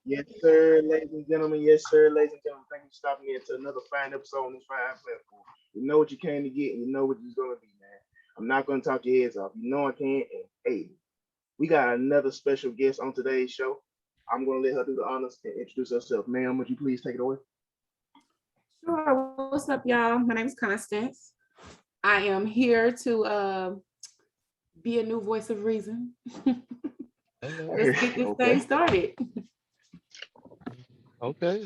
Yes, sir, ladies and gentlemen. Yes, sir, ladies and gentlemen. Thank you for stopping in to another fine episode on this fine platform. You know what you came to get, and you know what you're gonna be, man. I'm not gonna talk your heads off. You know I can't. And hey, we got another special guest on today's show. I'm gonna let her do the honors and introduce herself. Ma'am, would you please take it away? Sure. What's up, y'all? My name is Constance. I am here to be a new voice of reason. Let's get this thing started. Okay.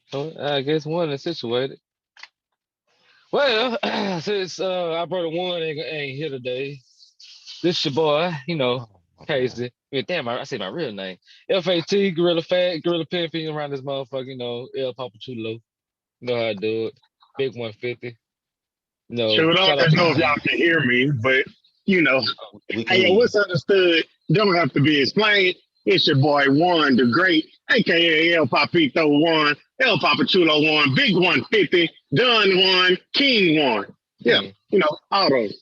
So I guess one is situated. Well, since I brother one ain't here today, this your boy, Casey. Yeah, damn, I say my real name. FAT, Gorilla Fat, Gorilla Pimping around this motherfucker, El Papa Chulo. You know how I do it. Big 150. Sure, I Shout out don't to know if y'all can hear me, but what's understood don't have to be explained. It's your boy One, the Great, aka El Papito One, El Papa Chulo One, Big 150, Done One, King One. Yeah, all those.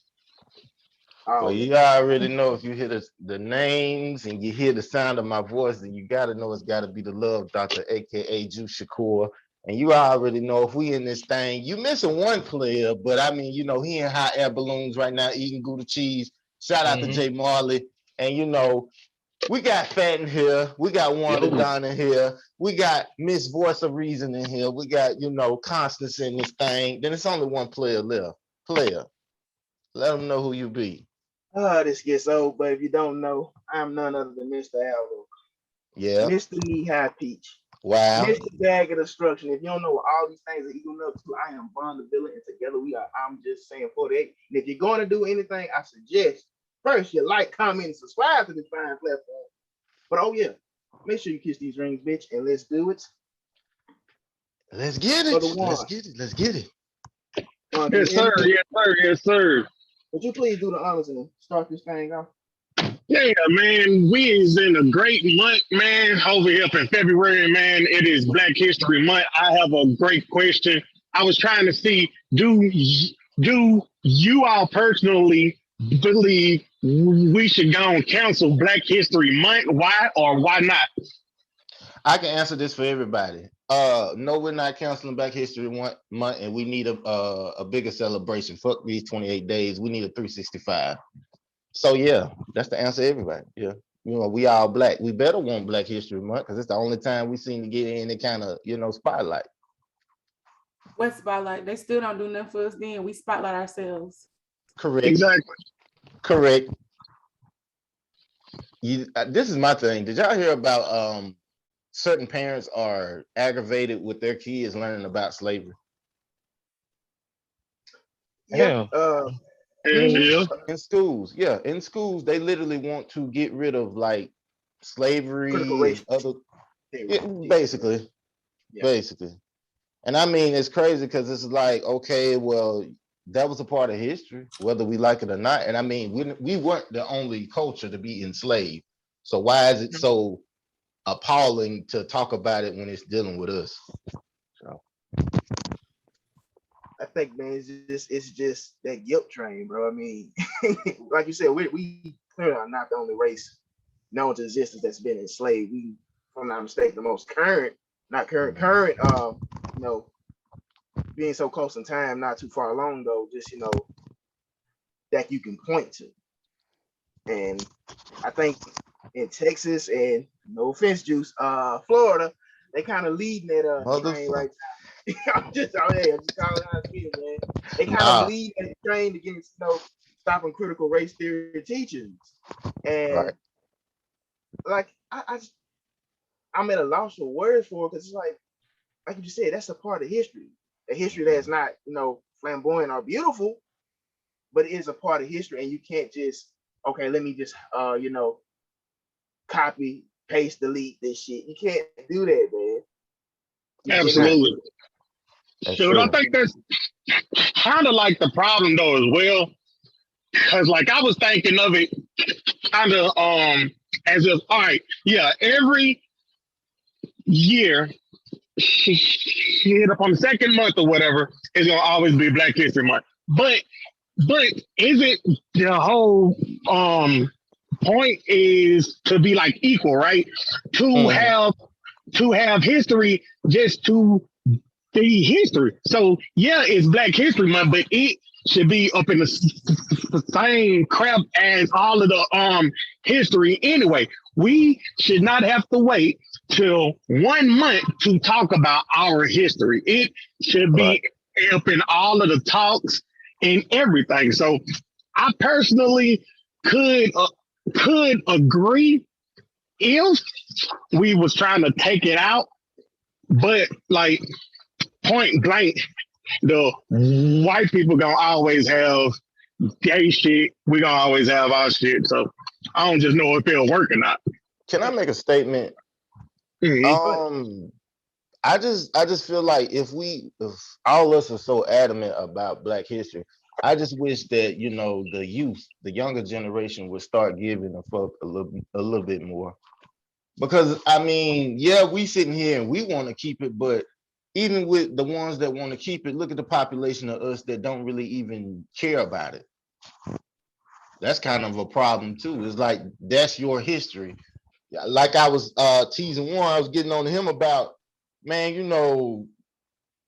Well, you already know if you hear the names and you hear the sound of my voice, then you got to know it's got to be the Love Doctor, aka Juice Shakur. And you already know if we in this thing, you missing one player, but I mean, he in hot air balloons right now eating Gouda cheese. Shout out to Jay Marley. And we got Fat in here. We got Wanda Don in here. We got Miss Voice of Reason in here. We got, Constance in this thing. Then it's only one player left. Let them know who you be. This gets old, but if you don't know, I'm none other than Mr. Aldo. Yeah. Mr. Knee High Peach. Wow. Mr. Bag of Destruction. If you don't know what all these things are equal up to, I am Bond the Villain, and together we are I'm Just Saying 48. And if you're going to do anything, I suggest first you like, comment, and subscribe to this fine platform. But oh yeah, make sure you kiss these rings, bitch, and let's do it. Let's get it. Let's get it. Yes, sir. Yes, sir. Would you please do the honors and start this thing off? Yeah, man. We is in a great month, man. Over here in February, man. It is Black History Month. I have a great question. I was trying to see, do you all personally believe we should go and cancel Black History Month? Why or why not? I can answer this for everybody. No, we're not canceling Black History Month, and we need a bigger celebration. Fuck these 28 days. We need a 365. So yeah, that's the answer, everybody. Yeah, we all black. We better want Black History Month because it's the only time we seem to get any kind of spotlight. What spotlight? They still don't do nothing for us. Then we spotlight ourselves. Correct. Exactly. Correct. This is my thing. Did y'all hear about certain parents are aggravated with their kids learning about slavery? Yeah. In schools, in schools, they literally want to get rid of like slavery and other, basically. And I mean, it's crazy because it's like, okay, well, that was a part of history, whether we like it or not. And I mean, we weren't the only culture to be enslaved. So why is it so appalling to talk about it when it's dealing with us? So I think, man, it's just that guilt train, bro. I mean, like you said, we clearly are not the only race known to existence that's been enslaved. We, if I'm not mistaken, the most current, being so close in time, not too far along though, just that you can point to. And I think in Texas and no offense, Juice, Florida, they kind of leading that train right now. I'm just calling it how it is, man. They kind of lead that train against stopping critical race theory teachings. And like I'm at a loss for words for it because it's like you just said, that's a part of history. A history that's not, flamboyant or beautiful, but it is a part of history, and you can't just, okay, let me just copy, paste, delete this shit. You can't do that, man. Absolutely. Dude, I think that's kind of like the problem though as well. Cause like I was thinking of it kind of as if, all right, yeah, every year hit up on the second month or whatever, it's gonna always be Black History Month. But is it the whole point is to be like equal, right? To have history just to be history. So yeah, it's Black History Month, but it should be up in the same crap as all of the history anyway. We should not have to wait till 1 month to talk about our history. It should be up in all of the talks and everything. So I personally could agree if we was trying to take it out, but like point blank, the white people gonna always have gay shit. We gonna always have our shit. So I don't just know if it'll work or not. Can I make a statement? Mm-hmm. I just feel like if all of us are so adamant about Black history, I just wish that, you know, the youth, the younger generation would start giving a fuck a little bit more. Because I mean, yeah, we sitting here and we want to keep it, but even with the ones that want to keep it, look at the population of us that don't really even care about it. That's kind of a problem too. It's like, that's your history. Like I was teasing Warren, I was getting on to him about, man, you know,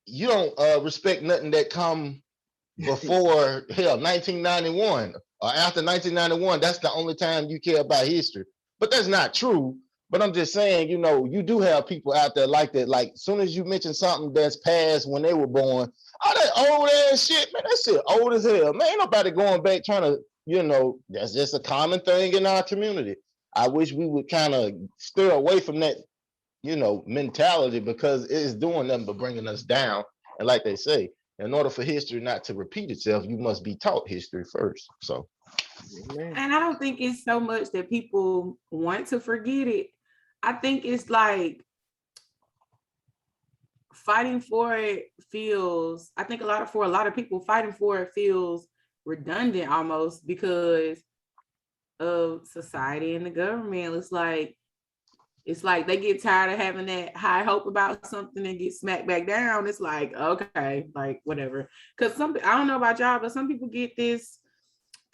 you don't respect nothing that come before 1991 or after 1991. That's the only time you care about history. But that's not true. But I'm just saying, you know, you do have people out there like that. Like, as soon as you mention something that's past when they were born, all that old ass shit, man, that shit old as hell. Man, ain't nobody going back trying to, you know, that's just a common thing in our community. I wish we would kind of steer away from that, you know, mentality, because it's doing nothing but bringing us down. And like they say, in order for history not to repeat itself, you must be taught history first. So, and I don't think it's so much that people want to forget it. I think it's like fighting for it feels, I think for a lot of people, fighting for it feels redundant almost because of society and the government. It's like they get tired of having that high hope about something and get smacked back down. It's like, okay, like whatever. Because I don't know about y'all, but some people get this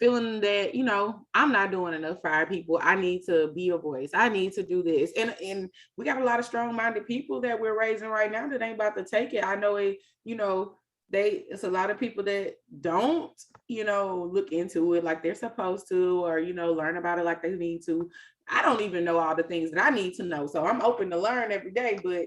feeling that, you know, I'm not doing enough for our people. I need to be a voice. I need to do this. And we got a lot of strong-minded people that we're raising right now that ain't about to take it. I know it, you know, it's a lot of people that don't, you know, look into it like they're supposed to, or, you know, learn about it like they need to. I don't even know all the things that I need to know. So I'm open to learn every day. But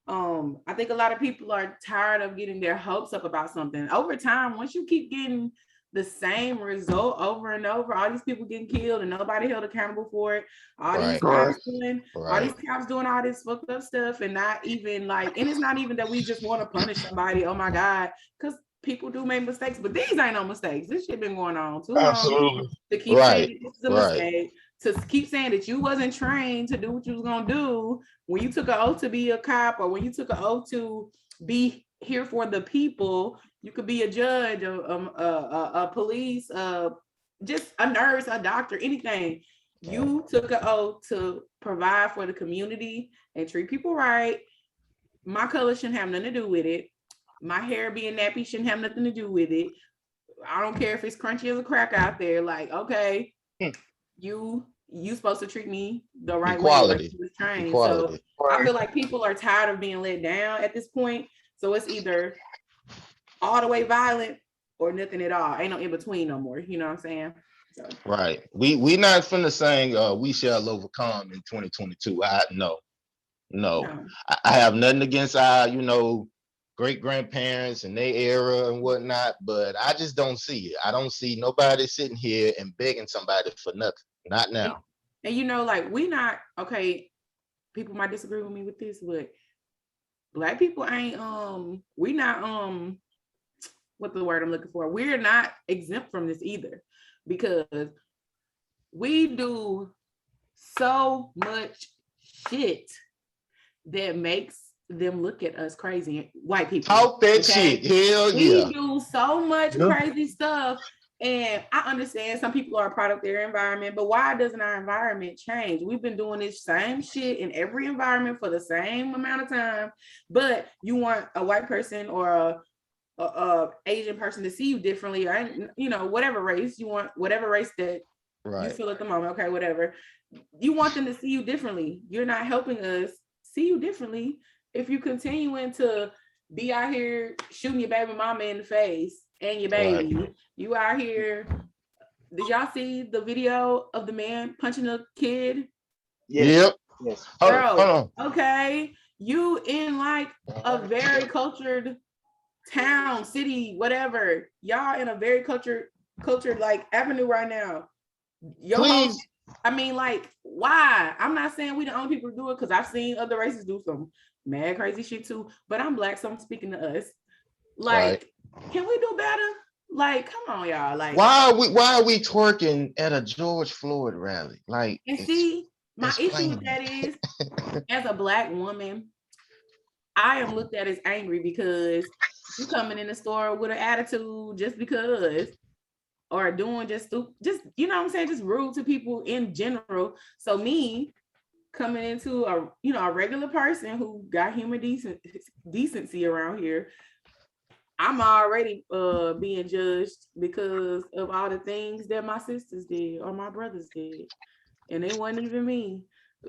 I think a lot of people are tired of getting their hopes up about something. Over time, once you keep getting the same result over and over, all these people getting killed and nobody held accountable for it, all these cops doing all this fucked up stuff, and not even like, and it's not even that we just want to punish somebody, oh my God, because people do make mistakes, but these ain't no mistakes. This shit been going on too long to keep saying this is a mistake, to keep saying that you wasn't trained to do what you was gonna do when you took an oath to be a cop, or when you took an oath to be here for the people. You could be a judge, a police, just a nurse, a doctor, anything. You took an oath to provide for the community and treat people right. My color shouldn't have nothing to do with it. My hair being nappy shouldn't have nothing to do with it. I don't care if it's crunchy as a crack out there. Like, okay, you supposed to treat me the right way, like you was trained. So I feel like people are tired of being let down at this point. So it's either all the way violent or nothing at all. Ain't no in between no more. You know what I'm saying? So. Right. We not finna saying we shall overcome in 2022. No. I have nothing against our, you know, great grandparents and their era and whatnot, but I just don't see it. I don't see nobody sitting here and begging somebody for nothing. Not now. And you know, like, we not, okay, people might disagree with me with this, but Black people ain't we not what's the word I'm looking for? We're not exempt from this either, because we do so much shit that makes them look at us crazy. White people. Talk that shit. Hell yeah. We do so much crazy stuff. And I understand some people are a product of their environment, but why doesn't our environment change? We've been doing this same shit in every environment for the same amount of time, but you want a white person or a Asian person to see you differently, or, you know, whatever race you want, whatever race that You feel at the moment, okay, whatever. You want them to see you differently. You're not helping us see you differently if you continuing to be out here shooting your baby mama in the face and your baby. Right. You out here. Did y'all see the video of the man punching a kid? Yes. Yes. Bro, okay. You in like a very cultured town, city, whatever. Y'all in a very cultured like avenue right now. Please. I mean, like, why? I'm not saying we the only people who do it, because I've seen other races do some mad crazy shit too. But I'm Black, so I'm speaking to us. Like, can we do better? Like, come on, y'all. Like, why are we twerking at a George Floyd rally? Like, and see, my issue with that is, as a Black woman, I am looked at as angry because you coming in the store with an attitude just because, or doing just you know what I'm saying, just rude to people in general. So me coming into a regular person who got human decency around here, I'm already being judged because of all the things that my sisters did or my brothers did, and it wasn't even me.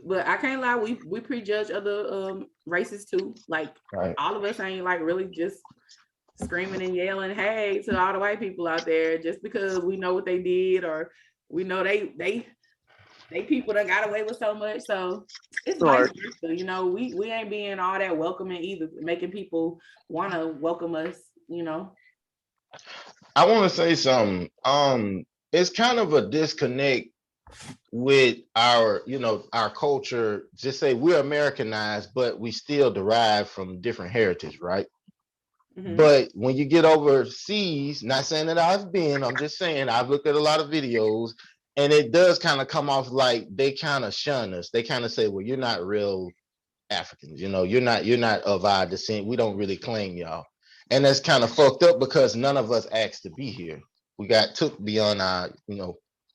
But I can't lie, we prejudge other races too. Like, all of us ain't like really just screaming and yelling hey to all the white people out there just because we know what they did, or we know they people that got away with so much. So it's vice versa. You know, we ain't being all that welcoming either, making people want to welcome us, you know. I want to say something. It's kind of a disconnect with our culture. Just say we're Americanized, but we still derive from different heritage, right? Mm-hmm. But when you get overseas, not saying that I've been, I'm just saying I've looked at a lot of videos, and it does kind of come off like they kind of shun us. They kind of say, well, you're not real Africans, you're not of our descent. We don't really claim y'all. And that's kind of fucked up because none of us asked to be here. We got took beyond our,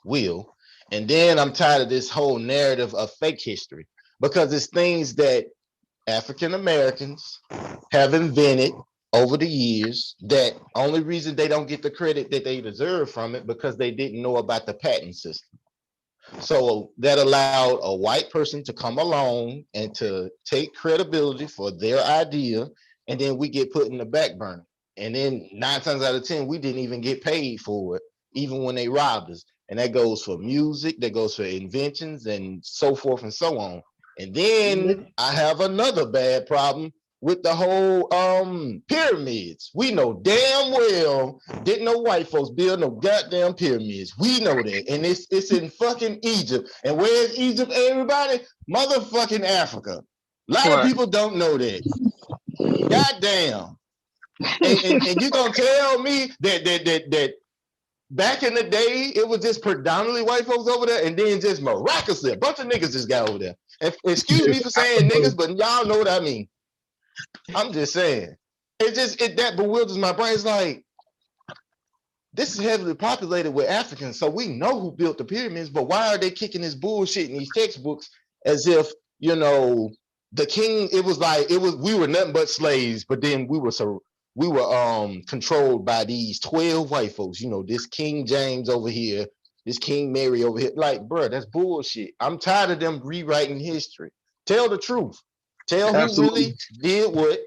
will. And then I'm tired of this whole narrative of fake history, because it's things that African Americans have invented over the years that only reason they don't get the credit that they deserve from it because they didn't know about the patent system. So that allowed a white person to come along and to take credibility for their idea, and then we get put in the back burner. And then 9 times out of 10, we didn't even get paid for it, even when they robbed us. And that goes for music, that goes for inventions, and so forth and so on. And then I have another bad problem with the whole pyramids. We know damn well didn't no white folks build no goddamn pyramids. We know that. And it's in fucking Egypt. And where's Egypt, everybody? Motherfucking Africa. A lot of people don't know that. Goddamn. And you gonna tell me that back in the day, it was just predominantly white folks over there, and then just miraculously, a bunch of niggas just got over there. And excuse me for saying niggas, but y'all know what I mean. I'm just saying. That bewilders my brain. It's like, this is heavily populated with Africans, so we know who built the pyramids, but why are they kicking this bullshit in these textbooks as if, the king, we were nothing but slaves, but then we were controlled by these 12 white folks, this King James over here, this King Mary over here. Like, bro, that's bullshit. I'm tired of them rewriting history. Tell the truth. Tell who really did what,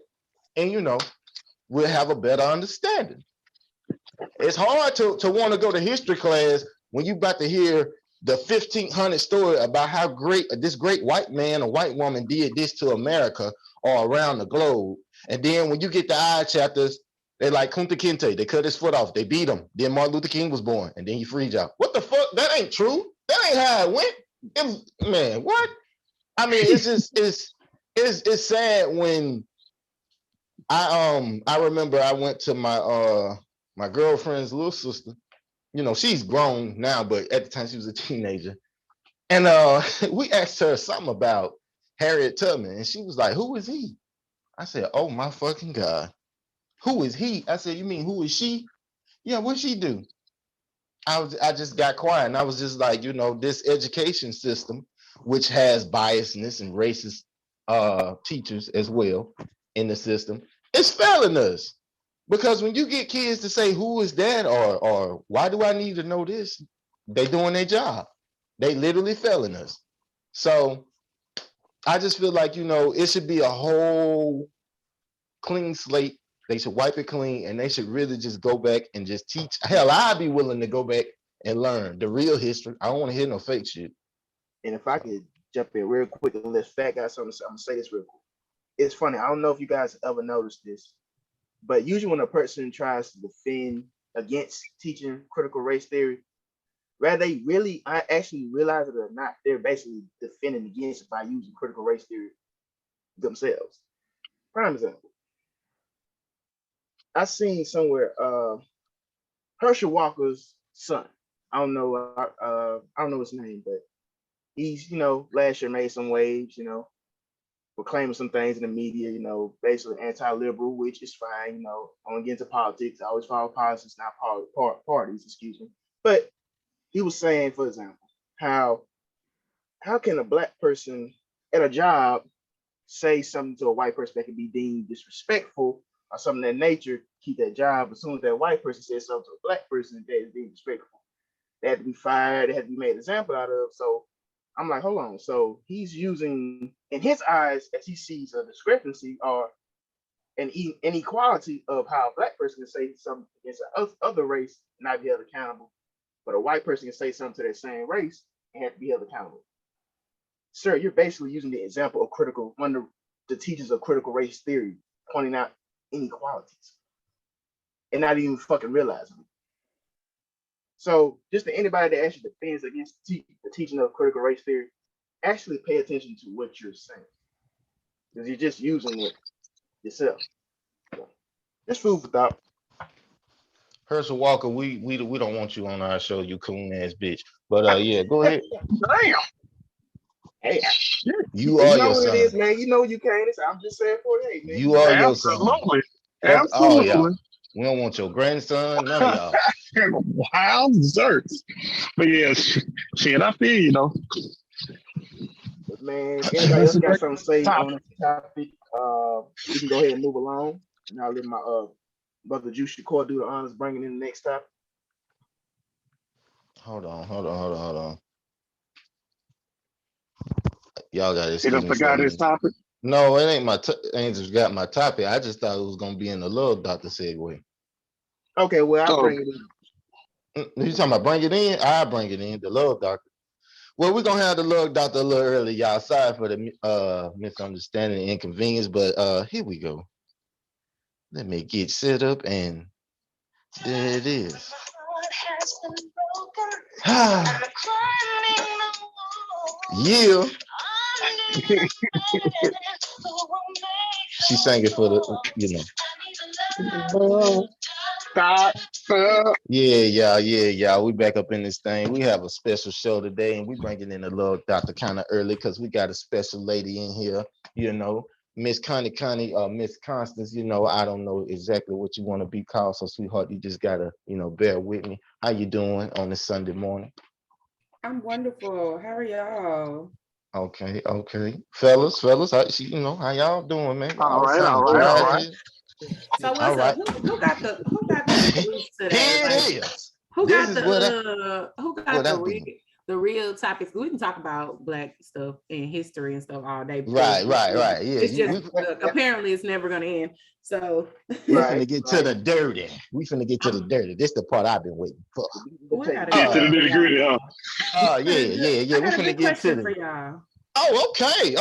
and we'll have a better understanding. It's hard to want to go to history class when you about to hear the 1500 story about how great this great white man or white woman did this to America or around the globe. And then when you get the I chapters, they like Kunta Kinte, they cut his foot off, they beat him. Then Martin Luther King was born, and then he freed y'all. What the fuck? That ain't true. That ain't how it went. Man, what? I mean, it's just it's sad when I remember I went to my girlfriend's little sister. She's grown now, but at the time she was a teenager. And we asked her something about Harriet Tubman, and she was like, "Who is he?" I said, "Oh my fucking God. Who is he?" I said, "You mean who is she?" "Yeah, what'd she do?" I just got quiet, and I was just like, this education system, which has biasness and racist teachers as well in the system, it's failing us. Because when you get kids to say, "Who is that?" or "Why do I need to know this?" they doing their job. They literally failing us. So I just feel like, it should be a whole clean slate. They should wipe it clean, and they should really just go back and just teach. Hell, I'd be willing to go back and learn the real history. I don't want to hear no fake shit. And if I could jump in real quick and let Fat got something, I'm gonna say this real quick. It's funny. I don't know if you guys ever noticed this, but usually when a person tries to defend against teaching critical race theory, whether they really I actually realize it or not, they're basically defending against it by using critical race theory themselves. Prime example. I seen somewhere Herschel Walker's son. I don't know his name, but he's, last year made some waves, proclaiming some things in the media, basically anti-liberal, which is fine, I don't get into politics. I always follow politics, not parties, excuse me. But he was saying, for example, how can a black person at a job say something to a white person that can be deemed disrespectful or something of that nature, keep that job. As soon as that white person says something to a black person that is deemed disrespectful, they had to be fired, they had to be made an example out of. So I'm like, hold on. So he's using, in his eyes, as he sees a discrepancy or an inequality of how a black person can say something against other race and not be held accountable, but a white person can say something to that same race and have to be held accountable. Sir, you're basically using the example of one of the teachers of critical race theory, pointing out inequalities and not even fucking realizing it. So just to anybody that actually defends against the teaching of critical race theory, actually pay attention to what you're saying, because you're just using it yourself. So, just food for thought. Herschel Walker, we don't want you on our show, you coon ass bitch. But yeah, go ahead. Damn. Hey, you are know your what son. it is, man. You know you can't. I'm just saying 48, man. You are your son. Absolutely. Oh, Absolutely. yeah. We don't want your grandson, none of y'all. Wild desserts. But yeah, shit, I feel you know. But man, if anybody else got something to say on this topic, we can go ahead and move along. And I'll let my brother Juicy Core do the honors bringing in the next topic. Hold on. Y'all got to He excuse done me. forgot his topic. No, it ain't ain't just got my topic. I just thought it was gonna be in the love doctor segue. Okay, well I'll bring it in. You talking about bring it in? I bring it in, the love doctor. Well, we're gonna have the love doctor a little early, y'all. Sorry for the misunderstanding and inconvenience, but here we go. Let me get set up, and there it is. Yeah. She sang it for the, Yeah. We back up in this thing. We have a special show today, and we bringing in the love doctor kind of early because we got a special lady in here, Miss Connie, Miss Constance, I don't know exactly what you want to be called. So sweetheart, you just gotta, bear with me. How you doing on this Sunday morning? I'm wonderful. How are y'all? Okay. Fellas, how y'all doing, man? All right. So what's up? Who got the news today? Here it is. Who got the real topics? We can talk about Black stuff and history and stuff all day. Right. Yeah. It's just apparently it's never gonna end. So we finna get to the dirty. This is the part I've been waiting for. Get to the nitty-gritty, huh? Yeah. We finna get to for y'all. Oh, okay.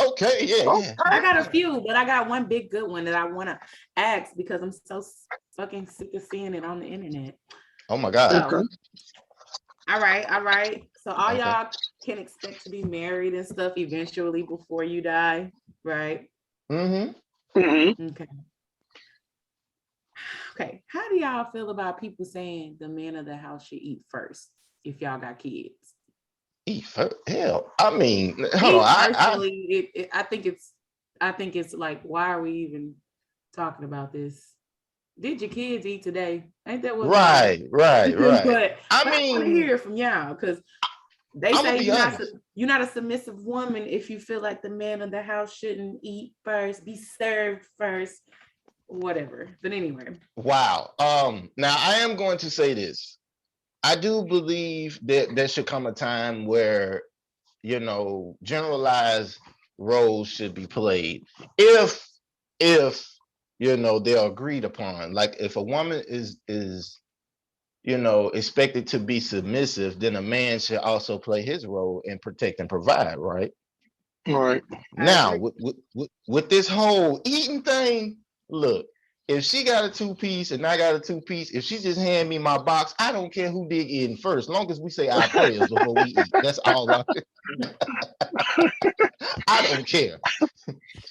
Yeah. I got a few, but I got one big good one that I want to ask because I'm so fucking sick of seeing it on the internet. Oh my God. So, okay. All right. So all y'all can expect to be married and stuff eventually before you die, right? Mm-hmm. Okay. How do y'all feel about people saying the man of the house should eat first if y'all got kids? Eat first? Hell, I mean, hold on. I think it's like, why are we even talking about this? Did your kids eat today? Ain't that what? Right. But I want to hear from y'all because they say you're not a submissive woman if you feel like the man of the house shouldn't eat first, be served first, whatever. But anyway. Wow. Now I am going to say this. I do believe that there should come a time where, you know, generalized roles should be played if you know they're agreed upon. Like if a woman is you know expected to be submissive, then a man should also play his role and protect and provide, right? All right. Now with this whole eating thing, look, if she got a 2-piece and I got a 2-piece, if she just hand me my box, I don't care who dig in first, long as we say our prayers before we eat. That's all I don't care.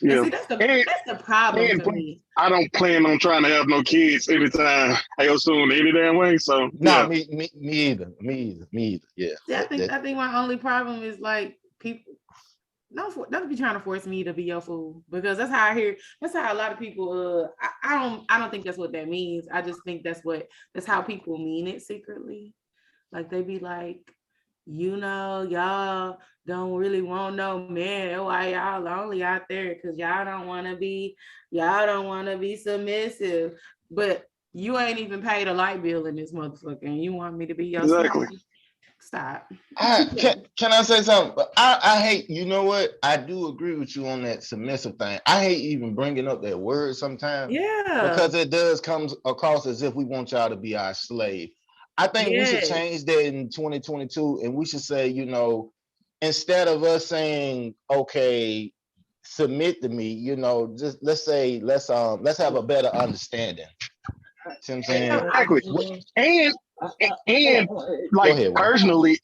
Yeah. And see, that's the problem and for me. I don't plan on trying to have no kids anytime soon, any damn way. So No, yeah. me either. Me either. Yeah. See, I think my only problem is like people don't be trying to force me to be your fool, because that's how a lot of people I don't think that's what that means. I just think that's how people mean it secretly. Like they be like, you know, y'all don't really want no man. That's why y'all lonely out there, because y'all don't want to be submissive. But you ain't even paid a light bill in this motherfucker, and you want me to be your Exactly. slave? Stop. Can I say something? I hate, you know what? I do agree with you on that submissive thing. I hate even bringing up that word sometimes. Yeah. Because it does come across as if we want y'all to be our slave. I think we should change that in 2022, and we should say, you know, instead of us saying, okay, submit to me, you know, just let's have a better understanding. See what I'm saying? Exactly. And like ahead, personally,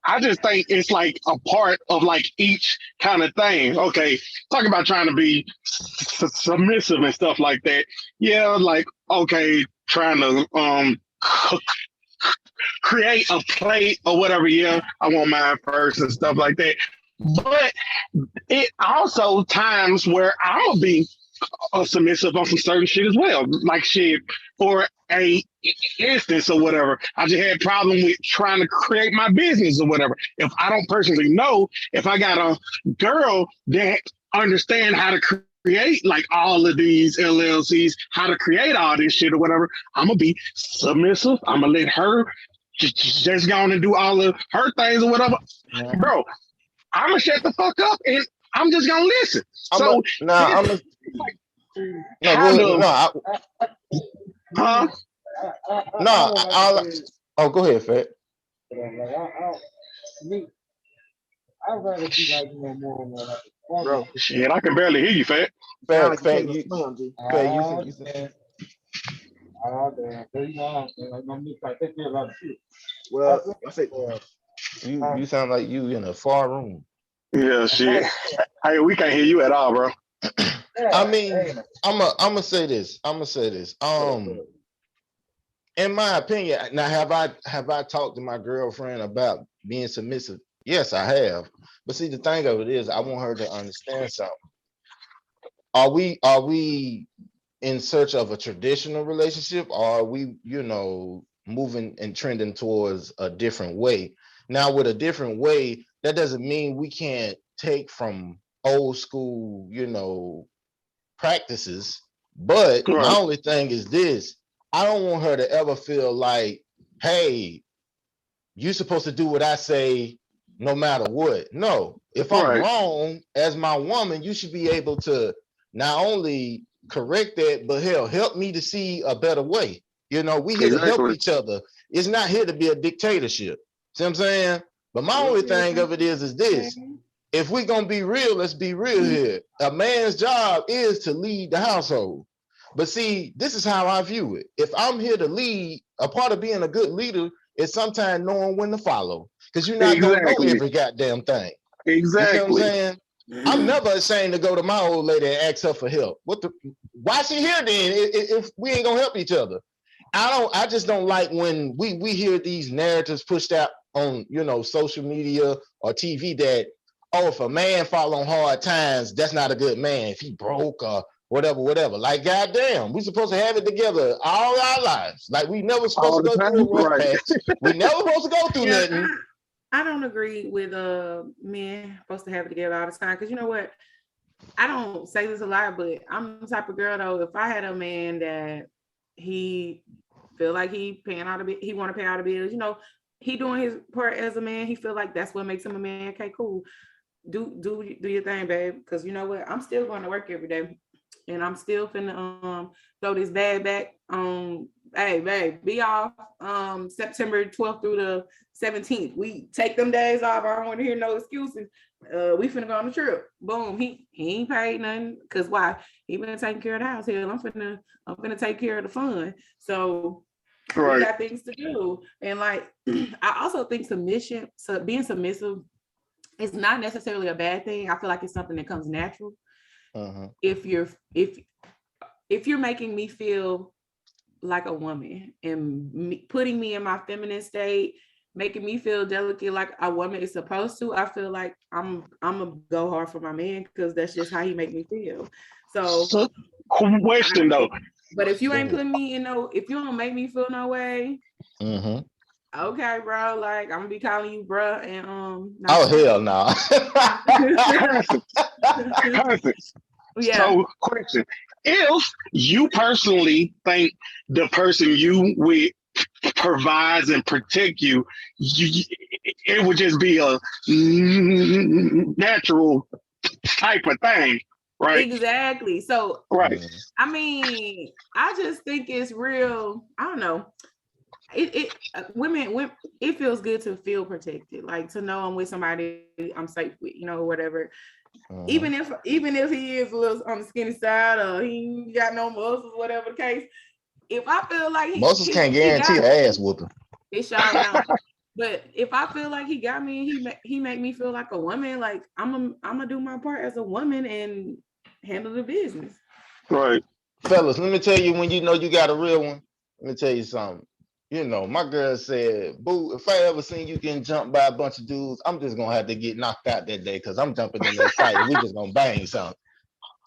I just think it's like a part of like each kind of thing. Okay, talking about trying to be submissive and stuff like that. Yeah, like okay, trying to create a plate or whatever. Yeah, I want mine first and stuff like that. But it also times where I'll be submissive on some certain shit as well. Like shit, for a instance or whatever, I just had a problem with trying to create my business or whatever. If I don't personally know, if I got a girl that understand how to create like all of these LLCs, how to create all this shit or whatever, I'm gonna be submissive. I'm gonna let her just go on and do all of her things or whatever. Yeah. Bro, I'm gonna shut the fuck up and I'm just gonna listen. Go ahead, Fat. I'd rather be like more bro. Shit, I can barely hear you, Fat. Fat, Well, I said you sound like you in a far room. Yeah, shit. Hey, we can't hear you at all, bro. I mean, I'm gonna say this. In my opinion, now have I talked to my girlfriend about being submissive? Yes, I have. But see, the thing of it is, I want her to understand something. Are we in search of a traditional relationship, or are we, you know, moving and trending towards a different way? Now, with a different way, that doesn't mean we can't take from old school, you know, practices. But my only thing is this: I don't want her to ever feel like, hey, you're supposed to do what I say no matter what. No, if I'm wrong as my woman, you should be able to not only correct that, but hell, help me to see a better way. You know, we here to help each other. It's not here to be a dictatorship. See what I'm saying? But my only thing of it is this: if we're gonna be real, let's be real here. A man's job is to lead the household. But see, this is how I view it. If I'm here to lead, a part of being a good leader is sometimes knowing when to follow. Because you're not gonna know every goddamn thing. Exactly. You know what I'm saying? I'm never ashamed to go to my old lady and ask her for help. Why she here then if we ain't gonna help each other? I just don't like when we hear these narratives pushed out on, you know, social media or TV that, oh, if a man fall on hard times, that's not a good man. If he broke or whatever. Like, goddamn, we supposed to have it together all our lives. Like, we never supposed to go through a rough patch. We never supposed to go through nothing. I don't agree with men supposed to have it together all the time. Because you know what? I don't say this a lot, but I'm the type of girl, though, if I had a man that he feel like he want to pay all the bills. You know, he doing his part as a man. He feel like that's what makes him a man. Okay, cool. Do your thing, babe. Because you know what? I'm still going to work every day, and I'm still finna throw this bag back. Hey, babe, be off September 12th through the 17th. We take them days off. I don't want to hear no excuses. We finna go on the trip. Boom. He ain't paid nothing. Cause why? He been taking care of the house. Hell, I'm finna take care of the fun. So we got things to do. And like I also think submission, so being submissive is not necessarily a bad thing. I feel like it's something that comes natural. If you're making me feel like a woman and putting me in my feminine state, making me feel delicate like a woman is supposed to, I feel like I'm gonna go hard for my man because that's just how he make me feel. So question though. But if you ain't putting me in if you don't make me feel no way, okay, bro, like I'm gonna be calling you bro and oh hell no. Constance. Yeah. So question. If you personally think the person you with provides and protect you, it would just be a natural type of thing, right? Exactly. So right. I mean, I just think it's real. I don't know. Women, it feels good to feel protected, like to know I'm with somebody I'm safe with, you know, whatever. Even if he is a little on the skinny side or he ain't got no muscles, whatever the case. If I feel like muscles can't guarantee an ass whooping. It sure don't. But if I feel like he got me and he make me feel like a woman, like I'm gonna do my part as a woman and handle the business. Right. Fellas, let me tell you when you know you got a real one. Let me tell you something. You know, my girl said, boo, if I ever seen you getting jumped by a bunch of dudes, I'm just gonna have to get knocked out that day because I'm jumping in that fight and we just gonna bang something.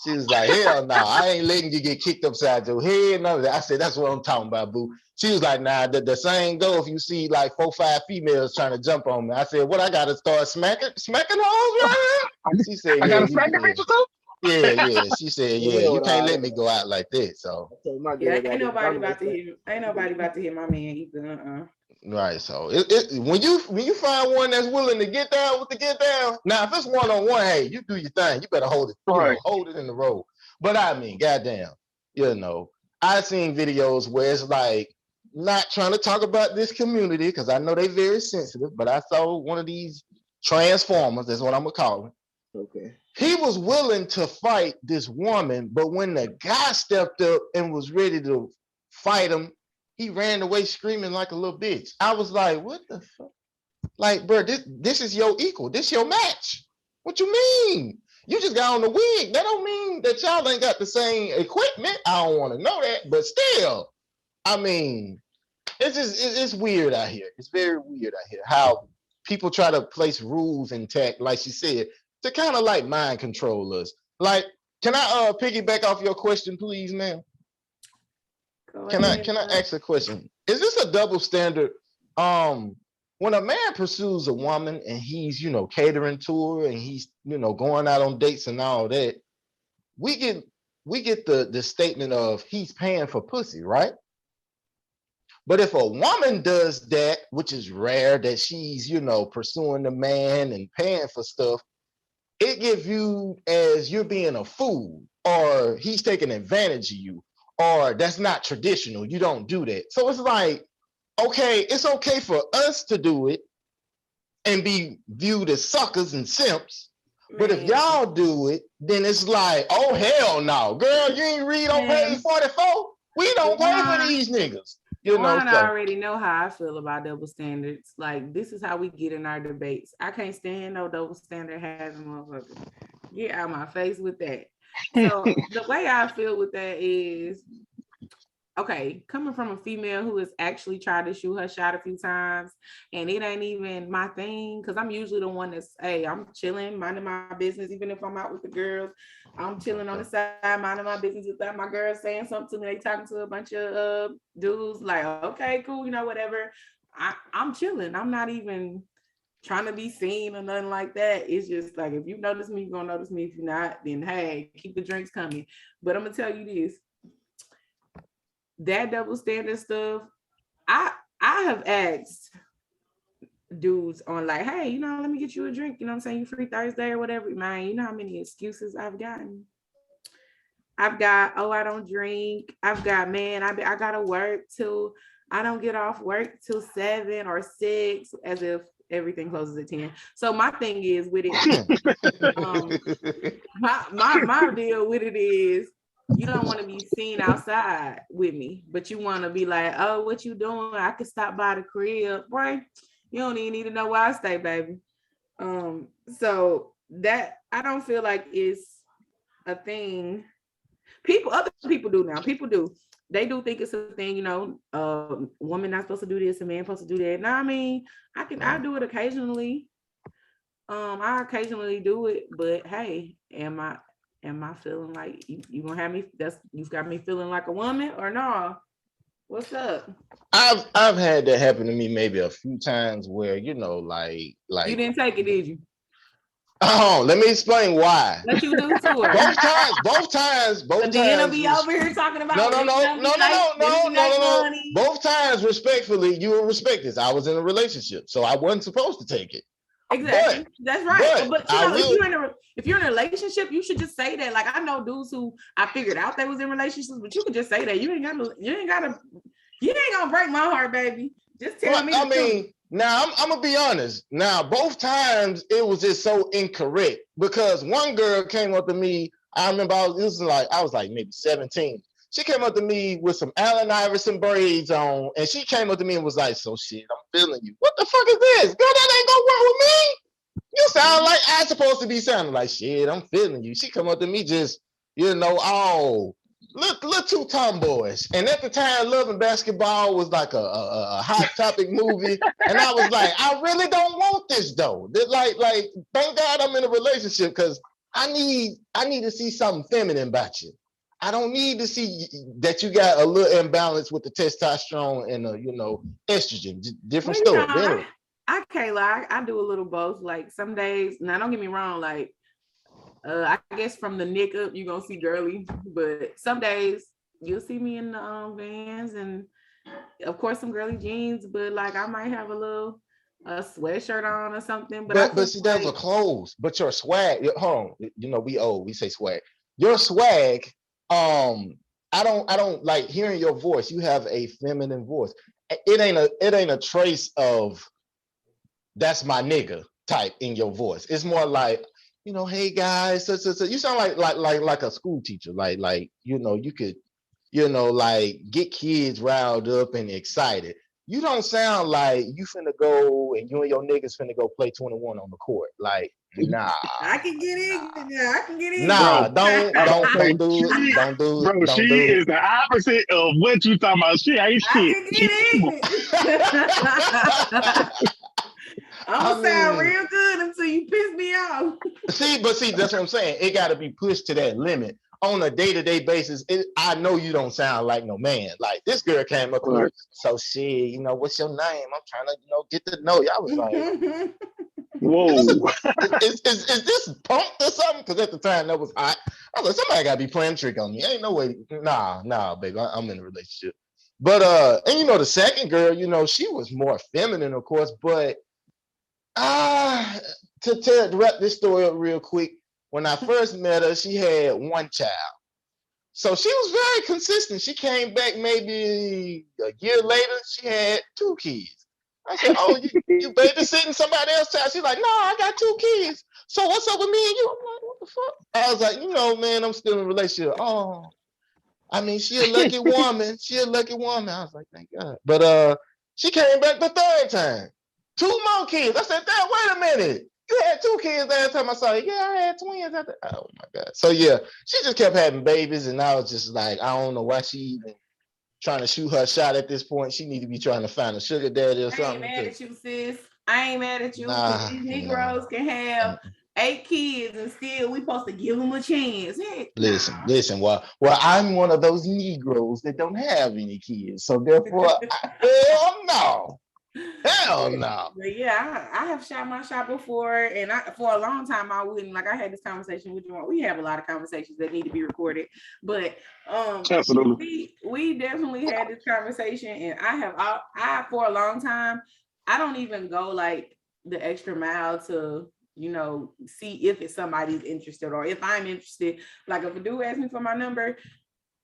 She was like, hell no, I ain't letting you get kicked upside your head. None of that. I said, that's what I'm talking about, boo. She was like, nah, the same go if you see like 4 or 5 females trying to jump on me. I said, what, I gotta start smacking hoes right now? She said, I yeah, gotta smack the bitches too? Yeah. She said, yeah, you can't let me go out like that. So ain't nobody about to hear my man either. Right. So when you find one that's willing to get down with the get down, now if it's one-on-one, hey, you do your thing. You better hold it, hold it in the road. But I mean, goddamn, you know, I've seen videos where it's like not trying to talk about this community because I know they're very sensitive, but I saw one of these transformers, that's what I'm gonna call it. Okay. He was willing to fight this woman, but when the guy stepped up and was ready to fight him, he ran away screaming like a little bitch. I was like, what the fuck? Like, bro, this is your equal. This your match. What you mean? You just got on the wig. That don't mean that y'all ain't got the same equipment. I don't want to know that, but still, I mean, it's weird out here. It's very weird out here how people try to place rules intact, like she said, to kind of like mind control us. Like, can I piggyback off your question, please, ma'am? Can I ask a question? Is this a double standard? When a man pursues a woman and he's, you know, catering to her and he's, you know, going out on dates and all that, we get the statement of he's paying for pussy, right? But if a woman does that, which is rare, that she's, you know, pursuing the man and paying for stuff, it gets viewed as you're being a fool or he's taking advantage of you or that's not traditional. You don't do that. So it's like, okay, it's okay for us to do it and be viewed as suckers and simps. But if y'all do it, then it's like, oh, hell no. Girl, you ain't read on page 44? We don't pay for these niggas. You know, I already know how I feel about double standards. Like, this is how we get in our debates. I can't stand no double standard having motherfuckers. Get out my face with that. So the way I feel with that is, okay, coming from a female who has actually tried to shoot her shot a few times, and it ain't even my thing, because I'm usually the one that's, hey, I'm chilling, minding my business, even if I'm out with the girls. I'm chilling on the side, minding my business without my girls saying something to me. They talking to a bunch of dudes, like, okay, cool, you know, whatever. I'm chilling. I'm not even trying to be seen or nothing like that. It's just like, if you notice me, you're gonna notice me. If you're not, then hey, keep the drinks coming. But I'm gonna tell you this. That double standard stuff, I have asked dudes on like, hey, you know, let me get you a drink. You know what I'm saying? You free Thursday or whatever. Man, you know how many excuses I've gotten? I've got, oh, I don't drink. I've got, man, I gotta work till I don't get off work till 7 or 6, as if everything closes at 10. So my thing is with it, my deal with it is you don't want to be seen outside with me, but you want to be like, oh, what you doing? I could stop by the crib, boy. You don't even need to know where I stay, baby. So that I don't feel like it's a thing. Other people do now. People do. They do think it's a thing, you know. Woman not supposed to do this, a man supposed to do that. No, I mean, I do it occasionally. I occasionally do it, but hey, am I feeling like you gonna have me? You've got me feeling like a woman or no? What's up? I've had that happen to me maybe a few times where, you know, like you didn't take it, did you? Oh, let me explain why. What you do to her? Both times. Then be over here talking about no. Both times, respectfully, you will respect this. I was in a relationship, so I wasn't supposed to take it. Exactly. That's right. But you know, if you're in a relationship, you should just say that. Like I know dudes who I figured out they was in relationships, but you could just say that. You ain't gonna break my heart, baby. Just tell me. I mean, now I'm gonna be honest. Now, both times it was just so incorrect because one girl came up to me. I remember I was like maybe 17. She came up to me with some Allen Iverson braids on, and she came up to me and was like, "So shit, I'm feeling you. What the fuck is this? Girl, that ain't gonna work with me. You sound like I'm supposed to be sounding like shit. I'm feeling you." She come up to me just, you know, look two tomboys. And at the time, Love and Basketball was like a hot topic movie. And I was like, I really don't want this though. Like, thank God I'm in a relationship because I need to see something feminine about you. I don't need to see that you got a little imbalance with the testosterone and estrogen. Different stuff. I can't lie. I do a little both. Like some days, now don't get me wrong, like I guess from the neck up, you're gonna see girly, but some days you'll see me in the Vans and of course some girly jeans, but like I might have a sweatshirt on or something. But see, those are clothes. But your swag, we old, we say swag. Your swag, I don't like hearing your voice. You have a feminine voice. It ain't a trace of that's my nigga type in your voice. It's more like, hey guys, so you sound like a school teacher, like you could, like get kids riled up and excited. You don't sound like you finna go and you and your niggas finna go play 21 on the court. Like, nah. I can get in. Yeah, I can get in. Nah, don't do it. Don't do it. Bro, she is the opposite of what you talking about. She ain't shit. I'm gonna sound real good until you piss me off. See, that's what I'm saying. It got to be pushed to that limit on a day-to-day basis. I know you don't sound like no man. Like this girl came up to me, so shit, what's your name? I'm trying to, get to know you. I was like, whoa, is this punked or something? Because at the time that was hot. I was like, somebody got to be playing a trick on me. Ain't no way. Nah, baby, I'm in a relationship. But and the second girl, she was more feminine, of course, but. To wrap this story up real quick, when I first met her, she had one child. So she was very consistent. She came back maybe a year later, she had 2 kids. I said, oh, you babysitting somebody else's child? She's like, no, I got 2 kids. So what's up with me and you? I'm like, what the fuck? I was like, man, I'm still in a relationship. Oh, I mean, she a lucky woman. I was like, thank God. But she came back the 3rd time. 2 more kids. I said, wait a minute. You had 2 kids last time I saw you. Yeah, I had twins. Oh my God. So yeah, she just kept having babies, and I was just like, I don't know why she even trying to shoot her shot at this point. She need to be trying to find a sugar daddy or something. I ain't mad at you, sis. I ain't mad at you. These Negroes can have 8 kids and still we supposed to give them a chance. Hey, listen. Well, I'm one of those Negroes that don't have any kids, so therefore, hell no. Hell no. But yeah, I have shot my shot before, and for a long time I wouldn't. Like, I had this conversation with you. We have a lot of conversations that need to be recorded, but we definitely had this conversation, and I for a long time, I don't even go like the extra mile to, you know, see if it's somebody's interested or if I'm interested. Like, if a dude asks me for my number,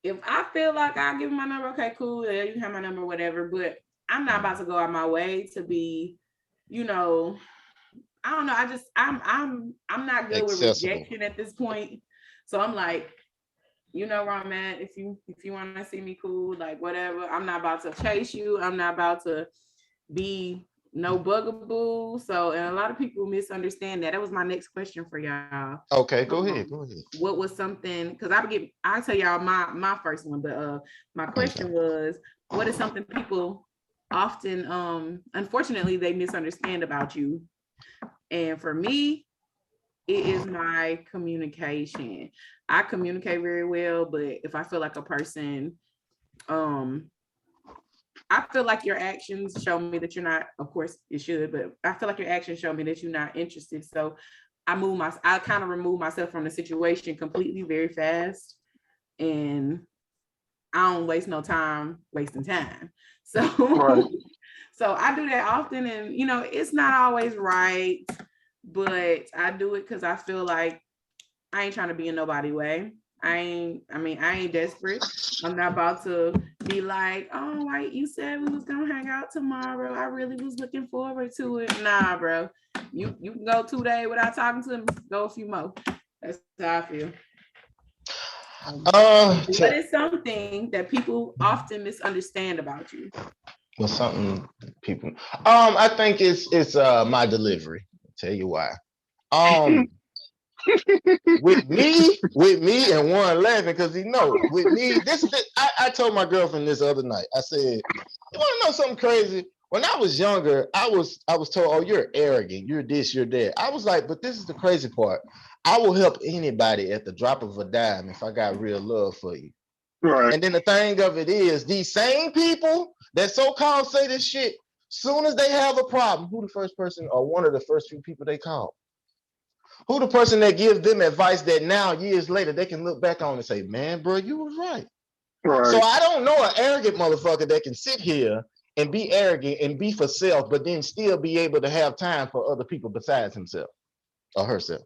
if I feel like I give him my number, okay, cool, yeah, you can have my number, whatever. But I'm not about to go out my way to be, you know, I don't know. I'm not good with rejection at this point. So I'm like, you know where I'm at. If you want to see me, cool, like whatever. I'm not about to chase you. I'm not about to be no bugaboo. So, and a lot of people misunderstand that. That was my next question for y'all. Okay, go ahead. What was something, because I'll tell y'all my first one, but my question was, what is something people often unfortunately they misunderstand about you? And for me, it is my communication. I communicate very well, but if I feel like a person, I feel like your actions show me that you're not, of course it should, but I feel like your actions show me that you're not interested. So I kind of remove myself from the situation completely very fast. And I don't waste no time wasting time. So, so I do that often, and you know, it's not always right, but I do it because I feel like I ain't trying to be in nobody's way. I ain't desperate. I'm not about to be like, oh, right, you said we was gonna hang out tomorrow. I really was looking forward to it. Nah, bro. You can go 2 days without talking to him, go a few more. That's how I feel. What is something that people often misunderstand about you? Well, something people I think it's my delivery. I'll tell you why. with me and Warren laughing because he knows with me, I told my girlfriend this other night. I said, you want to know something crazy? When I was younger, I was told, oh, you're arrogant, you're this, you're that. I was like, but this is the crazy part. I will help anybody at the drop of a dime if I got real love for you. Right. And then the thing of it is, these same people that so-called say this shit, soon as they have a problem, who the first person or one of the first few people they call? Who the person that gives them advice that now, years later, they can look back on and say, man, bro, you was right. So I don't know an arrogant motherfucker that can sit here and be arrogant and be for self, but then still be able to have time for other people besides himself or herself.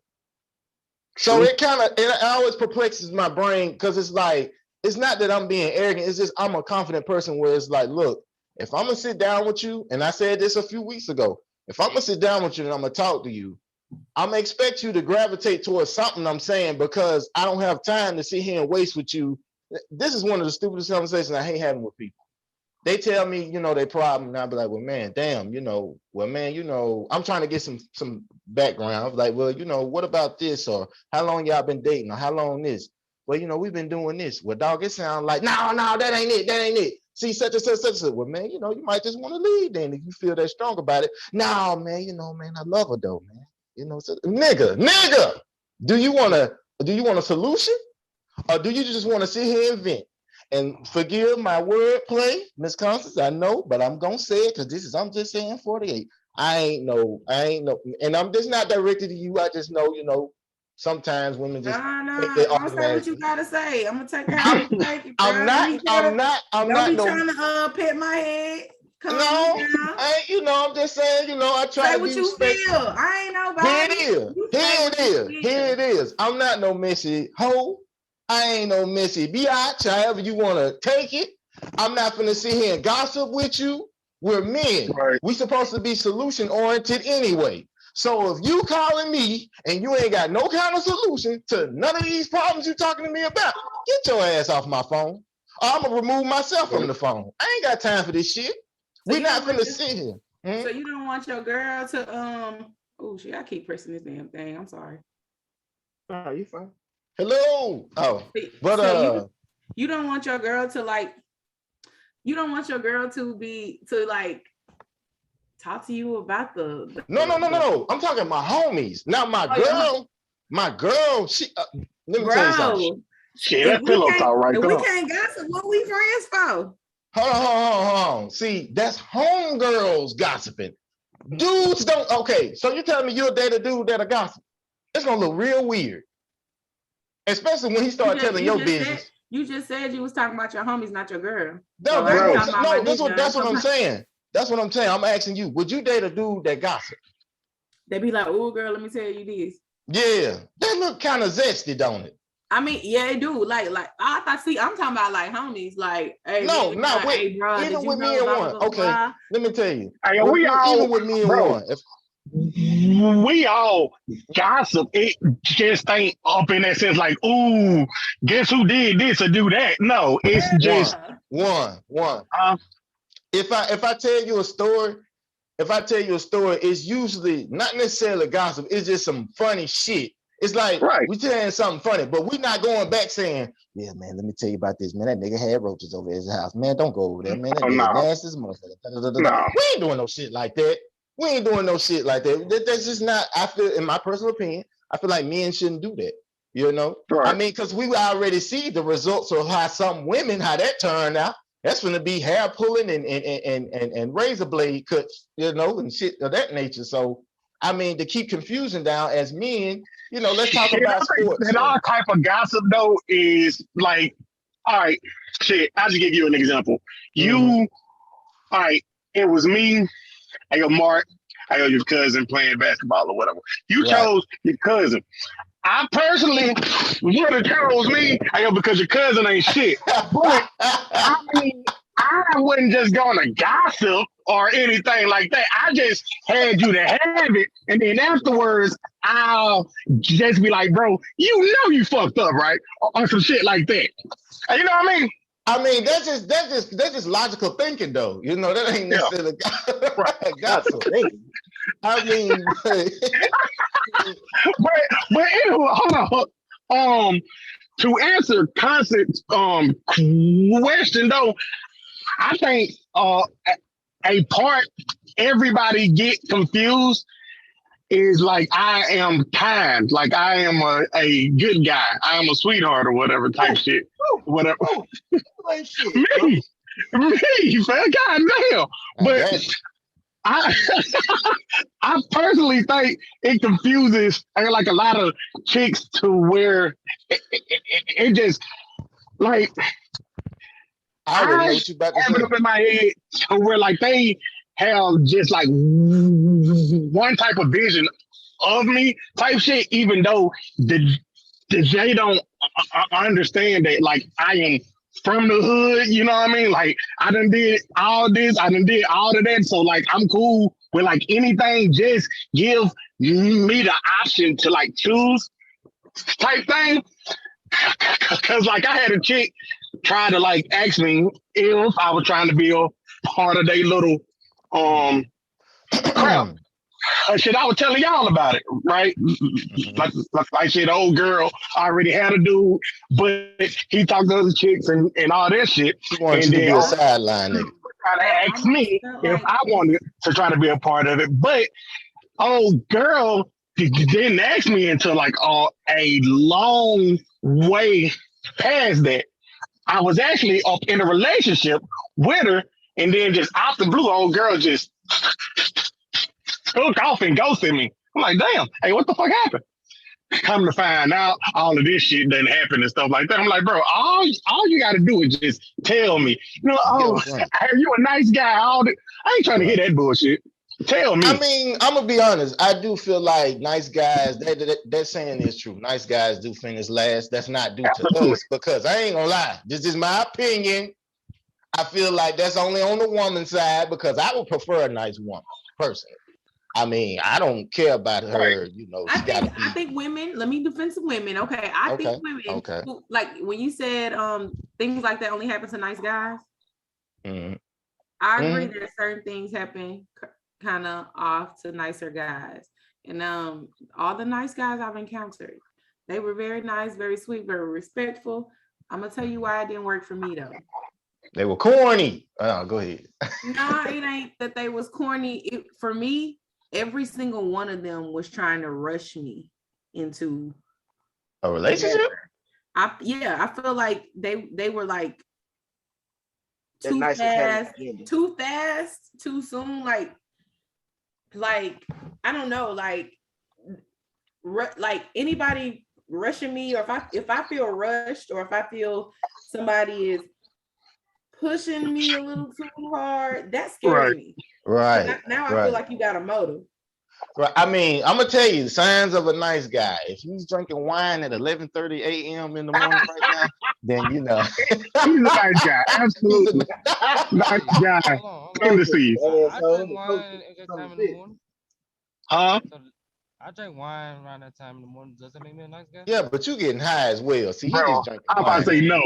So it always perplexes my brain because it's like, it's not that I'm being arrogant. It's just I'm a confident person where it's like, look, if I'm going to sit down with you, and I said this a few weeks ago, if I'm going to sit down with you and I'm going to talk to you, I'm gonna expect you to gravitate towards something I'm saying because I don't have time to sit here and waste with you. This is one of the stupidest conversations I hate having with people. They tell me, you know, their problem, and I'll be like, well, man, damn, you know, well, man, you know, I'm trying to get some background. I'm like, well, you know, what about this? Or how long y'all been dating? Or how long this? Well, you know, we've been doing this. Well, dog, it sounds like, no, that ain't it. See, such and such. Well, man, you know, you might just want to leave then if you feel that strong about it. No, man, you know, man, I love her though, man. You know, so, nigga, do you want a solution, or do you just want to sit here and vent? And forgive my wordplay, Miss Constance, I know, but I'm gonna say it because I'm just saying 48. I ain't no, and I'm just not directed to you. I just know, you know, sometimes women just I'm gonna say what you gotta say. I'm gonna take it how you take it. I'm not trying to pet my head. You know, I'm just saying, you know, I try to be respectful. I ain't nobody. Here it is. I'm not no messy hoe. I ain't no messy biatch, however you want to take it. I'm not gonna sit here and gossip with you. We're men. Right. We supposed to be solution oriented anyway. So if you calling me and you ain't got no kind of solution to none of these problems you talking to me about, get your ass off my phone. Or I'm gonna remove myself from the phone. I ain't got time for this shit. So we're not gonna sit here. So you don't want your girl to oh shit, I keep pressing this damn thing. I'm sorry. Oh, you fine. Hello. Oh, but so you don't want your girl to like, you don't want your girl to be to like talk to you about the No. I'm talking my homies, not my girl. My girl, she let me tell you something. Shit, that pillow talk right there. We can't gossip. What we friends for? Hold on. See, that's homegirls gossiping. Dudes don't. Okay, so you're telling me you'll date a dude that'll gossip? It's gonna look real weird, especially when he started telling your business. You just said you was talking about your homies, not your girl. No, that's what I'm saying. That's what I'm saying. I'm asking you, would you date a dude that gossip? They be like, "Oh, girl, let me tell you this." Yeah, that look kind of zesty, don't it? I mean, yeah, it do. Like I thought. See, I'm talking about like homies. Like, hey, no, not with hey, bro, even with me and one. Okay, let me tell you. Hey, even with me and one. We all gossip. It just ain't up in that sense like, ooh, guess who did this or do that? No, it's just one. If I tell you a story, it's usually not necessarily gossip. It's just some funny shit. It's like we telling something funny, but we're not going back saying, "Yeah, man, let me tell you about this. Man, that nigga had roaches over his house. Man, don't go over there, man. That nigga nasty as motherfucker." No. We ain't doing no shit like that. That's just not. I feel, in my personal opinion, I feel like men shouldn't do that. You know, I mean, because we already see the results of how some women, how that turned out. That's going to be hair pulling and razor blade cuts, you know, and shit of that nature. So, I mean, to keep confusion down as men, you know, let's talk about sports. And our type of gossip, though, is like, all right, shit, I'll just give you an example. All right, it was me, I got Mark, I got your cousin playing basketball or whatever. You chose your cousin. I personally would have chose me because your cousin ain't shit. But I mean, I wasn't just going to gossip or anything like that. I just had you to have it, and then afterwards, I'll just be like, "Bro, you know you fucked up, right?" Or some shit like that. You know what I mean? I mean, that's just logical thinking, though. You know, that ain't necessarily gossip thinking. I mean, but anyway, hold on. To answer Constance's question, though, I think a part everybody get confused is like, I am kind, like I am a good guy, I am a sweetheart or whatever type shit, whatever. Me, man, goddamn. But I personally think it confuses like a lot of chicks to where it just like I already know what you about to say. Have it up in my head to where like they have just like one type of vision of me type shit, even though they don't understand that like I am from the hood, you know what I mean? Like I done did all this, I done did all of that. So like I'm cool with like anything, just give me the option to like choose type thing. Cause like I had a chick try to like ask me if I was trying to be a part of their little crap. Shit, I was telling y'all about it, right? Like shit, old girl already had a dude, but he talked to other chicks and all that shit. She wanted you to be a sideline nigga. Trying to ask me if I wanted to try to be a part of it, but old girl didn't ask me until like a long way past that. I was actually up in a relationship with her, and then just out the blue, old girl just took off and ghosted me. I'm like, damn, hey, what the fuck happened? Come to find out, all of this shit didn't happen and stuff like that. I'm like, bro, all you got to do is just tell me. You know, are you a nice guy? I ain't trying to hear that bullshit. Tell me. I mean, I'm gonna be honest. I do feel like nice guys. That saying is true. Nice guys do finish last. That's not due to us, because I ain't gonna lie. This is my opinion. I feel like that's only on the woman's side, because I would prefer a nice woman personally. I mean, I don't care about her. You know, I think women. Let me defend some women. Okay, I think women. Who, like when you said things like that only happen to nice guys. I agree that certain things happen kind of off to nicer guys, and all the nice guys I've encountered, they were very nice, very sweet, very respectful. I'm gonna tell you why it didn't work for me though. They were corny. Oh, go ahead. No, it ain't that they was corny. For me, every single one of them was trying to rush me into a relationship. I feel like they were like too nice fast, agenda. too soon. Like I don't know, like anybody rushing me, or if I feel rushed, or if I feel somebody is pushing me a little too hard, that scares me. Right. Now I feel like you got a motive. Right. I mean, I'm gonna tell you signs of a nice guy. If he's drinking wine at 11:30 a.m. in the morning right now, then you know he's a nice guy. Absolutely, nice guy. Indices. I drink wine at that time in the morning. Huh? So I drink wine around that time in the morning. Does that make me a nice guy? Yeah, but you getting high as well. See, he just drinking I'm about to say no.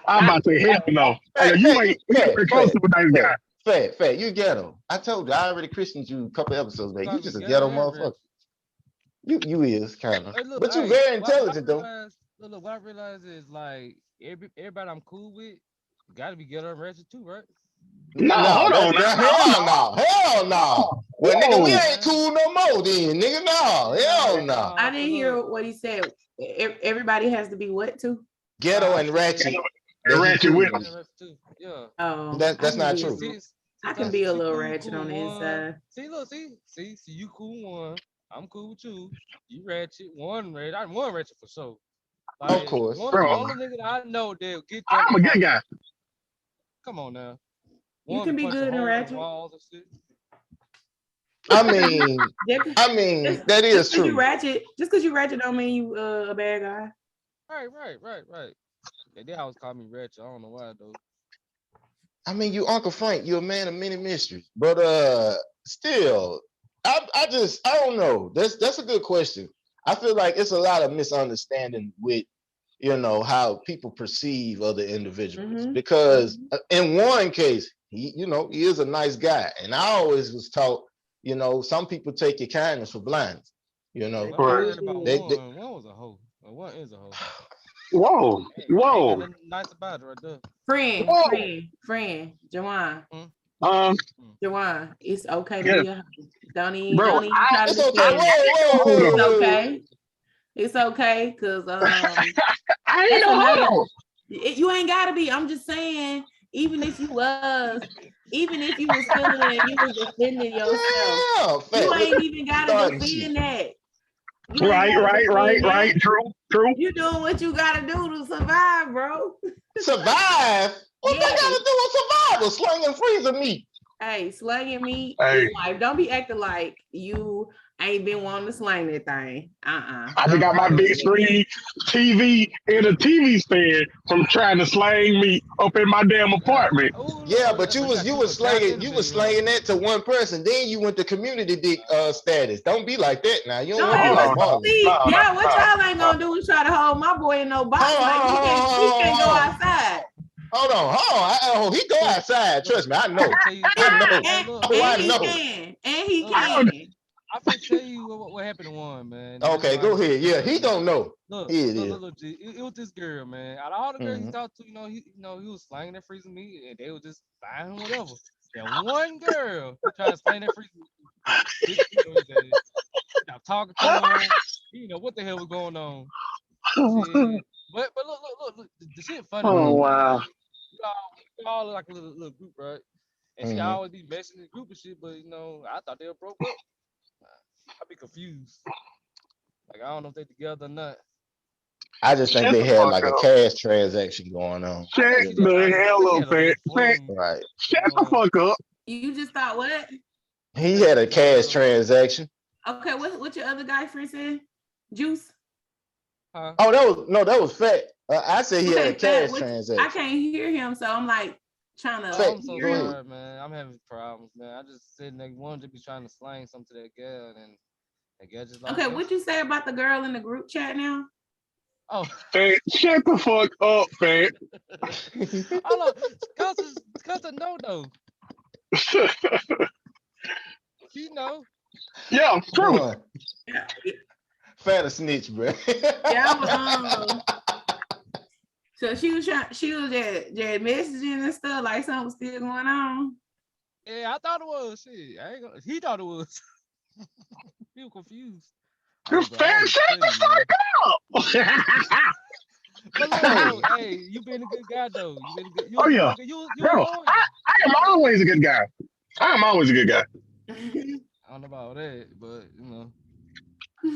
I'm about to say hell no. You ain't close to a nice guy. Fat, you ghetto. I told you, I already christened you a couple episodes back. You just a ghetto motherfucker. You is kind of, but you very intelligent though. What I realize is like everybody I'm cool with got to be ghetto and ratchet too, right? No, hold on. Hell no. Well, nigga, we ain't cool no more then, nigga. No, hell no. I didn't hear what he said. Everybody has to be what too? Ghetto and ratchet. And ratchet with Yeah. Oh, that's not true. I can be a little ratchet on the inside. See, you cool one. I'm cool with you. You ratchet, one ratchet. I'm one ratchet for sure. Like, of course. One of the only niggas I know they'll get that. I'm a good guy. Come on now. You can be good and ratchet. I mean, that is true. Just because you ratchet don't mean you a bad guy. Right. They always call me ratchet. I don't know why though. I mean, you Uncle Frank, you're a man of many mysteries. But still, I don't know. That's a good question. I feel like it's a lot of misunderstanding with, how people perceive other individuals. Mm-hmm. Because in one case, he is a nice guy. And I always was taught, some people take your kindness for blindness. One was a hoe. One is a hoe. Whoa. Nice about it right there. Friend, Jawan. Jawan, it's okay to be a hoe. Don't even try to defend it. It's okay. It's okay, because I ain't know. You ain't gotta be. I'm just saying, even if you was feeling it, you was defending yourself. You ain't even gotta defend that. Right. True. You doing what you gotta do to survive, bro. Survive? What that gotta do with survival? Slinging freezer meat. Hey, slanging meat is life. Don't be acting like you ain't been wanting to slang that thing. I just got my big screen TV and a TV stand from trying to slang meat up in my damn apartment. Yeah, but you was slanging that to one person. Then you went to community dick status. Don't be like that now. You don't want to be like Marlon. Yeah, what y'all ain't gonna do is try to hold my boy in no box. He can't go outside. Hold on. He go outside. Trust me, I know. And he can. I'm gonna tell you what happened to one, man. Okay, go ahead. Yeah, he don't know. Look, it was this girl, man. Out of all the girls he talked to, he was slanging that freezer meat, and they were just buying him whatever. That one girl who tried to slang that freezer meat, talking to him, you know what the hell was going on. But look, the shit funny. Oh wow. We all like a little group, right? And she always be messing the group and shit, but I thought they were broke up. I'd be confused. Like I don't know if they together or not. I just think they had like a cash transaction going on. Shut the hell up, man. Right. Shut the fuck up. You just thought what? He had a cash transaction. Okay, what your other guy friend said? Juice? Huh? Oh, that was Fat. I said he had a cash transaction. I can't hear him, so I'm like trying to. I'm so sorry, man. I'm having problems, man. I just said wanted to be trying to slang something to that girl, and that girl just. Okay, what'd you say about the girl in the group chat now? Oh, Fat, shut the fuck up, Fat. Hold on, cause of no though. You know. Yeah, true. Fat a snitch, bro. Yeah, so she was just messaging and stuff like something was still going on. Yeah, I thought it was. Shit, he thought it was. He was confused. Fat, shut the fuck up. But look, bro, hey, you been a good guy though. You been a good. Oh yeah, You was bro. loyal. I am always a good guy. I am always a good guy. I don't know about that, but you know,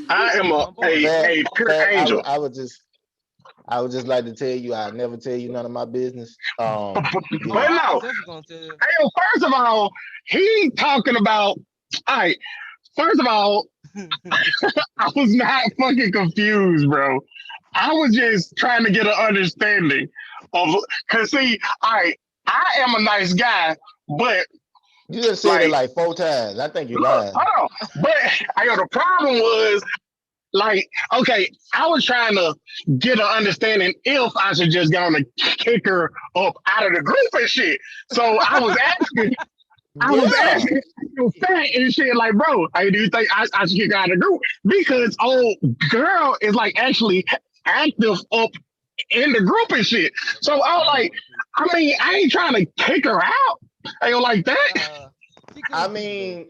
I am my boy. a pure angel. I would just like to tell you, I never tell you none of my business. But Yeah. I no, definitely gonna tell you. hey, first of all, he talking about. All right. First of all, I was not fucking confused, bro. I was just trying to get an understanding of. Cause see, I am a nice guy, but You just said it like, like 4 times. I think you look, lied. hold on. But the problem was like, okay, I was trying to get an understanding if I should just go to kick her up out of the group and shit. So I was asking. I was Yeah. asking fat and shit, like, bro, hey, do you think I should kick her out of the group? Because old girl is like actually active up in the group and shit. So I was like, I mean, I ain't trying to kick her out. I ain't like that. I mean,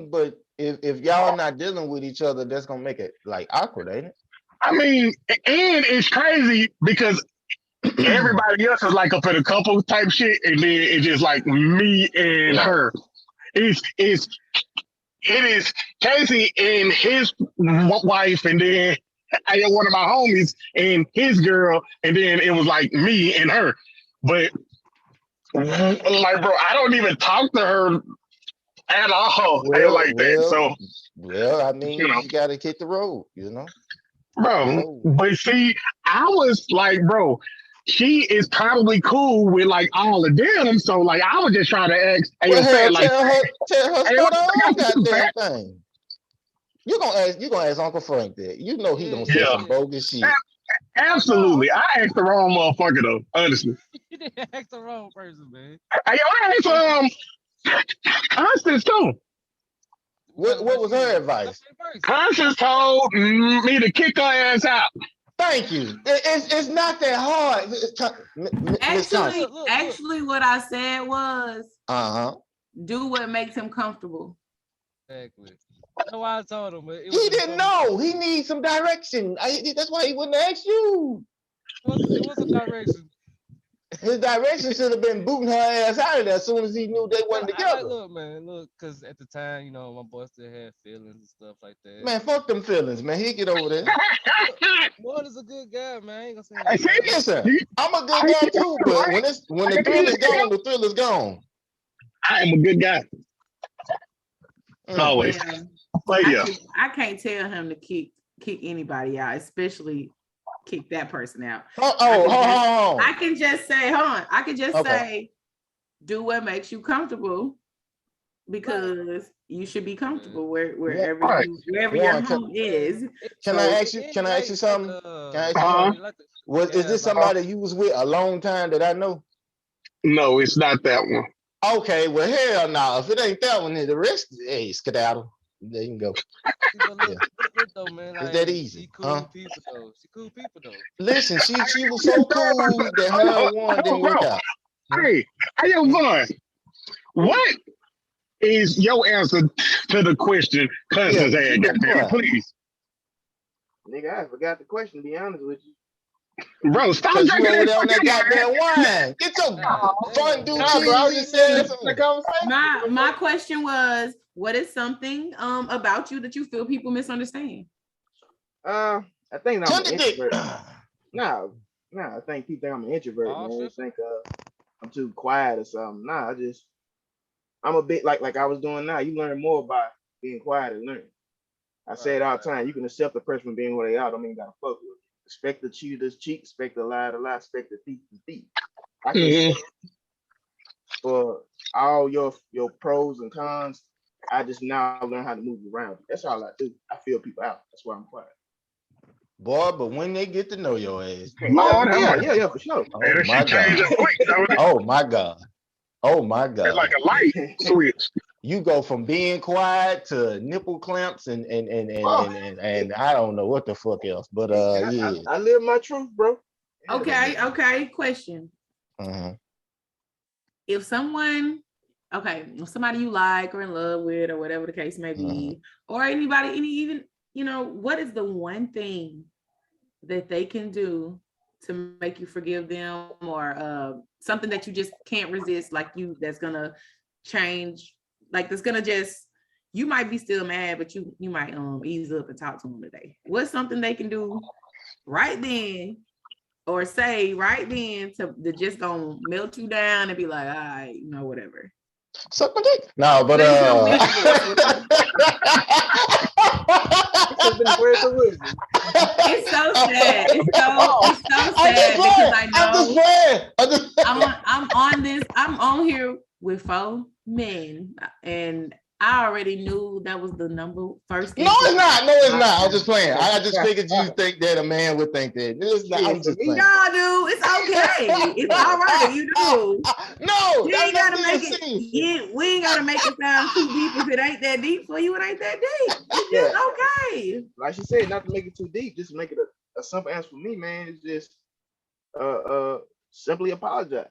but if y'all not dealing with each other, that's gonna make it like awkward, ain't it? I mean, and it's crazy because everybody else is like up in a couple type shit, and then it's just like me and her. It is Casey and his wife, and then I got one of my homies and his girl, and then it was like me and her. But like, bro, I don't even talk to her at all. I ain't like that. So, I mean, you gotta hit the road, you know, bro. But see, I was like, bro, she is probably cool with like all of them. So, like, I was just trying to ask, well, hell, like, tell her start her own goddamn fat? thing. You gonna ask Uncle Frank that? You know he gonna say some bogus shit. Absolutely, I asked the wrong motherfucker though. Honestly, you didn't ask the wrong person, man. I asked Constance too. What was her advice? Constance told me to kick her ass out. Thank you. It's not that hard. Actually, what I said was, do what makes him comfortable. Exactly. That's why I told him. He didn't know. He needs some direction. That's why he wouldn't ask you. It was a direction. His direction should have been booting her ass out of there as soon as he knew they wasn't together. Look, because at the time, you know, my boy still had feelings and stuff like that. Man, fuck them feelings, man. He'll get over there. Boy is a good guy, man. I ain't gonna say that. Listen, I'm a good guy too, but when the thrill is gone, the thrill is gone. I am a good guy. Always. Yeah. I can't tell him to kick anybody out, especially kick that person out. I can just say, say, do what makes you comfortable, because you should be comfortable wherever your home is. Can I ask you something? Is this somebody you was with a long time that I know? No, it's not that one. Okay, well, hell no. If it ain't that one, then the rest, hey, skedaddle. There you can go. Though, man, it's that easy. She cool people though. Listen, she was so cool that her one didn't work out. Hey Von, what is your answer to the question? Cousins ass, goddamn, please. Nigga, I forgot the question, to be honest with you. Bro, stop drinking over there on that goddamn wine. Get your fun dude. My question was, what is something about you that you feel people misunderstand? I think I'm an introvert. No, I think people think I'm an introvert, man. They think I'm too quiet or something. Nah, I'm a bit like I was doing now. You learn more by being quiet and learning. I say it all the time. You can accept the person from being where they are. Don't mean you gotta fuck with them. Expect the cheat to cheat, expect the lie to lie, expect the thief to thief. I can for all your pros and cons, I just now learn how to move around. That's all I do. I feel people out. That's why I'm quiet. Boy, but when they get to know your ass, yeah, for sure. Oh my God. Oh my God. Oh my God. It's like a light switch. You go from being quiet to nipple clamps and I don't know what the fuck else, but I live my truth, bro. Okay. Question. If somebody you like or in love with or whatever the case may be, or anybody, even, you know, what is the one thing that they can do to make you forgive them, or something that you just can't resist, like that's gonna change, like that's gonna just, you might be still mad, but you might ease up and talk to them today. What's something they can do right then or say right then to just gonna melt you down and be like, all right, whatever. Suck my dick. No, but It's so sad. It's so sad because I know I'm on here with 4 men, and I already knew that was the first. No, it's not. No, it's not. I'm just playing. I just figured you think that a man would think that. It's not. I'm just playing. No, dude, it's okay. It's all right. You do. No, you ain't gotta make it. We ain't gotta make it sound too deep. If it ain't that deep for you, it ain't that deep. It's just okay. Like she said, not to make it too deep, just make it a simple answer for me, man. It's just simply apologize.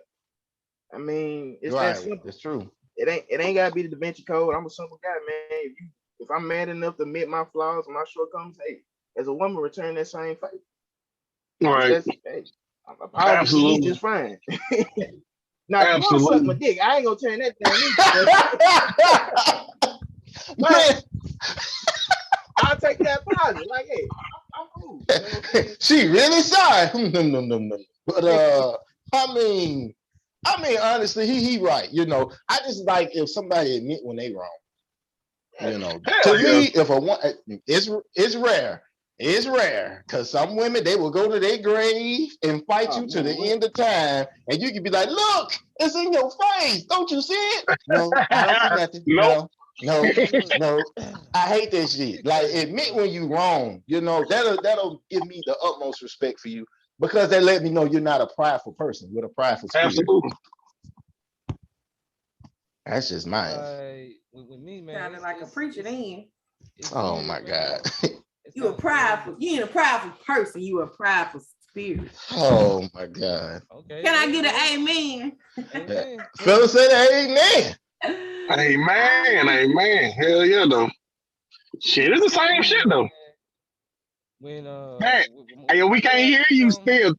I mean, it's that simple. It's true. It ain't gotta be the Da Vinci Code. I'm a simple guy, man. If I'm mad enough to admit my flaws and my shortcomings, hey, as a woman, return that same favor. All right. Hey, apology just fine. Now, if you suck my dick, I ain't gonna turn that down. But I'll take that apology. Like, hey, I'm cool. She really sorry. But I mean, honestly, he right. I just like if somebody admit when they wrong. To me, if a one, it's rare. It's rare because some women, they will go to their grave and fight you to the end of time, and you can be like, "Look, it's in your face. Don't you see it?" No, I don't see nothing. No. I hate that shit. Like, admit when you wrong. That'll give me the utmost respect for you because they let me know you're not a prideful person with a prideful spirit. Absolutely. That's just mine. With me, man, sounded like a preacher then. Oh my God. You ain't a prideful person. You a prideful spirit. Oh my God. Okay. Can I get an amen? Amen. Fellas say amen. Amen. Hell yeah, though. Shit, it's the same shit though. When hey, we can't hear you still.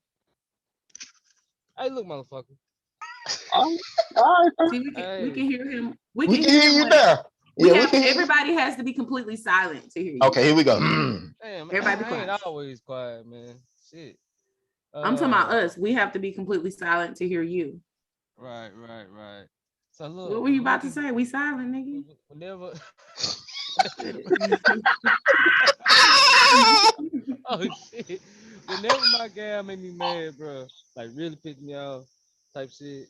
Hey, look, motherfucker. All right. See, we can hear him. We can hear you now. Everybody has to be completely silent to hear you. Okay, here we go. Damn, everybody I ain't always quiet, man. Shit. I'm talking about us. We have to be completely silent to hear you. Right. So look. What were you about to say? We silent, nigga. Whenever. Oh shit. Whenever my gal make me mad, bro, like really piss me off, type shit.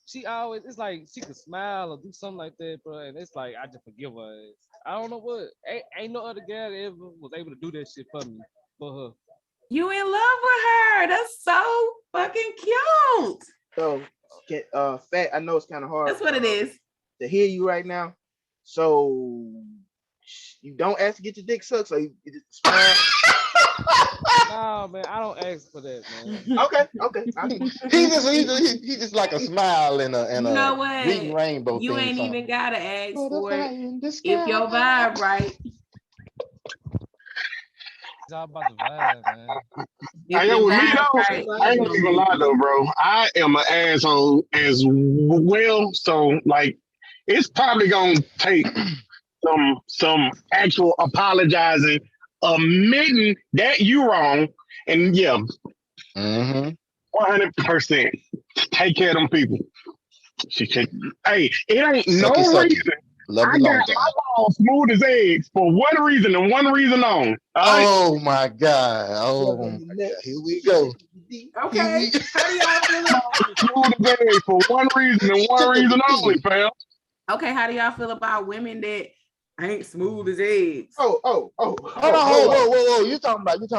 She always, it's like she could smile or do something like that, bro, and it's like I just forgive her. I don't know what. Ain't no other gal that ever was able to do that shit for me, for her. You in love with her? That's so fucking cute. So, Fat, I know it's kind of hard. That's what it is. To hear you right now. So you don't ask to get your dick sucked, so you just smile. No, man, I don't ask for that, man. Okay. He just like a smile and a you know what? reading rainbow. You ain't even gotta ask for it if your vibe right. It's all about the vibe, man. I know with me though, I ain't gonna even lie though, bro. I am an asshole as well. So like, it's probably gonna take some actual apologizing, admitting that you wrong, and 100% take care of them people. Hey, it ain't no reason. I got my balls smooth as eggs for one reason and one reason only. Oh my God. Oh my God. Here we go. Okay. How do y'all feel about smooth as eggs for one reason and one reason only, fam? Okay, how do y'all feel about women that ain't smooth as eggs? Whoa. You talking about nut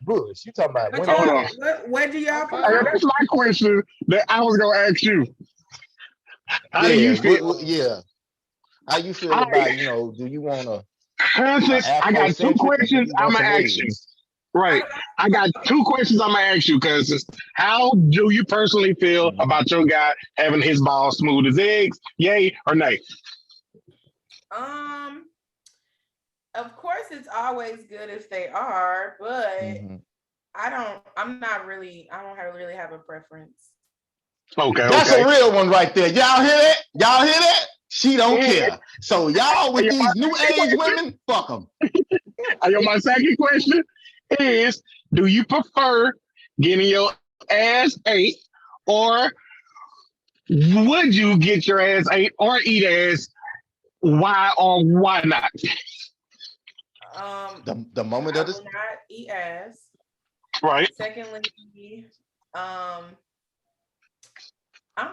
bush. You talking about women. What do y'all feel about? That's my question that I was gonna ask you. How do you feel? How you feel about, do you want to? Constance, I got 2 questions I'm gonna ask you. Right. I got 2 questions I'm gonna ask you, Constance. How do you personally feel about your guy having his balls smooth as eggs? Yay or nay? Of course it's always good if they are, but I don't really have a preference. Okay, That's okay. a real one right there. Y'all hear that? Y'all hear that? She don't care. So y'all with these new age women, fuck them. My second question is: do you prefer getting your ass ate, or would you get your ass ate or eat ass? Why or why not? The moment I of this. will not eat ass. Right. Secondly, I'm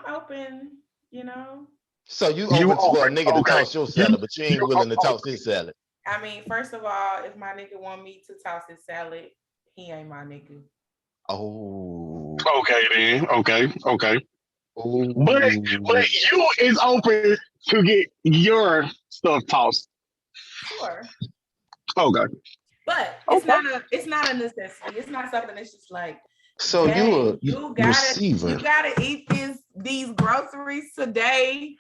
open, you know. So you open for a nigga to Okay. toss your salad, but you ain't willing to toss his salad. I mean, first of all, if my nigga want me to toss his salad, he ain't my nigga. Oh. Okay then. Okay. Oh. But you is open to get your stuff tossed. Sure. Okay. But it's not a necessity. It's not something that's just like, so you gotta receiver. You gotta eat these groceries today.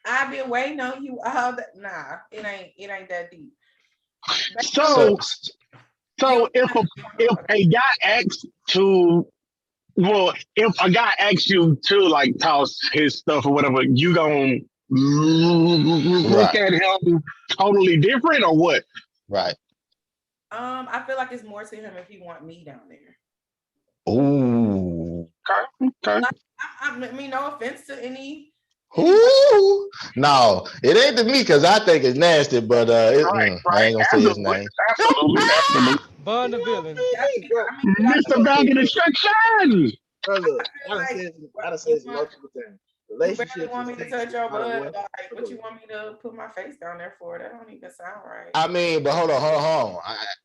I've been waiting on you all that. Nah, it ain't that deep. So if a guy asks to, well, if a guy asks you to like toss his stuff or whatever, you gonna look at him totally different or what? Right. I feel like it's more to him if he want me down there. Oh. Okay. Like, I mean, no offense to any. Ooh. No, it ain't to me because I think it's nasty, but I ain't gonna say his name. Absolutely. Bond the villain. Mr. Bag of Destruction. Bro, look, I done said this multiple times. You barely Relationships want me to touch your matter butt. Like, what you want me to put my face down there for? That don't even sound right. I mean, but hold on.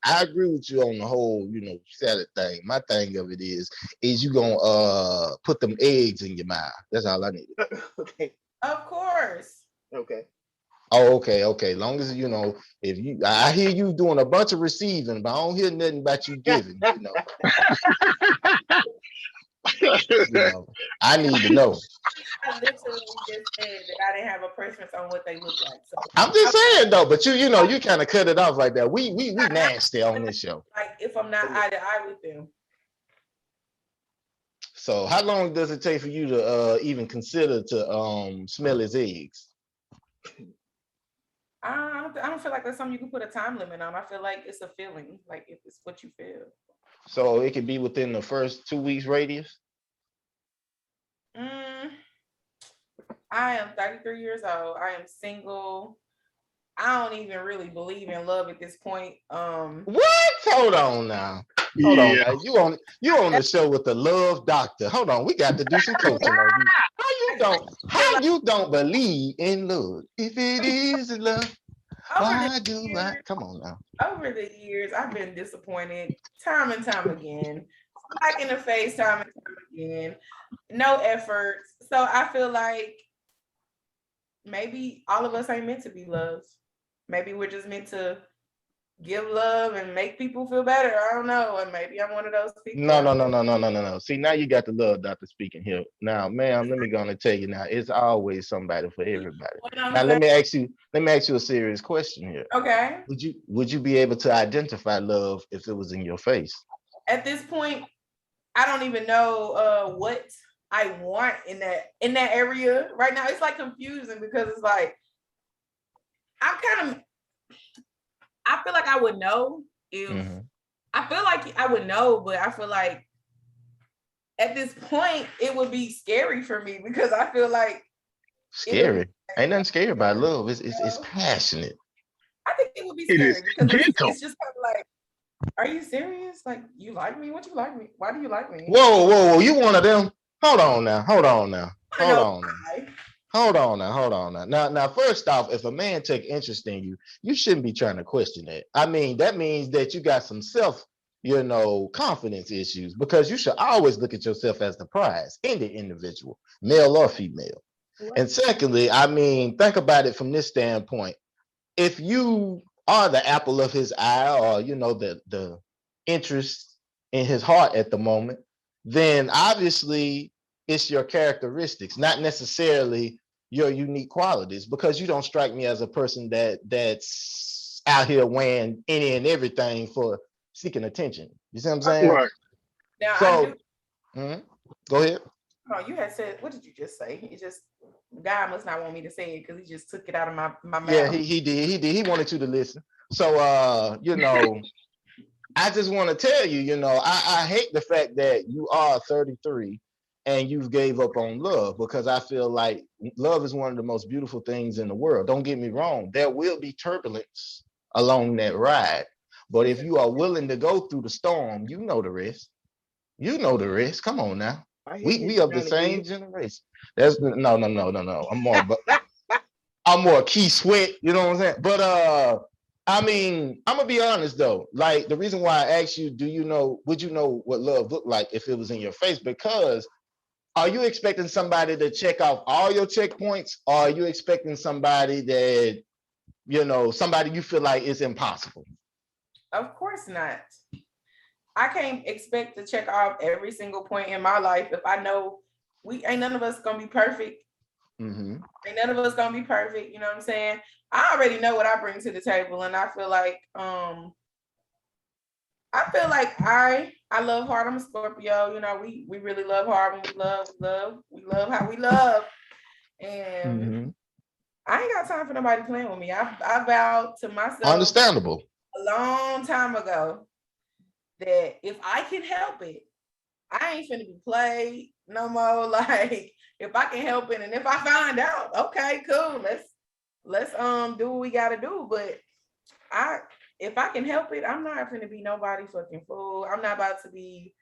I agree with you on the whole, salad thing. My thing of it is you gonna put them eggs in your mouth. That's all I need. Okay. Of course. Okay. Oh, okay. Long as if I hear you doing a bunch of receiving, but I don't hear nothing about you giving. I need to know. I literally just said that I didn't have a preference on what they look like. So I'm just saying though, but you kind of cut it off right there. We nasty on this show. Like if I'm not eye to eye with them. So how long does it take for you to even consider to smell his eggs? I don't feel like that's something you can put a time limit on. I feel like it's a feeling, like if it's what you feel. So it could be within the first 2 weeks radius? I am 33 years old. I am single. I don't even really believe in love at this point. What? Hold on now. Hold on now. You on the show with the love doctor. Hold on. We got to do some coaching on you. How you don't believe in love? If it is love, why do I? Come on now. Over the years, I've been disappointed time and time again. Back in the face time and time again. No efforts. So I feel like maybe all of us ain't meant to be loved. Maybe we're just meant to give love and make people feel better. I don't know. And maybe I'm one of those people. No. See, now you got the love doctor speaking here. Now, ma'am, let me go and tell you now, it's always somebody for everybody. Now, let me ask you a serious question here. Okay. Would you be able to identify love if it was in your face? At this point, I don't even know what I want in that area right now. It's like confusing because it's like I feel like I would know if I feel like I would know, but I feel like at this point it would be scary for me because I feel like scary. Ain't nothing scary about love. It's passionate. I think it would be scary because it's just kind of like, are you serious? Like, you like me? What you like me? Why do you like me? Whoa. You one of them? Hold on now. Now, first off, if a man take interest in you, you shouldn't be trying to question that. I mean, that means that you got some confidence issues because you should always look at yourself as the prize in the individual, male or female. What? And secondly, I mean, think about it from this standpoint. If you are the apple of his eye or, the interest in his heart at the moment, then obviously it's your characteristics, not necessarily your unique qualities, because you don't strike me as a person that's out here weighing any and everything for seeking attention. You see what I'm saying? Right. Now I So, do. Go ahead. No, you had said, what did you just say? It just, God must not want me to say it because he just took it out of my Yeah, mouth. he did. He wanted you to listen. So, I just want to tell you, I hate the fact that you are 33 and you've gave up on love, because I feel like love is one of the most beautiful things in the world. Don't get me wrong. There will be turbulence along that ride. But if you are willing to go through the storm, you know the rest. You know the rest. Come on now. I hear We you, of the Johnny same B. generation. That's no. I'm more Key Sweat, you know what I'm saying? But I mean, I'm gonna be honest though. Like, the reason why I asked you, would you know what love looked like if it was in your face? Because are you expecting somebody to check off all your checkpoints, or are you expecting somebody that, somebody you feel like is impossible? Of course not. I can't expect to check off every single point in my life if I know we ain't none of us gonna be perfect. Mm-hmm. Ain't none of us gonna be perfect. You know what I'm saying? I already know what I bring to the table, and I feel like I love hard. I'm a Scorpio. You know, we really love hard when we love how we love, and I ain't got time for nobody playing with me. I vowed to myself, understandable, a long time ago, that if I can help it, I ain't finna be played no more. Like, if I can help it, and if I find out, okay, cool, let's do what we gotta do. But if I can help it, I'm not finna be nobody fucking fool. I'm not about to be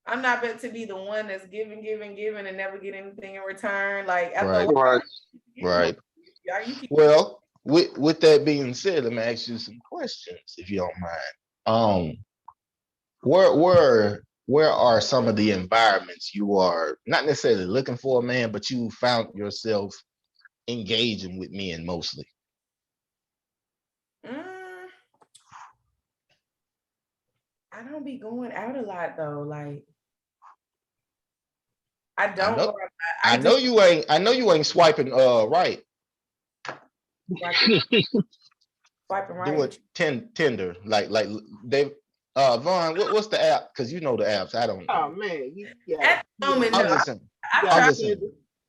the one that's giving and never get anything in return. Like, after right. Well, with that being said, let me ask you some questions, if you don't mind. Where are some of the environments you are not necessarily looking for a man, but you found yourself engaging with men mostly? I don't be going out a lot though. Like, I don't go out. I know you ain't swiping right. Swiping right. Do it Tinder. Like they Vaughn, what's the app? Because you know the apps. I don't know. Oh man, at the moment, no.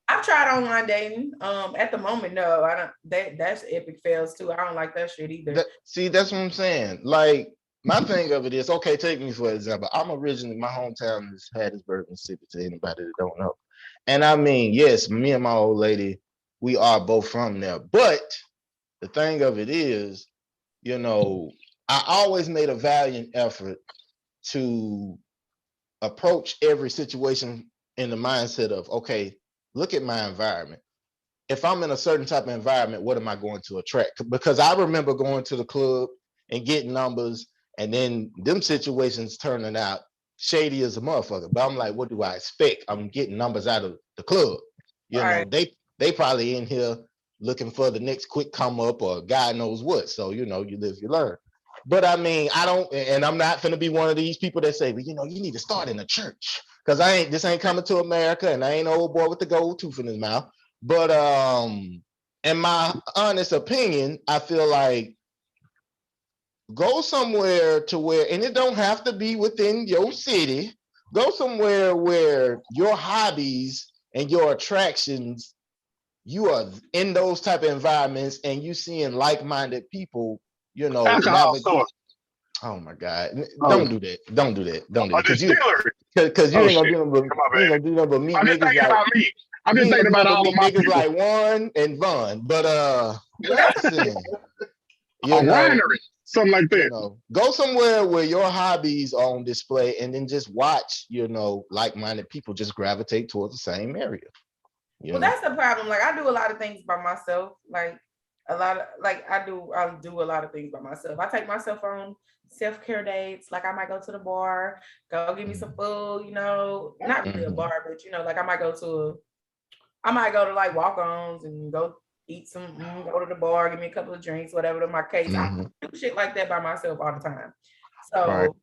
I've tried online dating. At the moment, no. I don't. That's epic fails too. I don't like that shit either. See, that's what I'm saying. Like, my thing of it is, okay, take me for example. I'm originally, my hometown is Hattiesburg, Mississippi, to anybody that don't know. And I mean, yes, me and my old lady, we are both from there. But the thing of it is, I always made a valiant effort to approach every situation in the mindset of, okay, look at my environment. If I'm in a certain type of environment, what am I going to attract? Because I remember going to the club and getting numbers, and then them situations turning out shady as a motherfucker. But I'm like, what do I expect? I'm getting numbers out of the club. They probably in here looking for the next quick come up or God knows what. So, you live, you learn. But I mean, I'm not gonna be one of these people that say, well, you need to start in a church. Because this ain't coming to America, and I ain't an old boy with the gold tooth in his mouth. But in my honest opinion, I feel like go somewhere to where, and it don't have to be within your city, go somewhere where your hobbies and your attractions, you are in those type of environments and you seeing like-minded people, Oh my God! Don't do that! Don't do that! Don't do that! Because you ain't gonna do nothing but meet niggas like me. I'm just thinking about all of my niggas like Warren and Vaughn. But listen, a winery, something like that. Go somewhere where your hobbies are on display, and then just watch, like-minded people just gravitate towards the same area. That's the problem. Like, I do a lot of things by myself. Like, I do a lot of things by myself. I take myself on self-care dates. Like, I might go to the bar, go get me some food, not really a bar, but like I might go to like walk-ons and go eat go to the bar, give me a couple of drinks, whatever in my case. I do shit like that by myself all the time. So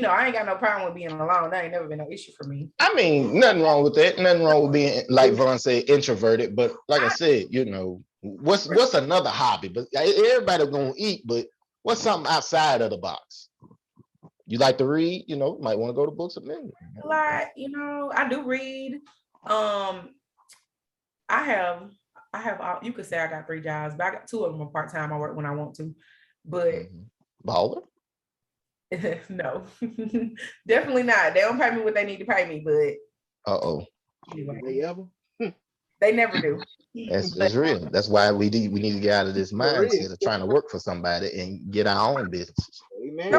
I ain't got no problem with being alone. That ain't never been no issue for me. I mean, nothing wrong with that. Nothing wrong with being, like Vaughn said, introverted. But like I said, what's another hobby? But everybody gonna eat, but what's something outside of the box? You like to read, might want to go to Books of Men. A lot, I do read. I have you could say I got 3 jobs, but I got 2 of them are part-time. I work when I want to. But Baller? no, definitely not. They don't pay me what they need to pay me, but Anyway. They ever? They never do. That's real. That's why we need to get out of this mindset of trying to work for somebody and get our own businesses. Amen.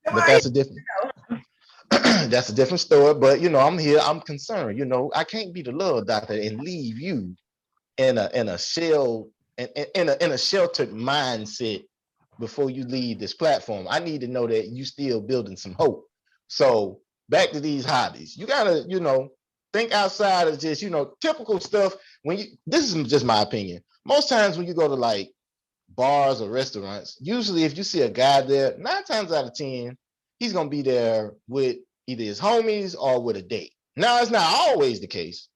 But that's a different that's a different story. But I'm here, I'm concerned. I can't be the love doctor and leave you in a shell in a sheltered mindset before you leave this platform. I need to know that you still building some hope. So back to these hobbies. You gotta, think outside of just, typical stuff. This is just my opinion. Most times when you go to like bars or restaurants, usually if you see a guy there, 9 times out of 10, he's gonna be there with either his homies or with a date. Now, it's not always the case.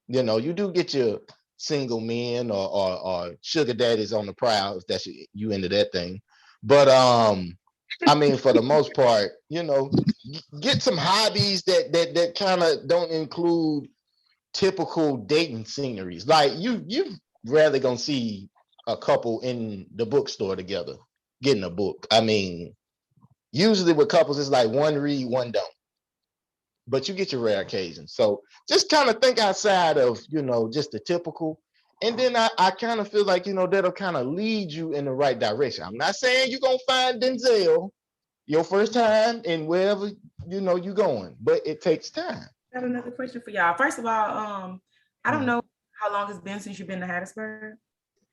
You do get your single men or sugar daddies on the prowl if that's you into that thing. But I mean, for the most part, get some hobbies that kind of don't include typical dating sceneries. Like you rarely gonna see a couple in the bookstore together getting a book. I mean, usually with couples, it's like one read, one don't. But you get your rare occasions. So just kind of think outside of, just the typical. And then I kind of feel like, that'll kind of lead you in the right direction. I'm not saying you're going to find Denzel your first time and wherever, you're going, but it takes time. I got another question for y'all. First of all, I don't know how long it's been since you've been to Hattiesburg.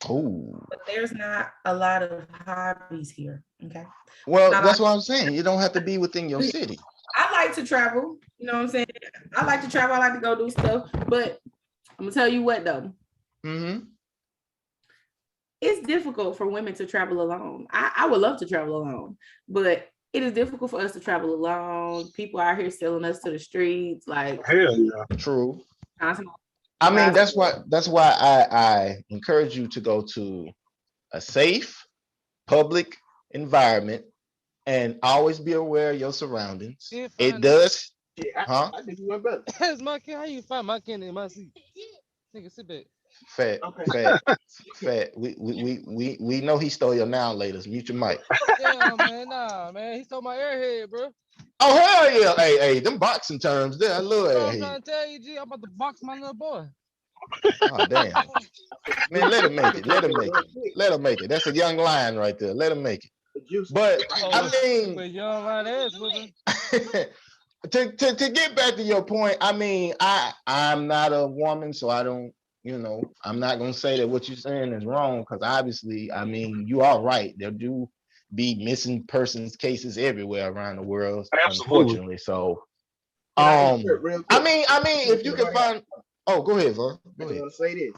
Oh. But there's not a lot of hobbies here, okay? Well, that's what I'm saying. You don't have to be within your city. I like to travel, you know what I'm saying? I like to travel, I like to go do stuff, but I'm gonna tell you what though. It's difficult for women to travel alone. I would love to travel alone, but it is difficult for us to travel alone. People out here selling us to the streets, like hell yeah. True. I mean, that's why I encourage you to go to a safe public environment and always be aware of your surroundings. It does. Yeah, I think you went better. That's my kid. How you find my kid in my seat? Nigga, sit back. Fat. We know he stole your now laters. Mute your mic. Yeah, man. Nah, man. He stole my airhead, bro. Oh, hell yeah. Hey, them boxing terms there. I love I'm airhead. trying to tell you, G, I'm about to box my little boy. Oh, damn. Man, let him make it. Let him make it. That's a young lion right there. Let him make it. But I mean, young lion ass with him. to get back to your point, I mean, I'm not a woman, so I don't, I'm not gonna say that what you're saying is wrong, because obviously, I mean, you are right. There do be missing persons cases everywhere around the world, unfortunately. So, I mean, if you can find, go ahead, Vaughn. I want to say this,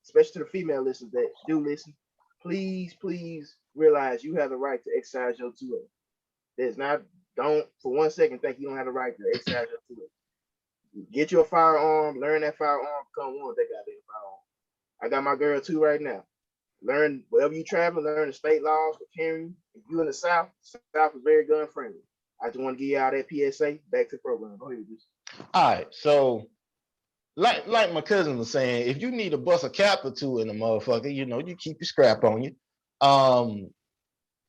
especially to the female listeners that do listen. Please realize you have the right to exercise your 2A. Don't for 1 second think you don't have the right to exercise your 2A. Get your firearm, learn that firearm, become one with that goddamn firearm. I got my girl too right now. Learn wherever you travel, learn the state laws for carrying. If you in the South is very gun friendly. I just want to give y'all that PSA. Back to the program. Go ahead. All right, so like my cousin was saying, if you need to bust a cap or two in a motherfucker, you keep your scrap on you. And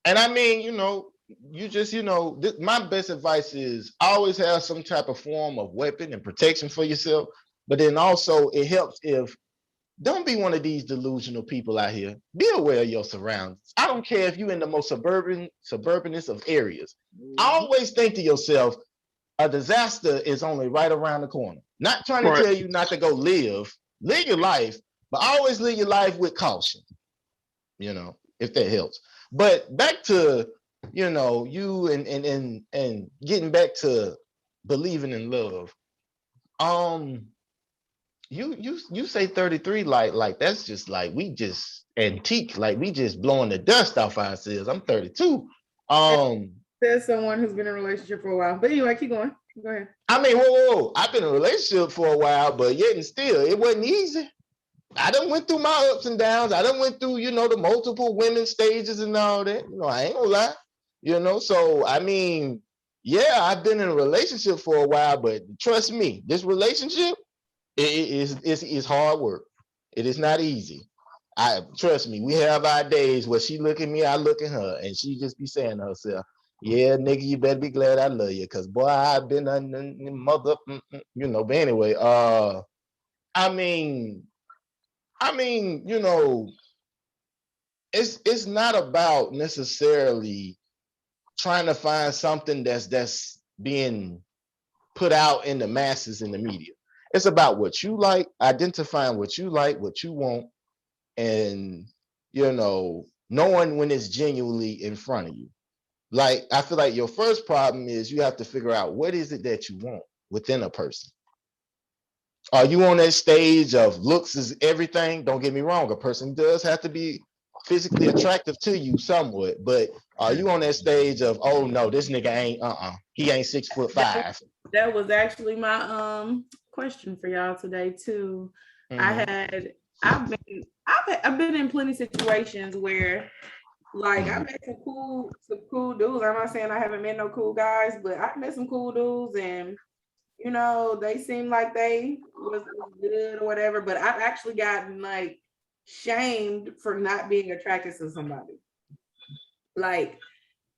I mean, you just, my best advice is always have some type of form of weapon and protection for yourself. But then also it helps if, don't be one of these delusional people out here. Be aware of your surroundings. I don't care if you're in the most suburbanist of areas. Always think to yourself, a disaster is only right around the corner. Not trying to tell you not to go live your life, but always live your life with caution, if that helps. But back to, you and getting back to believing in love. You say 33 like that's just like we just antique, like we just blowing the dust off ourselves. I'm 32. There's someone who's been in a relationship for a while. But anyway, keep going. Go ahead. I mean, whoa. I've been in a relationship for a while, but yet and still, it wasn't easy. I done went through my ups and downs. I done went through, the multiple women stages and all that. I ain't gonna lie. So I mean, yeah, I've been in a relationship for a while, but trust me, this relationship is hard work. It is not easy. Trust me, we have our days where she look at me, I look at her, and she just be saying to herself, yeah, nigga, you better be glad I love you, because boy, I've been a mother, but anyway, I mean, it's not about necessarily trying to find something that's being put out in the masses in the media. It's about what you like, identifying what you like, what you want, and knowing when it's genuinely in front of you. Like, I feel like your first problem is you have to figure out what is it that you want within a person. Are you on that stage of looks is everything? Don't get me wrong, a person does have to be physically attractive to you somewhat, but are you on that stage of, oh no, this nigga ain't he ain't 6'5"? That was actually my question for y'all today too. Mm-hmm. I've been in plenty of situations where like I met some cool dudes. I'm not saying I haven't met no cool guys, but I met some cool dudes, and they seem like they was good or whatever. But I've actually gotten like shamed for not being attracted to somebody. Like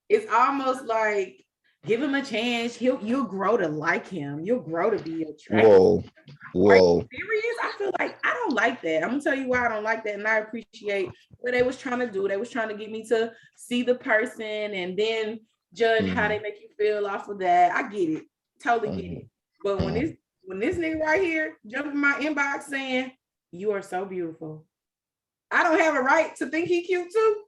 it's almost like give him a chance. You'll grow to like him. You'll grow to be attracted. Whoa. Are you serious? I feel like I don't like that. I'm gonna tell you why I don't like that, and I appreciate what they was trying to do. They was trying to get me to see the person and then judge how they make you feel off of that. I get it, totally get it. But when this nigga right here jump in my inbox saying you are so beautiful, I don't have a right to think he cute too.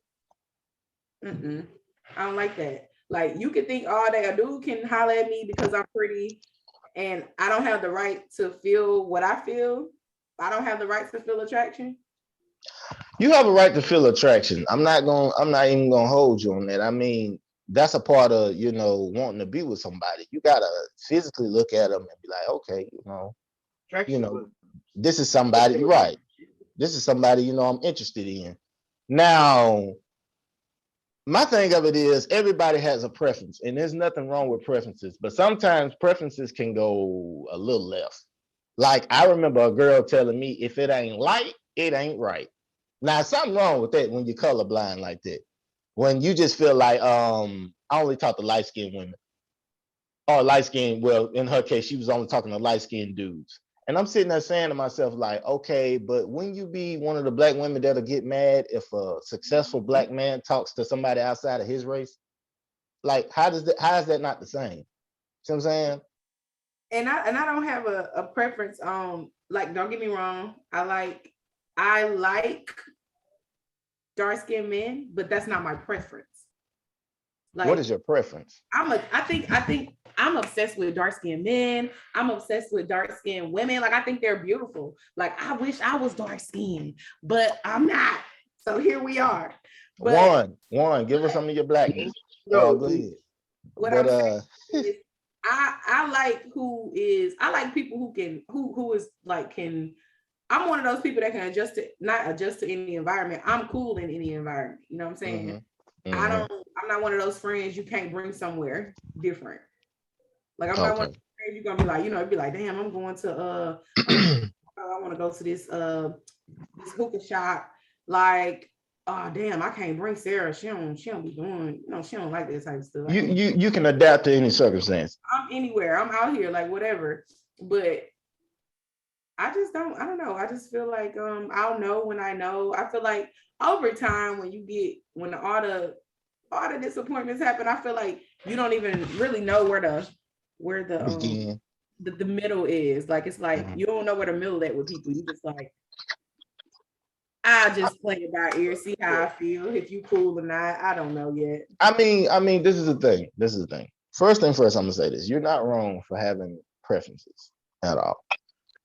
I don't like that. Like you can think all day a dude can holler at me because I'm pretty, and I don't have the right to feel what I feel. I don't have the right to feel attraction. You have a right to feel attraction. I'm not even gonna hold you on that. I mean, that's a part of wanting to be with somebody. You gotta physically look at them and be like, okay, this is somebody, right? This is somebody I'm interested in. Now, my thing of it is everybody has a preference, and there's nothing wrong with preferences, but sometimes preferences can go a little left. Like I remember a girl telling me, if it ain't light, it ain't right. Now, something wrong with that when you're colorblind like that. When you just feel like, I only talk to light-skinned women. Or light-skinned, well, in her case, she was only talking to light-skinned dudes. And I'm sitting there saying to myself, like, okay, but when you be one of the black women that'll get mad if a successful black man talks to somebody outside of his race, like, how is that not the same? See what I'm saying? And I don't have a preference on, like, don't get me wrong, I like dark-skinned men, but that's not my preference. Like, what is your preference? I think I'm obsessed with dark-skinned men. I'm obsessed with dark-skinned women. Like I think they're beautiful. Like I wish I was dark-skinned, but I'm not. So here we are. But one, give us some of your blackness. Go ahead. What I'm saying is I like people who is like I'm one of those people that can not adjust to any environment. I'm cool in any environment. You know what I'm saying? I'm not one of those friends you can't bring somewhere different. Like I'm not one of those friends you're gonna be like, it'd be like, damn, I'm going to I want to go to this hookah shop. Like, oh damn, I can't bring Sarah. She don't be doing, she don't like this type of stuff. You can adapt to any circumstance. I'm anywhere. I'm out here, like whatever. But I don't know. I just feel like I'll know when I know. I feel like over time when all the disappointments happen, I feel like you don't even really know where the middle is. Like it's like you don't know where the middle at with people. You just like, I just play it by ear, see how I feel. If you cool or not, I don't know yet. I mean, this is the thing. First thing first, I'm gonna say this: you're not wrong for having preferences at all.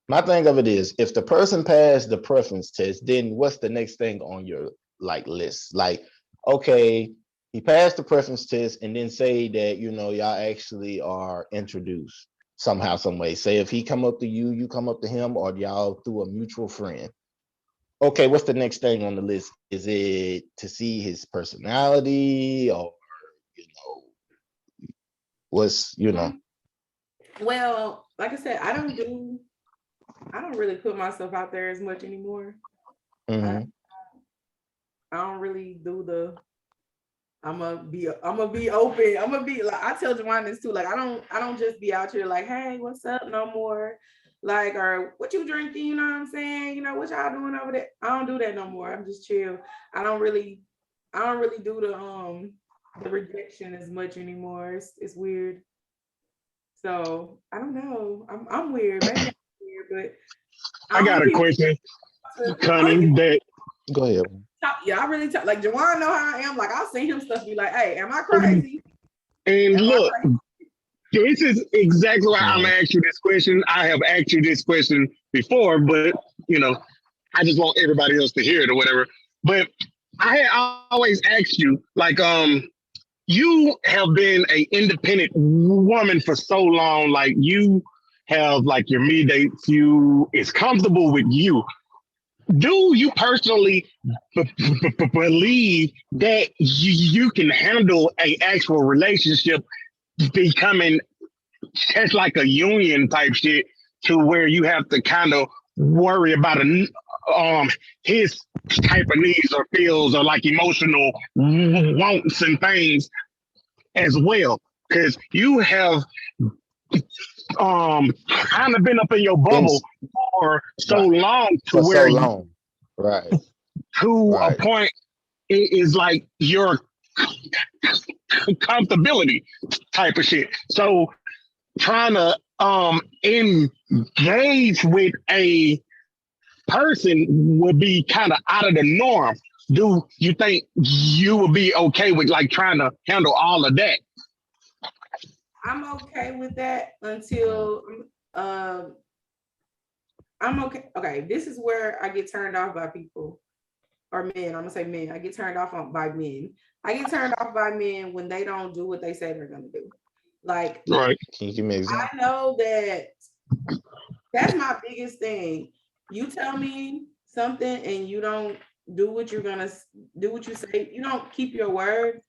My thing of it is, if the person passed the preference test, then what's the next thing on your list? Like, okay, he passed the preference test, and then say that y'all actually are introduced somehow, some way. Say if he come up to you, you come up to him, or y'all through a mutual friend. Okay, what's the next thing on the list? Is it to see his personality, or What's, you know? Well, like I said, I don't really put myself out there as much anymore. Mm-hmm. I don't really do the. I'm gonna be open. I'm gonna be like, I tell Juwan this too. Like I don't just be out here like, hey, what's up? No more. Like, or what you drinking? You know what I'm saying? You know what y'all doing over there? I don't do that no more. I'm just chill. I don't really do the rejection as much anymore. It's weird. So I don't know. I'm weird. Maybe I'm weird, but I got a question, Connie. That Go ahead. I really talk like Juwan know how I am. Like I'll send him stuff, be like, hey, am I crazy? and look, this is exactly why I'm gonna ask you this question. I have asked you this question before, but you know, I just want everybody else to hear it or whatever. But I always asked you, like, you have been an independent woman for so long, like you have like your me dates, it's comfortable with you. Do you personally believe that you can handle a actual relationship becoming just like a union type shit to where you have to kind of worry about his type of needs or feels or like emotional wants and things as well? Because you have kind of been up in your bubble for so long to where right, to a point it is like your comfortability type of shit. So trying to engage with a person would be kind of out of the norm. Do you think you would be okay with like trying to handle all of that? I'm okay with that until I'm okay. Okay, this is where I get turned off by people or men. I'm gonna say men. I get turned off by men. I get turned off by men when they don't do what they say they're gonna do. Like, right? Can you give me an example? I know that's my biggest thing. You tell me something and you don't do what you're gonna do. What you say, you don't keep your word.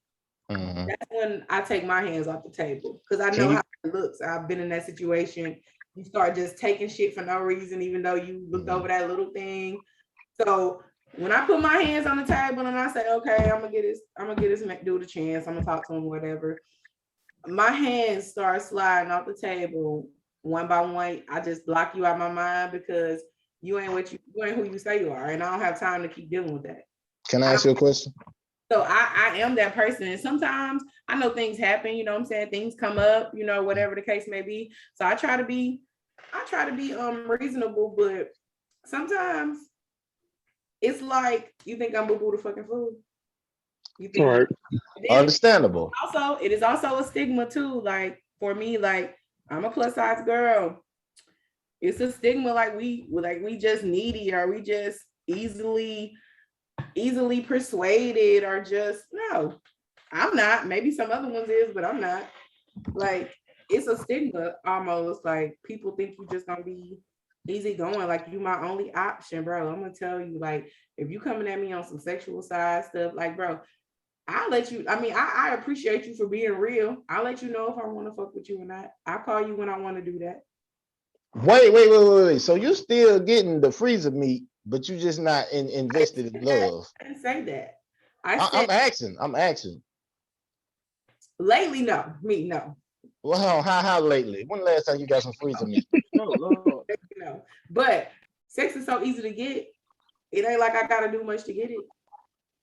Mm-hmm. That's when I take my hands off the table because I know how it looks. I've been in that situation. You start just taking shit for no reason, even though you looked over that little thing. So when I put my hands on the table and I say, okay, I'm gonna get this dude a chance. I'm gonna talk to him, whatever. My hands start sliding off the table one by one. I just block you out of my mind because you ain't who you say you are, and I don't have time to keep dealing with that. Can I ask you a question? So I am that person. And sometimes I know things happen, you know what I'm saying? Things come up, you know, whatever the case may be. So I try to be reasonable, but sometimes it's like you think I'm boo-boo the fucking fool. You think right. Understandable. Also, it is also a stigma too. Like for me, like I'm a plus size girl. It's a stigma like we just needy or we just easily persuaded or just no. I'm not. Maybe some other ones is, but I'm not. Like it's a stigma almost. Like people think you just gonna be easy going. Like you my only option, bro. I'm gonna tell you, like if you coming at me on some sexual side stuff, like bro, I'll let you. I mean, I appreciate you for being real. I'll let you know if I want to fuck with you or not. I'll call you when I want to do that. Wait. So you still getting the freezer meat, but you just not invested in love. I didn't say that. I'm asking. Lately, no. Me, no. Well, how lately? When the last time you got some freezer meat? No. But sex is so easy to get. It ain't like I gotta do much to get it.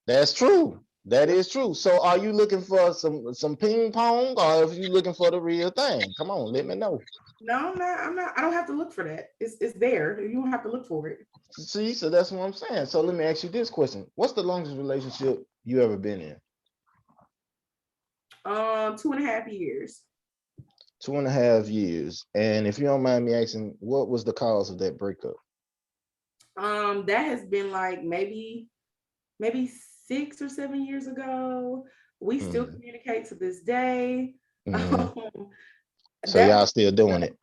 That's true. That is true. So are you looking for some ping pong or are you looking for the real thing? Come on, let me know. No, I'm not. I don't have to look for that. It's there. You don't have to look for it. See, so that's what I'm saying. So let me ask you this question. What's the longest relationship you ever been in? 2.5 years. 2.5 years. And if you don't mind me asking, what was the cause of that breakup? That has been like maybe 6 or 7 years ago. We still communicate to this day. So y'all still doing it?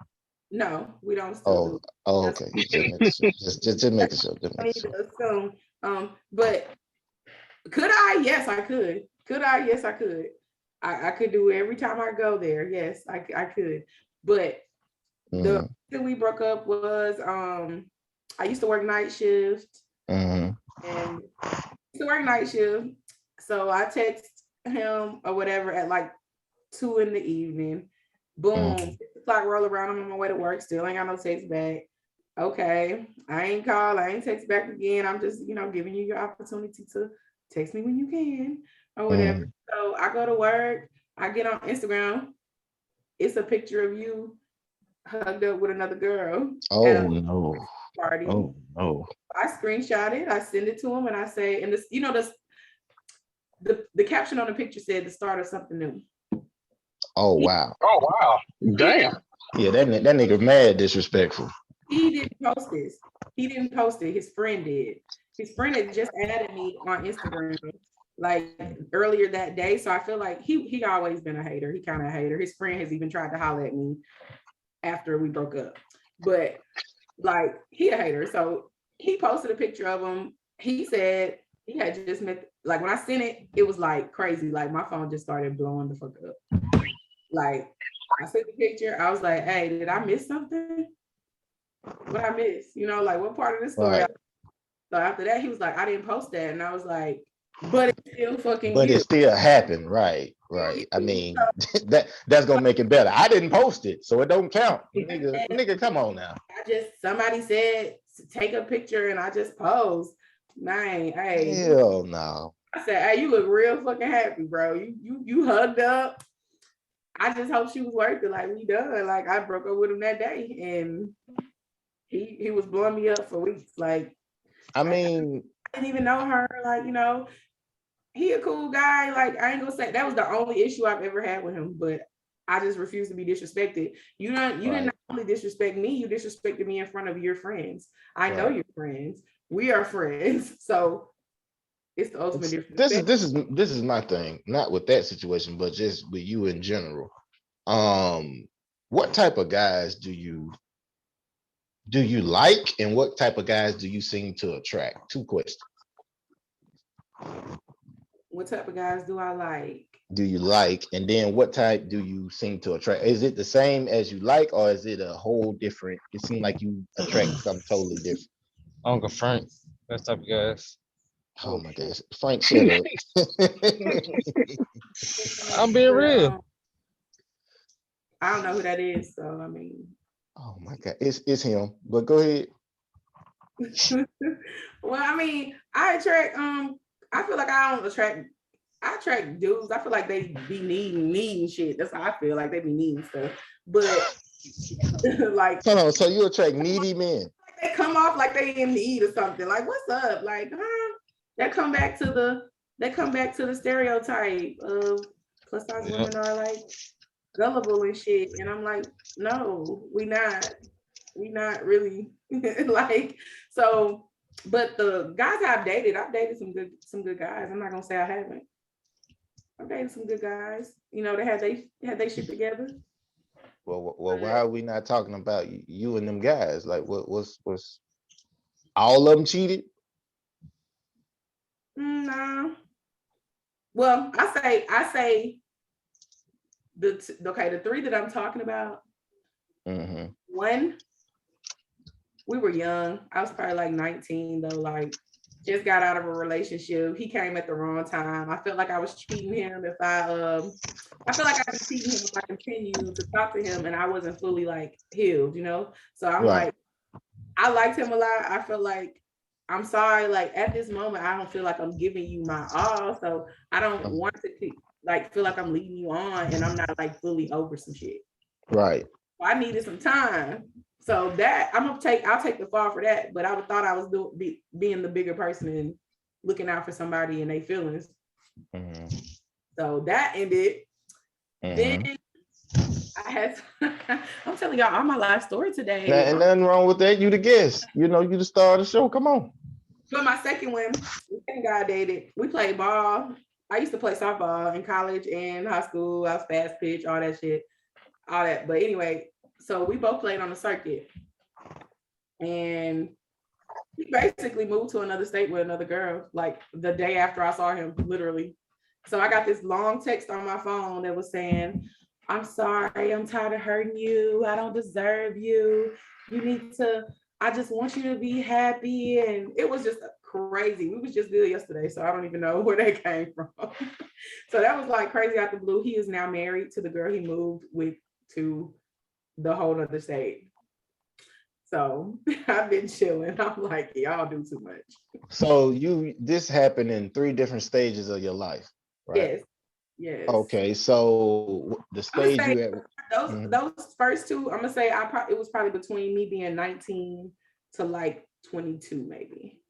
No, we don't still do it. Oh, okay. Just making sure. But could I? Yes, I could. Could I? Yes, I could. I could do it every time I go there. Yes, I could. But the reason we broke up was I used to work night shift. And I used to work night shift. So I text him or whatever at like 2 p.m. Boom, 6 o'clock roll around. I'm on my way to work. Still ain't got no text back. Okay, I ain't call. I ain't text back again. I'm just, giving you your opportunity to text me when you can or whatever. So I go to work. I get on Instagram. It's a picture of you hugged up with another girl. Oh no! Party. Oh no! I screenshot it. I send it to him, and I say, and this, the caption on the picture said the start of something new. Oh wow! Oh wow! Damn. Yeah, that nigga mad disrespectful. He didn't post this. He didn't post it. His friend did. His friend had just added me on Instagram like earlier that day. So I feel like he always been a hater. He kind of a hater. His friend has even tried to holler at me after we broke up. But like he a hater. So he posted a picture of him. He said he had just met, like when I sent it, it was like crazy. Like my phone just started blowing the fuck up. Like I sent the picture. I was like, hey, did I miss something? What I missed? Like what part of the story? Right. So after that, he was like, I didn't post that. And I was like, but it's still fucking But you. it still happened. Right. I mean, that's gonna make it better. I didn't post it, so it don't count. Nigga, come on now. Somebody said take a picture and I just posed. Man, hey. Hell no. I said, hey, you look real fucking happy, bro. You hugged up. I just hope she was worth it. Like we done. Like I broke up with him that day, and he was blowing me up for weeks. Like I mean, I didn't even know her. Like he a cool guy. Like I ain't gonna say that was the only issue I've ever had with him, but I just refuse to be disrespected. You didn't not only disrespect me, you disrespected me in front of your friends. I know your friends. We are friends. So it's the ultimate disrespect. This is my thing, not with that situation, but just with you in general. What type of guys do you like, and what type of guys do you seem to attract? 2 questions. What type of guys do I like? Do you like, and then what type do you seem to attract? Is it the same as you like, or is it a whole different? It seems like you attract something totally different. Uncle Frank, that type of guys. Oh my gosh, Frank, shut up. I'm being real. I don't know who that is, so I mean. Oh my God, it's him. But go ahead. Well, I mean, I attract. I feel like I attract dudes. I feel like they be needing shit. That's how I feel like they be needing stuff. But like, hold on. So you attract needy men? Like they come off like they in need or something. Like, what's up? Like, They come back to the stereotype of plus size women are like gullible and shit. And I'm like, no, we not really like so. But the guys I've dated some good guys. I'm not gonna say I haven't. I've dated some good guys. They had they shit together. Well, why are we not talking about you and them guys? Like, what's all of them cheated? Nah. Well, I say the 3 that I'm talking about. One, we were young. I was probably like 19 though, like just got out of a relationship. He came at the wrong time. I felt like I was cheating him if I feel like I was cheating him if I continued to talk to him and I wasn't fully like healed, So I'm like, I liked him a lot. I felt like, I'm sorry, like at this moment, I don't feel like I'm giving you my all. So I don't want to like feel like I'm leading you on and I'm not like fully over some shit. Right. I needed some time. So that I'll take the fall for that. But I thought I was being the bigger person and looking out for somebody and their feelings. So that ended. Then I had I'm telling y'all all my life story today. And nothing wrong with that. You the guest. You the star of the show. Come on. But my second one, the second guy I dated, we played ball. I used to play softball in college and high school. I was fast pitch, all that shit. All that. But anyway, so we both played on the circuit. And he basically moved to another state with another girl, like the day after I saw him, literally. So I got this long text on my phone that was saying, I'm sorry, I'm tired of hurting you. I don't deserve you. You need to, I just want you to be happy. And it was just crazy. We was just good yesterday, so I don't even know where that came from. So that was like crazy out the blue. He is now married to the girl he moved with to the whole other state. So I've been chilling. I'm like, y'all do too much. So this happened in 3 different stages of your life, right? Yes. Yes. Okay, so the stage you at. Those first 2, I'm gonna say it was probably between me being 19 to like 22, maybe.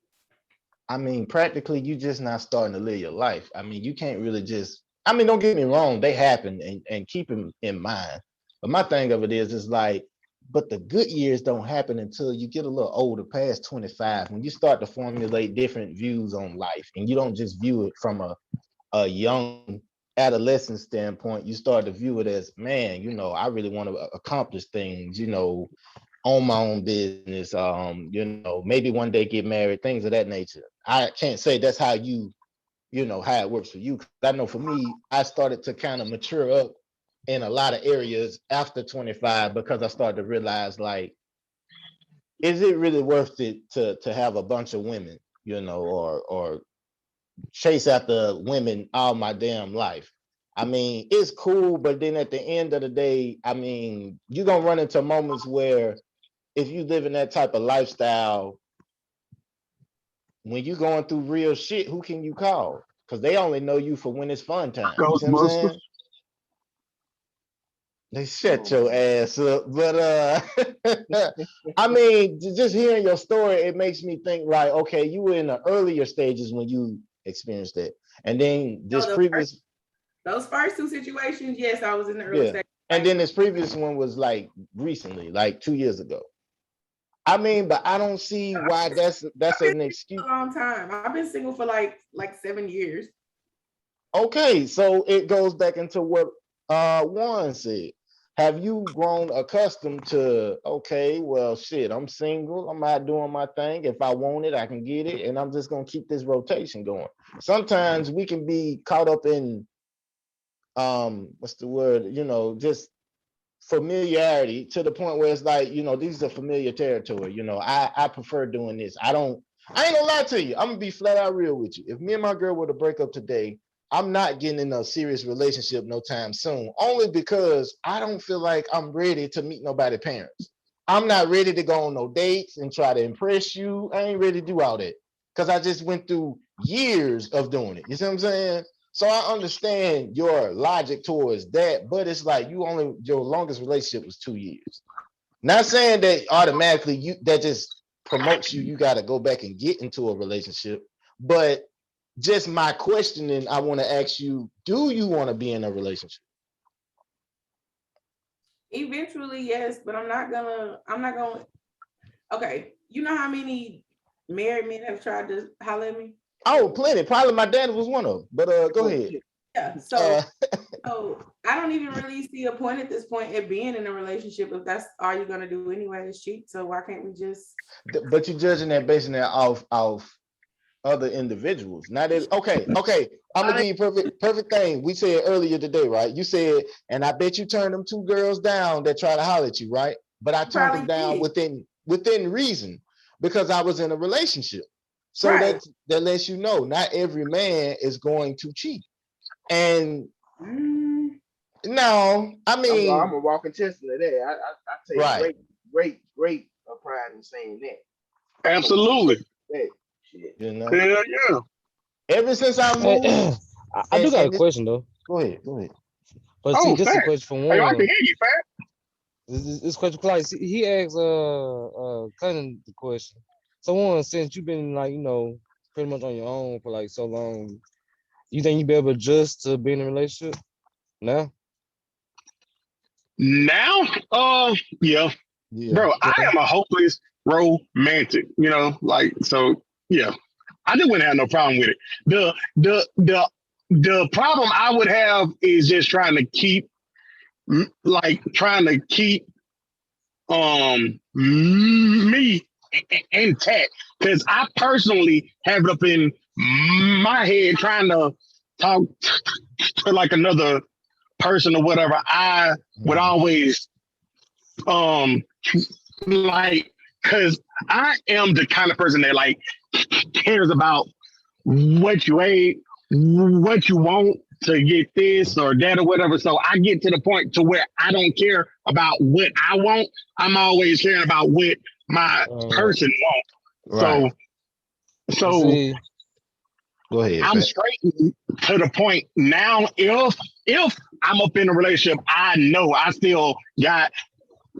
I mean, practically, you just not starting to live your life. I mean, you can't really just. I mean, don't get me wrong, they happen, and keep them in mind. But my thing of it is like, but the good years don't happen until you get a little older, past 25, when you start to formulate different views on life, and you don't just view it from a young adolescent standpoint. You start to view it as, man, you know, I really want to accomplish things, you know, own my own business, you know, maybe one day get married, things of that nature. I can't say that's how you know, how it works for you. I know for me, I started to kind of mature up in a lot of areas after 25 because I started to realize, like, is it really worth it to have a bunch of women, you know, or chase after women all my damn life? I mean, it's cool, but then at the end of the day, I mean, you're gonna run into moments where if you live in that type of lifestyle, when you're going through real shit, who can you call? Because they only know you for when it's fun time. You see what I'm saying? They shut your ass up. But I mean, just hearing your story, it makes me think like, okay, you were in the earlier stages when you experienced it. And then this those first 2 situations, yes, I was in the early stage. And then this previous one was like recently, like 2 years ago. I mean, but I don't see why that's an excuse. A long time. I've been single for like 7 years. Okay, so it goes back into what Warren said. Have you grown accustomed to, okay, well, shit, I'm single, I'm out doing my thing. If I want it, I can get it, and I'm just gonna keep this rotation going. Sometimes we can be caught up in what's the word, you know, just familiarity to the point where it's like, you know, these are familiar territory. You know, I prefer doing this. I ain't gonna lie to you. I'm gonna be flat out real with you. If me and my girl were to break up today, I'm not getting in a serious relationship no time soon, only because I don't feel like I'm ready to meet nobody's parents. I'm not ready to go on no dates and try to impress you. I ain't ready to do all that because I just went through years of doing it. You see what I'm saying? So I understand your logic towards that, but it's like your longest relationship was 2 years. Not saying that automatically that just promotes you got to go back and get into a relationship, but just my questioning, I want to ask you, do you want to be in a relationship? Eventually, yes, but I'm not gonna, okay. You know how many married men have tried to holler at me? Oh, plenty. Probably my dad was one of them, but go ahead. Yeah, so I don't even really see a point at this point at being in a relationship if that's all you're gonna do anyway is cheat. So why can't we just? But you're judging that, basing that off other individuals. Not that, okay. I'm gonna give you perfect thing. We said earlier today, right? You said, and I bet you turned them 2 girls down that try to holler at you, right? But I turned them down within reason because I was in a relationship. So that lets you know not every man is going to cheat. And no, I mean, I'm a walking testament of that. I take great pride in saying that. Absolutely. You know? Yeah. Ever since I moved, I do got a question though. Go ahead. But see, this is a question for one. I can hear you, fat. This question, like, he asked Cunning the question. So one, since you've been like, you know, pretty much on your own for like so long, you think you be able to adjust to being in a relationship now? Yeah. Bro, I am a hopeless romantic, you know, like, so yeah, I just wouldn't have no problem with it. The problem I would have is just trying to keep me intact, because I personally have it up in my head trying to talk to like another person or whatever, I would always like, because I am the kind of person that like cares about what you ate, what you want to get this or that or whatever. So I get to the point to where I don't care about what I want. I'm always caring about what my person wants. Right. So See, go ahead. I'm straight to the point now. If I'm up in a relationship, I know I still got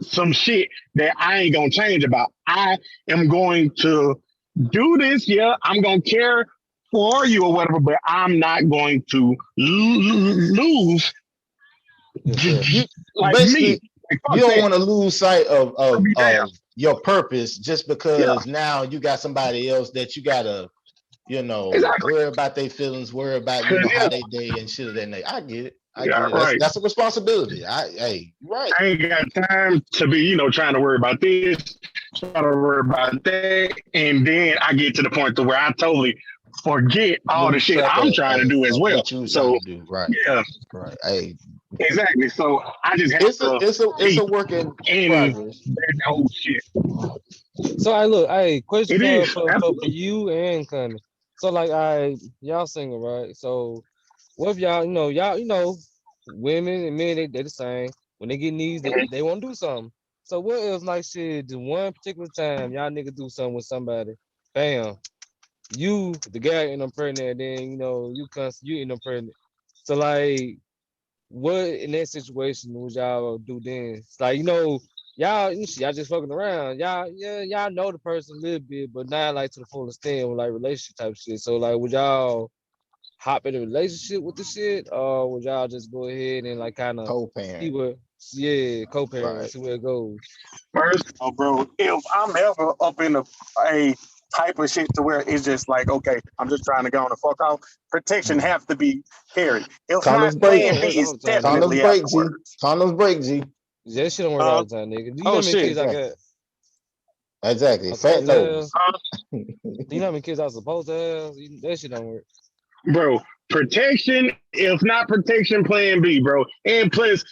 some shit that I ain't gonna change about. I am going to do this. Yeah, I'm gonna care for you or whatever, but I'm not going to lose. Like basically, me. Like, you don't that. want to lose sight of damn. your purpose just because now you got somebody else that you gotta, worry about their feelings, worry about how they day and shit of that nature. I get it. I get it. Right. That's a responsibility. Right. I ain't got time to be, trying to worry about this, trying to worry about that, and then I get to the point to where I totally forget all the shit I'm trying to do as well. So right. Yeah. Right. Hey. Exactly. So I just have to. It's a work in progress. That whole shit. So question for you and Connie. So like y'all single, right? So what if y'all, women and men they the same. When they get needs, they want to do something. So what if like shit, the one particular time y'all niggas do something with somebody, bam, you the guy end up pregnant, then you end up pregnant. So like what in that situation would y'all do then? It's like, y'all just fucking around. Y'all know the person a little bit, but not like to the full extent with like relationship type shit. So like would y'all hop in a relationship with the shit, or would y'all just go ahead and like kind of co-parent? Co-parent, right. See where it goes. First, bro, if I'm ever up in a type of shit to where it's just like, okay, I'm just trying to go on the fuck off, protection have to be carried. If Condoms not, break. plan B is definitely afterwards. Condoms break, G. That shit don't work all the time, nigga. Do you know how many kids I got? Exactly. Fat nose. Do you know how many kids I was supposed to have? That shit don't work. Bro, protection, if not protection, plan B, bro. And plus,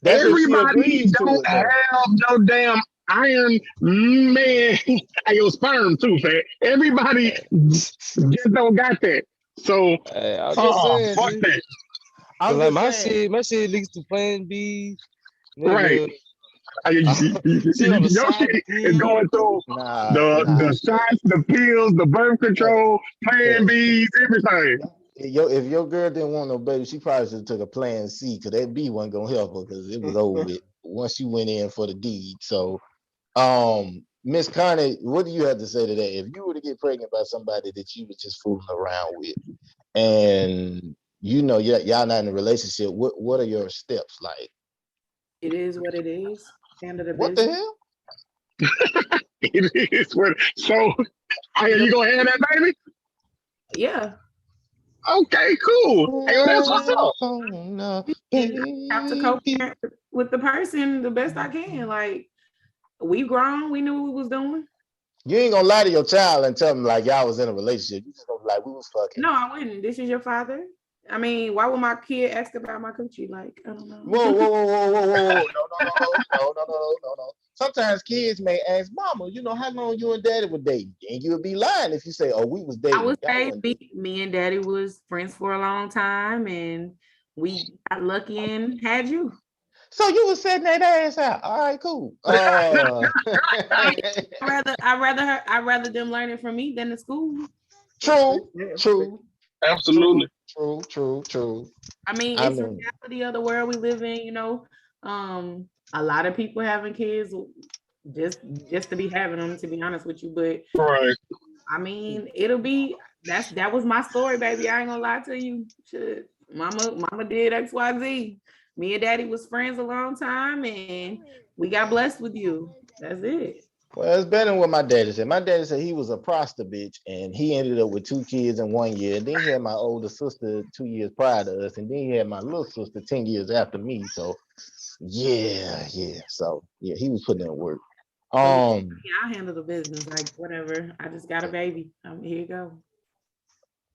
everybody don't have no damn Iron Man your sperm too, fat. Everybody just don't got that. So I'm just saying, fuck that. I'm like my shit leads to plan B. Nigga. Right. Your shit is going through the shots, the pills, the birth control, plan Bs, everything. If your girl didn't want no baby, she probably should have took a plan C, because that B wasn't gonna help her, because it was over with once you went in for the deed. So Miss Connie, what do you have to say to that? If you were to get pregnant by somebody that you was just fooling around with, and y'all not in a relationship, what are your steps like? It is what it is. Handle the what business. the hell? It is what. So, are you gonna have that baby? Yeah. Okay, cool. Hey, that's what's up. I have to co-parent with the person the best I can. Like, we grown, we knew what we was doing. You ain't gonna lie to your child and tell them like y'all was in a relationship. You just gonna be like, we was fucking. No, I wouldn't. This is your father. I mean, why would my kid ask about my coochie? Like, I don't know. Whoa. No. Sometimes kids may ask, Mama, how long you and Daddy were dating? And you would be lying if you say, oh, we was dating. I would say me and Daddy was friends for a long time, and we got lucky and had you. So you was setting that ass out. All right, cool. I'd rather them learning from me than the school. True. Absolutely. True. I mean, it's the reality of the world we live in. A lot of people having kids just to be having them, to be honest with you. But right. I mean, that was my story, baby. I ain't gonna lie to you. Shit. Mama did XYZ. Me and Daddy was friends a long time, and we got blessed with you. That's it. Well, it's better than what my daddy said. My daddy said he was a prostitute, and he ended up with 2 kids in 1 year. And then he had my older sister 2 years prior to us, and then he had my little sister 10 years after me. So, yeah. So, yeah, he was putting in work. I'll handle the business, like whatever. I just got a baby. Here you go.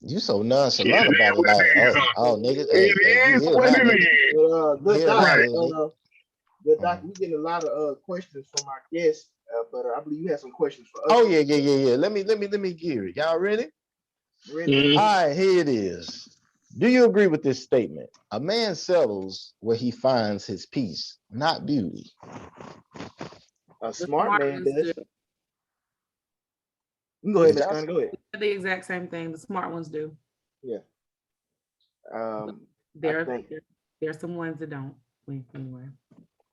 You so nonchalant about it, like, oh, nigga, hey, you It is here what now, it nigga. is. Good Yeah, doctor. right. Good doctor. We getting a lot of questions from our guests, but I believe you have some questions for us. Oh yeah. Let me gear it. Y'all ready? Ready? All right, here it is. Do you agree with this statement? A man settles where he finds his peace, not beauty. A smart man ones does. do. You can go ahead, Miss Connie. Go ahead. The exact same thing. The smart ones do. Yeah. There's some ones that don't. Anyway.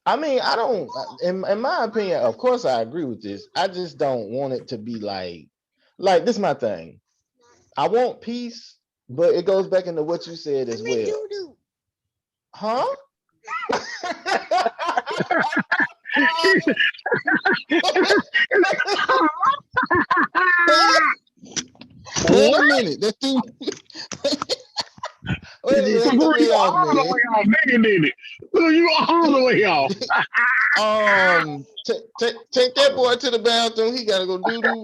I mean, I don't. In my opinion, of course, I agree with this. I just don't want it to be like this. Is my thing. I want peace, but it goes back into what you said as well. Huh? Wait a minute. That's too. Wait a minute. Look, you all the way off, nigga. Look, you all the way off. Take that boy to the bathroom. He gotta go doo-doo.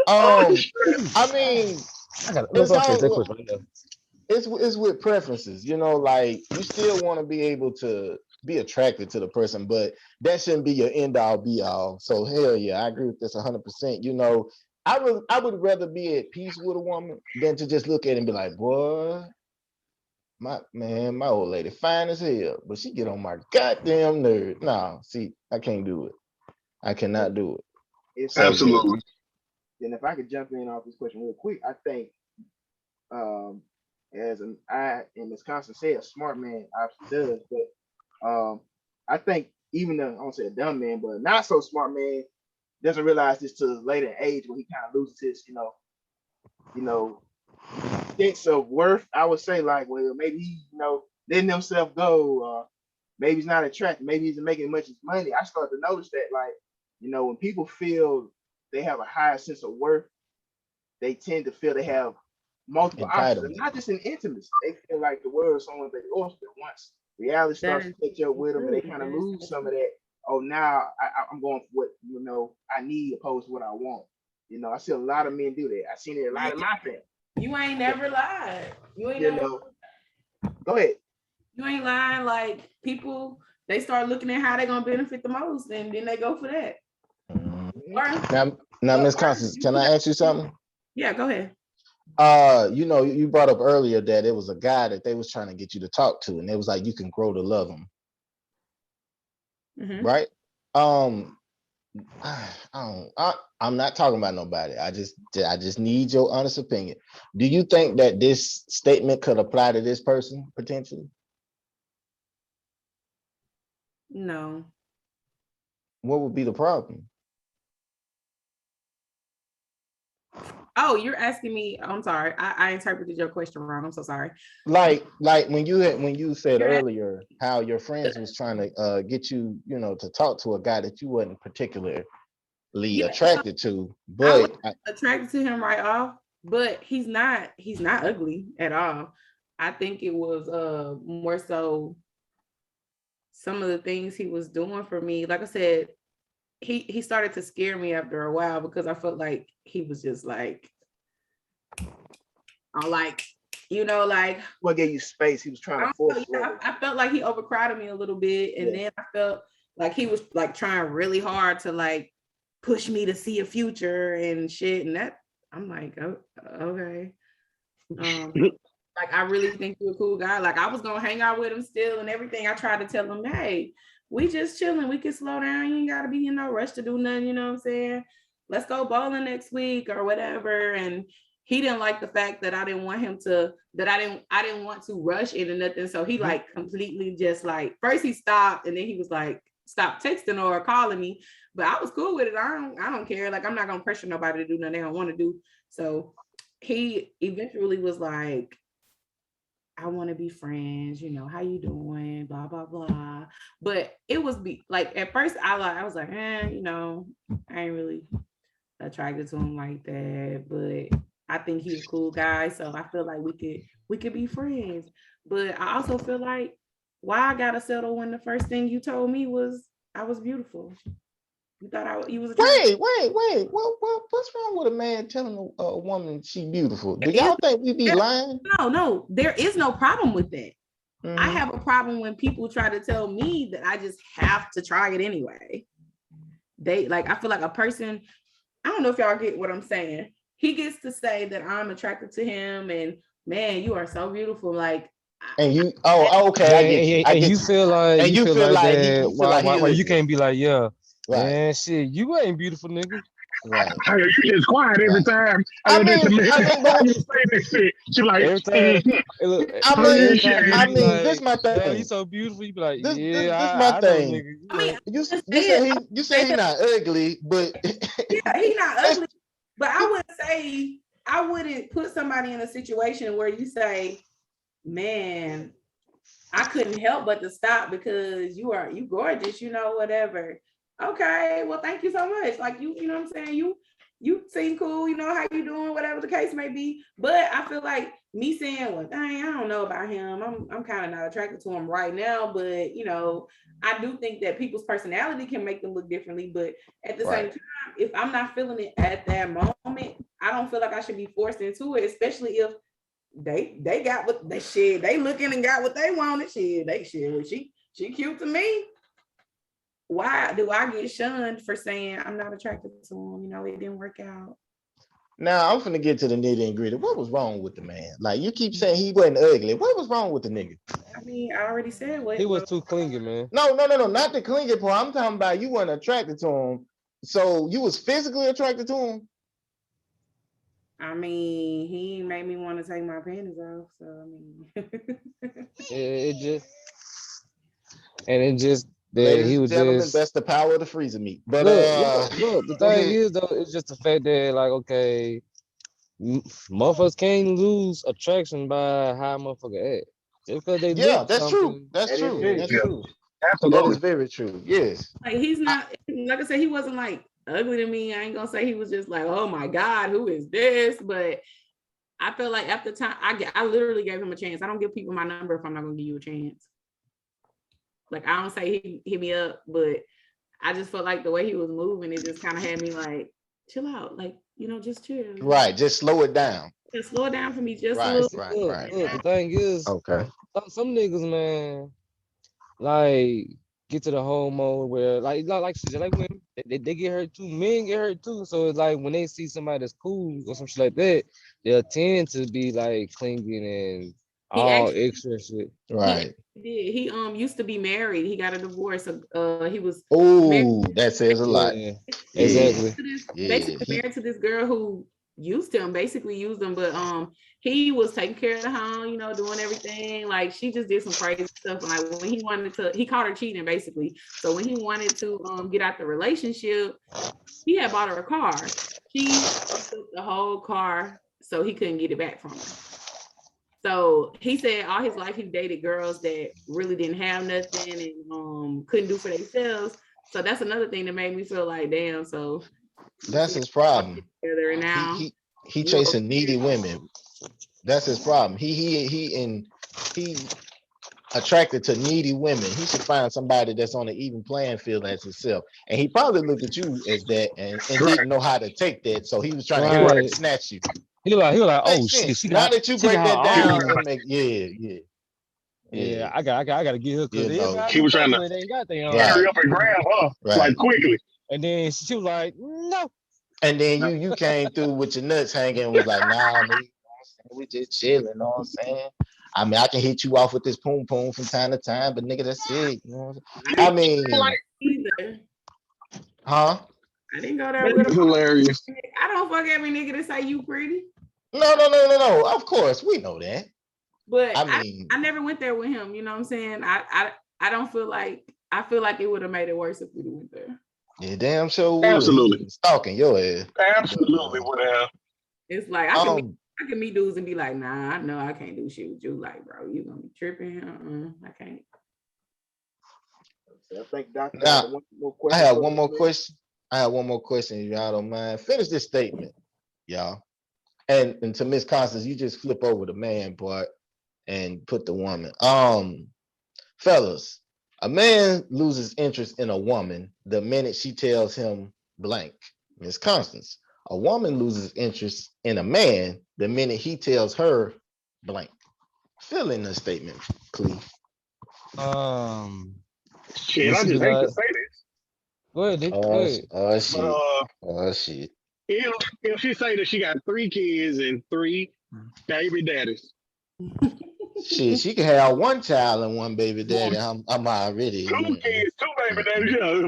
I mean, it's with preferences, you know, like you still want to be able to be attracted to the person, but that shouldn't be your end all be all. So hell yeah, I agree with this 100%. You know, I would rather be at peace with a woman than to just look at it and be like, boy, my old lady fine as hell, but she get on my goddamn nerve. No, see, I can't do it. I cannot do it. Absolutely. Then if I could jump in off this question real quick, I think and Ms. Constance said, a smart man obviously does, but I think even I won't say a dumb man, but a not so smart man doesn't realize this till later age when he kind of loses his, sense of worth. I would say like, well, maybe he, letting himself go, maybe he's not attractive, maybe he's making much money. I start to notice that, like, when people feel they have a higher sense of worth, they tend to feel they have multiple options, and not just in intimacy. They feel like the world is someone they oyster once reality starts to catch up with them, and they kind of lose some of that. Oh, now I'm going for what I need opposed to what I want. I see a lot of men do that. I seen it a lot in my family. You ain't never lied. You ain't never. Go ahead. You ain't lying. Like, people, they start looking at how they're gonna benefit the most, and then they go for that. Now, Miss Constance, can I ask you something? Yeah, go ahead. You brought up earlier that it was a guy that they was trying to get you to talk to, and it was like you can grow to love him, right? I'm not talking about nobody. I just need your honest opinion. Do you think that this statement could apply to this person potentially? No. What would be the problem? Oh, you're asking me. I'm sorry. I interpreted your question wrong. I'm so sorry. Like when you said earlier how your friends was trying to get you, to talk to a guy that you wasn't particularly attracted to, but I was attracted to him right off, but he's not ugly at all. I think it was more so some of the things he was doing for me. Like I said, he started to scare me after a while because I felt like he was just like, like what gave you space? He was trying to force. I felt like he overcrowded me a little bit, and then I felt like he was like trying really hard to like push me to see a future and shit, and that I'm like, oh, okay. Like, I really think you're a cool guy. Like, I was gonna hang out with him still and everything. I tried to tell him, hey, we just chilling. We can slow down. You ain't gotta be in no rush to do nothing. You know what I'm saying? Let's go bowling next week or whatever. And he didn't like the fact that I didn't want him to, I didn't want to rush into nothing. So he like completely just like, first he stopped and then he was like, stop texting or calling me. But I was cool with it. I don't care. Like, I'm not gonna pressure nobody to do nothing they don't want to do. So he eventually was like, I want to be friends, how you doing, blah, blah, blah. But it was like, at first I was like, I ain't really attracted to him like that, but I think he's a cool guy. So I feel like we could be friends. But I also feel like, why I gotta settle when the first thing you told me was I was beautiful. You thought you was attractive? Wait. What's wrong with a man telling a woman she beautiful? Do y'all think we be lying? No, there is no problem with that. Mm-hmm. I have a problem when people try to tell me that I just have to try it anyway. I feel like a person, I don't know if y'all get what I'm saying. He gets to say that I'm attracted to him and man, you are so beautiful. Like, and you, okay, I get you. You feel like, and you feel like that. Why you can't be like, yeah, right. Man, shit, you ain't beautiful, nigga. Right. Hey, you just quiet every time. I mean, you say this shit. She like, every time. I mean, this my thing. Man, he's so beautiful. You be like, this my thing. Know, nigga. I mean, you say he not ugly, but yeah, he not ugly. But I wouldn't put somebody in a situation where you say, man, I couldn't help but to stop because you gorgeous, whatever. Okay, well, thank you so much. Like you know what I'm saying? You seem cool, how you doing, whatever the case may be. But I feel like me saying, well, dang, I don't know about him. I'm kind of not attracted to him right now, but I do think that people's personality can make them look differently. But at the same time, if I'm not feeling it at that moment, I don't feel like I should be forced into it, especially if they got what they shit. They looking and got what they wanted. Well, she cute to me. Why do I get shunned for saying I'm not attracted to him? It didn't work out. Now I'm finna get to the nitty and gritty. What was wrong with the man? Like you keep saying he wasn't ugly. What was wrong with the nigga? I mean, I already said what he was too clingy, man. No, not the clingy part. I'm talking about you weren't attracted to him. So you was physically attracted to him? I mean, he made me want to take my panties off. So I mean, it just. Ladies and gentlemen, that's the power of the freezer meat. But look, the thing is though, it's just the fact that like, okay, motherfuckers can't lose attraction by how motherfucker act. Just because they that's true. That's true. Absolutely. That is very true. Yes. Like he's not, like I said, he wasn't like ugly to me. I ain't gonna say he was just like, oh my God, who is this? But I feel like after time, I literally gave him a chance. I don't give people my number if I'm not gonna give you a chance. Like I don't say he hit me up, but I just felt like the way he was moving, it just kind of had me like, chill out, like just chill. Right, just slow it down. Just slow it down for me, just a little. Right. Look, the thing is, okay, some niggas, man, like get to the whole mode where like women, they get hurt too. Men get hurt too. So it's like when they see somebody that's cool or some shit like that, they'll tend to be like clinging and all extra shit. Right. He used to be married. He got a divorce. He was. Oh, that says a lot. Yeah. Exactly. Basically married to this girl who basically used him, but he was taking care of the home, doing everything. Like she just did some crazy stuff. And like when he caught her cheating basically. So when he wanted to get out the relationship, he had bought her a car. She took the whole car so he couldn't get it back from her. So he said all his life he dated girls that really didn't have nothing and couldn't do for themselves. So that's another thing that made me feel like, damn. So that's his problem. And now he chasing needy women. That's his problem. He attracted to needy women. He should find somebody that's on an even playing field as himself. And he probably looked at you as that and didn't know how to take that. So he was trying to snatch you. He was like, oh shit. Now that you break that down, and make I gotta get her because he was trying to hurry up and grab her like quickly. And then she was like, no. And then you came through with your nuts hanging and was like, nah, nigga, we just chilling, you know what I'm saying? I mean, I can hit you off with this poom poom from time to time, but nigga, that's it. You know what I'm saying? I mean, huh? I didn't go there with him. Hilarious. I don't fuck every nigga that say you pretty. No. Of course, we know that. But I never went there with him. You know what I'm saying? I don't feel like I feel like it would have made it worse if we went there. Yeah, damn sure. Absolutely. Stalking your ass. Absolutely would have. It's like I can meet dudes and be like, nah, I know I can't do shit with you. Like, bro, you gonna be tripping. I can't. I think Dr. I have one more question. If y'all don't mind. Finish this statement, y'all. And to Miss Constance, you just flip over the man part and put the woman. Fellas, A man loses interest in a woman the minute she tells him blank. Miss Constance. A woman loses interest in a man the minute he tells her blank. Fill in the statement, please. Shit, I just hate to say this. Go ahead, Dick. Go ahead. Oh shit. If she say that she got 3 kids and 3 baby daddies. Shit, she can have 1 child and 1 baby daddy. I'm already 2 kids, 2 baby daddies. Yeah,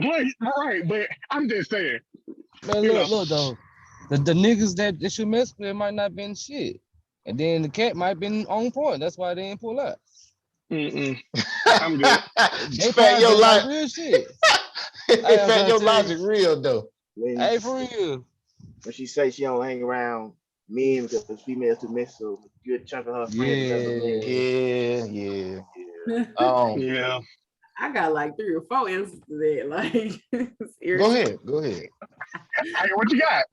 right. But I'm just saying. Man, look though. The niggas that should mess with might not been shit. And then the cat might been on point. That's why they didn't pull out. I'm good. They probably your like real shit. Fat, your logic real though. Hey, for real. When she say she don't hang around men because females too messy, so a good chunk of her friends. Yeah. Yeah. I got like 3 or 4 answers to that. Like, Go ahead. Hey, what you got?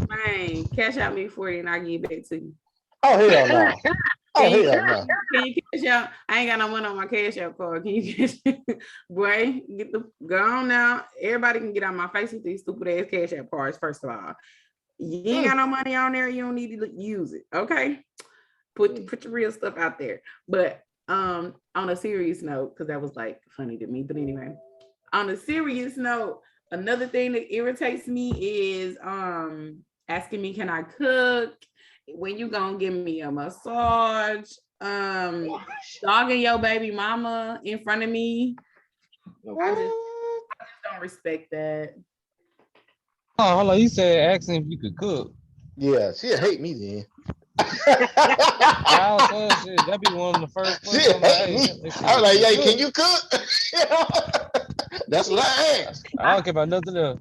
Man, cash out me 40 and I'll give it back to you. Oh hell no. Can you cash out? I ain't got no money on my cash out card. Can you cash? Boy, go on now. Everybody can get on my face with these stupid ass cash out cards. First of all, you ain't got no money on there. You don't need to use it. Okay, put your real stuff out there. But on a serious note, because that was like funny to me. But anyway, on a serious note, another thing that irritates me is asking me, can I cook? When you gonna give me a massage? Dogging your baby mama in front of me. I just don't respect that. Oh, hold on. You said asking if you could cook. Yeah, she'll hate me then. That'd be one of the first ones. She'll hate me. I was like, hey, can you cook? That's what I asked. I don't care about nothing else.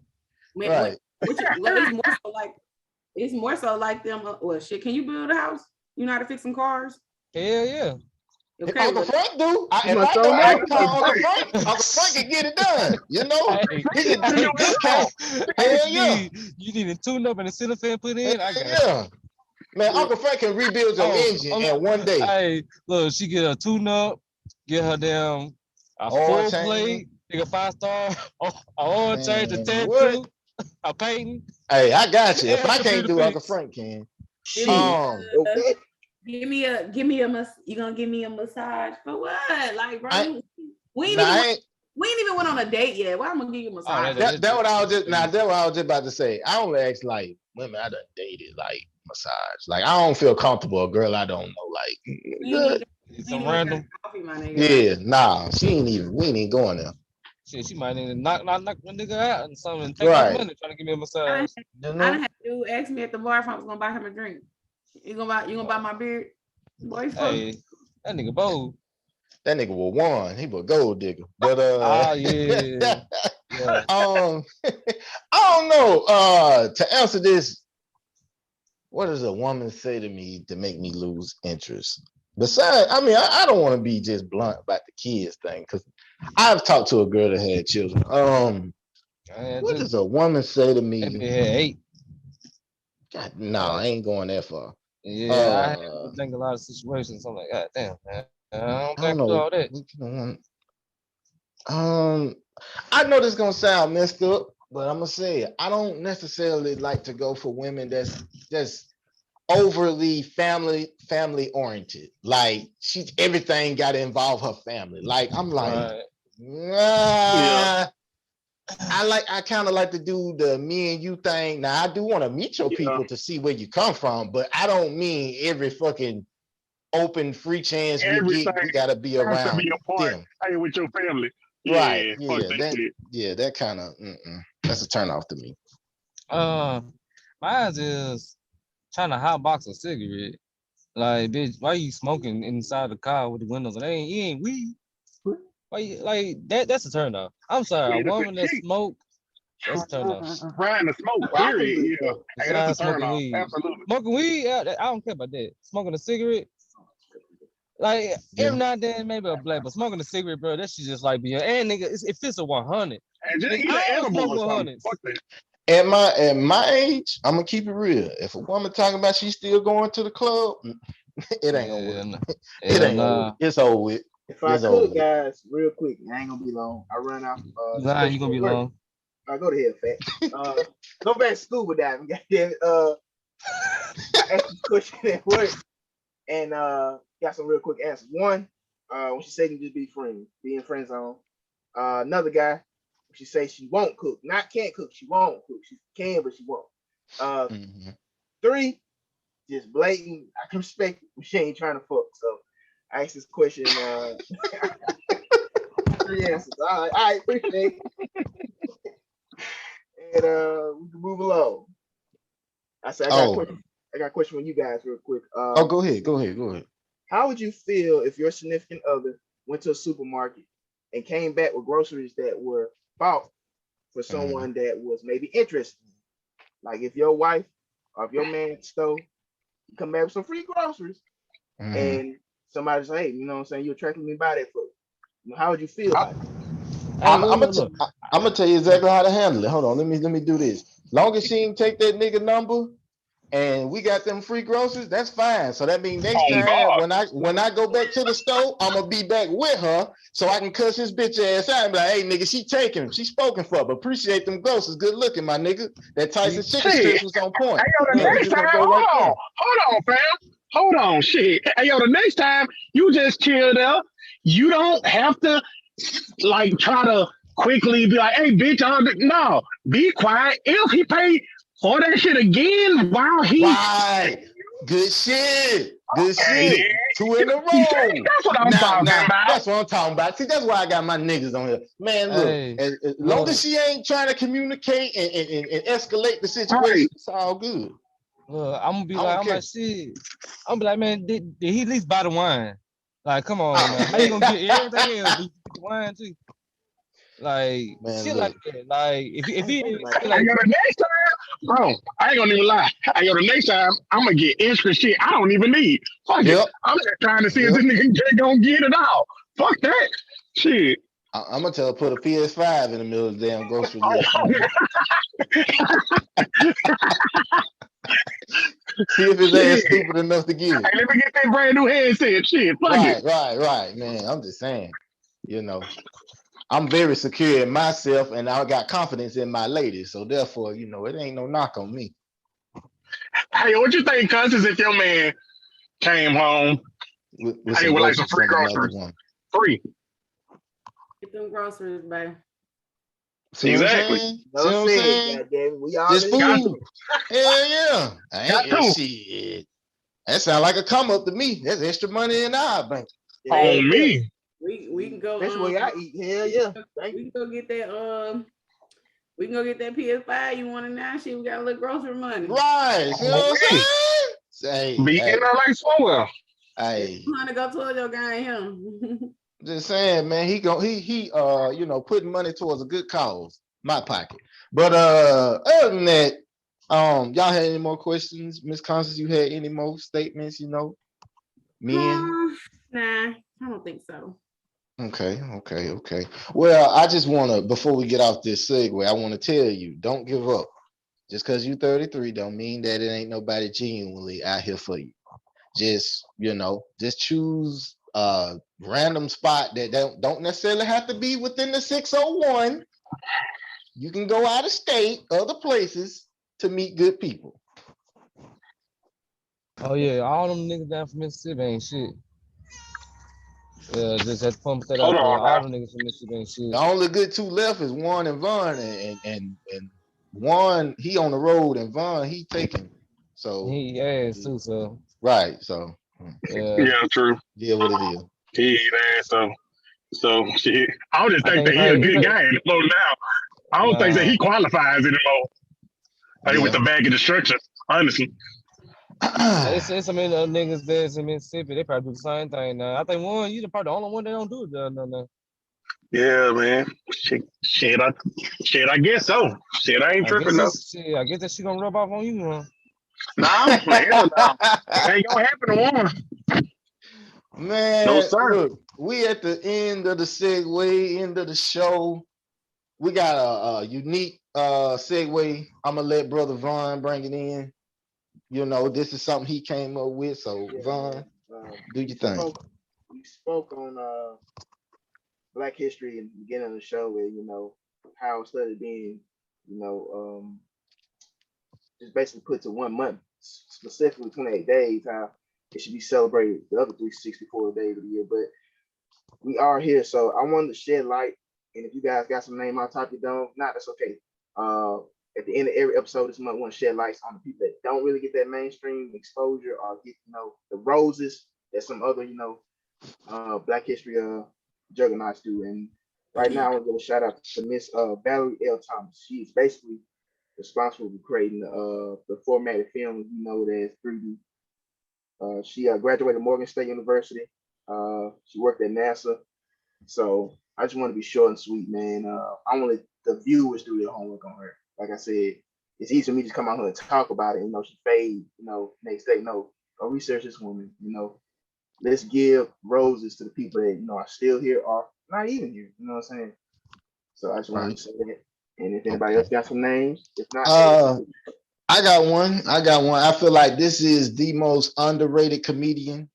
Right. It's more so like them. Well, shit, can you build a house? You know how to fix some cars? Hell yeah. Okay, Uncle Frank do. I can call Uncle Frank. Uncle Frank can get it done. You know, he can do discount. Hell yeah. You need a tune up and a ceiling fan put in. I got you. Man, Uncle Frank can rebuild your engine in one day. Hey, look, she get a tune up, get her damn a full plate, take a 5-star, a oil change, a tattoo, a painting. Hey, I got you. If I can't do, Uncle Frank can. Okay. Give me a you gonna give me a massage for what? Like, bro, we ain't even went on a date yet. Why am I gonna give you a massage? That's what I was just about to say. I only ask like women I done dated like massage. Like I don't feel comfortable a girl I don't know. Like some random coffee, my nigga. Yeah, nah, we ain't even going there. Shit, she might need to knock the nigga out and something. Take my money trying to give me a massage. I done had to ask me at the bar if I was gonna buy him a drink. You gonna buy my beard? Boy, hey, that nigga bold. That nigga was one. He was a gold digger. But yeah. I don't know. To answer this, what does a woman say to me to make me lose interest? Besides, I mean, I don't want to be just blunt about the kids thing because I've talked to a girl that had children. What does a woman say to me? Maybe had 8. God, no, I ain't going that far. Yeah, I have to think a lot of situations. I'm like, God damn, man. I don't know all that. I know this is gonna sound messed up, but I'm gonna say it. I don't necessarily like to go for women that's just overly family oriented. Like everything got to involve her family. Like I'm like, I kind of like to do the me and you thing. Now I do want to meet your people to see where you come from, but I don't mean every fucking open free chance we get, we gotta be around them. Hey, with your family. Right. Yeah, that kind of that's a turn off to me. Mine is trying to hotbox a cigarette. Like, bitch, why you smoking inside the car with the windows? You ain't weed. Why you, like that? That's a turn off. I'm sorry, a woman that smoke. That's a turn off. Trying to smoke, period. Yeah, hey, that's a turn off. Weed. Absolutely. Smoking weed, I don't care about that. Smoking a cigarette, like every now and then maybe a black, but smoking a cigarette, bro, that shit just like be and nigga, it fits a 100. And just eat an edible or something. At my age, I'm gonna keep it real. If a woman talking about she's still going to the club, it ain't gonna work. It ain't gonna work. It's over with. If I could, guys, real quick, I ain't gonna be long. I run out. Nah, you gonna be long. I go to hell, fat. Go back to school with that. Goddamn. I asked this question at work, and got some real quick answers. One, when she said you just be friends, be in friend zone. Another guy, she say she won't cook, not can't cook, she won't cook. She can, but she won't. 3, just blatant. I can respect it, but she ain't trying to fuck. So I asked this question. 3 answers. All right, appreciate it. And we can move along. I said I got a question for you guys real quick. Go ahead. How would you feel if your significant other went to a supermarket and came back with groceries that were bought for someone that was maybe interested? Like if your wife or if your man stole, you come back with some free groceries, and somebody say, hey, you know what I'm saying, you attracted me by that food. You know, how would you feel about it? I'm gonna tell you exactly how to handle it. Hold on, let me do this. Long as she ain't take that nigga number and we got them free groceries, that's fine. So that means next time when I go back to the store, I'm gonna be back with her so I can cuss his bitch ass out and be like, hey nigga, she taking him. She spoken for, but appreciate them groceries. Good looking, my nigga. That Tyson chicken strips was on point. Hey, yo, the next time, hold on, fam. Hold on, shit. Hey, yo, the next time you just chill there. You don't have to like try to quickly be like, hey, bitch, no, be quiet. If he paid for that shit again while he good shit. 2 in a row. That's what I'm talking about. That's what I'm talking about. See, that's why I got my niggas on here. Man, look, as long as she ain't trying to communicate and escalate the situation, it's all good. Look, I'm gonna be like, shit. I'm gonna be like, man, did he at least buy the wine? Like, come on, man. How you gonna get everything else? But the wine too. Like, man, shit like that. Like, if he like, the next time, bro, I ain't gonna even lie. The next time, I'm gonna get extra shit I don't even need. Fuck it. I'm just trying to see if this nigga gonna get it out. Fuck that. Shit. I'm gonna tell her put a PS5 in the middle of the damn grocery list. See if his ass stupid enough to get it. Hey, let me get that brand new headset. Shit, fuck it. Right, man. I'm just saying, you know, I'm very secure in myself and I got confidence in my lady. So therefore, you know, it ain't no knock on me. Hey, what you think, Constance, if your man came home with like some free groceries? Free. Get them groceries, babe. See exactly. See what I'm saying? We all just food. Hell yeah. Shit. That sound like a come up to me. That's extra money in our bank. On me. We can go. That's the way I eat. Hell yeah. We can go get that. We can go get that PS5. You want it now? Shit, we got a little grocery money. Right. You know what I'm saying? Be in there like somewhere. Hey. I'm trying to go towards your guy here. Just saying, man, he you know, putting money towards a good cause, my pocket. But other than that, y'all had any more questions? Miss Constance, you had any more statements, you know? Men? Nah, I don't think so. Okay. Well, I just wanna, before we get off this segue, I wanna tell you, don't give up. Just because you 33 don't mean that it ain't nobody genuinely out here for you. Just, you know, just choose random spot that don't necessarily have to be within the 601. You can go out of state, other places to meet good people. Oh yeah, all them niggas down from Mississippi ain't shit. Yeah, just had to pump that out there. All them niggas from Mississippi ain't shit. The only good 2 left is Warren and Vaughn, and Warren, he on the road, and Vaughn, he taking. So he ass too, so right. So yeah, true. Yeah, what it is. He ass so shit. I don't just think that he a good guy anymore now. I don't think that he qualifies anymore. Like with the bag of destruction, honestly. It's some other niggas that's in Mississippi. They probably do the same thing now. I think you're probably the only one that don't do it. No. Yeah, man. Shit, I guess so. Shit, I ain't tripping though. I guess that shit gonna rub off on you, huh? Nah, hell no. It ain't gonna happen to one. Man, no, sir. Look, we at the end of the segue, end of the show. We got a unique segue. I'm gonna let Brother Vaughn bring it in. You know, this is something he came up with. So Vaughn, do your thing. You spoke on Black history in the beginning of the show, where how instead of being you know just basically put to 1 month, specifically 28 days, how it should be celebrated the other 364 days of the year. But we are here, so I wanted to shed light. And if you guys got some name on top, you don't, not that's okay. At the end of every episode this month, I want to shed lights on the people that don't really get that mainstream exposure or get the roses that some other Black history juggernauts do. And right now, I want to give a shout out to Miss Valerie L. Thomas. She's basically responsible for creating the formatted film that's 3D. She graduated Morgan State University. She worked at NASA. So I just want to be short and sweet, man. I want the viewers do their homework on her. Like I said, it's easy for me to come out here and talk about it. She fade, next day. No, go research this woman. Let's give roses to the people that are still here or not even here. You know what I'm saying? So I just wanted to say that. And if anybody else got some names, if not, I got one. I feel like this is the most underrated comedian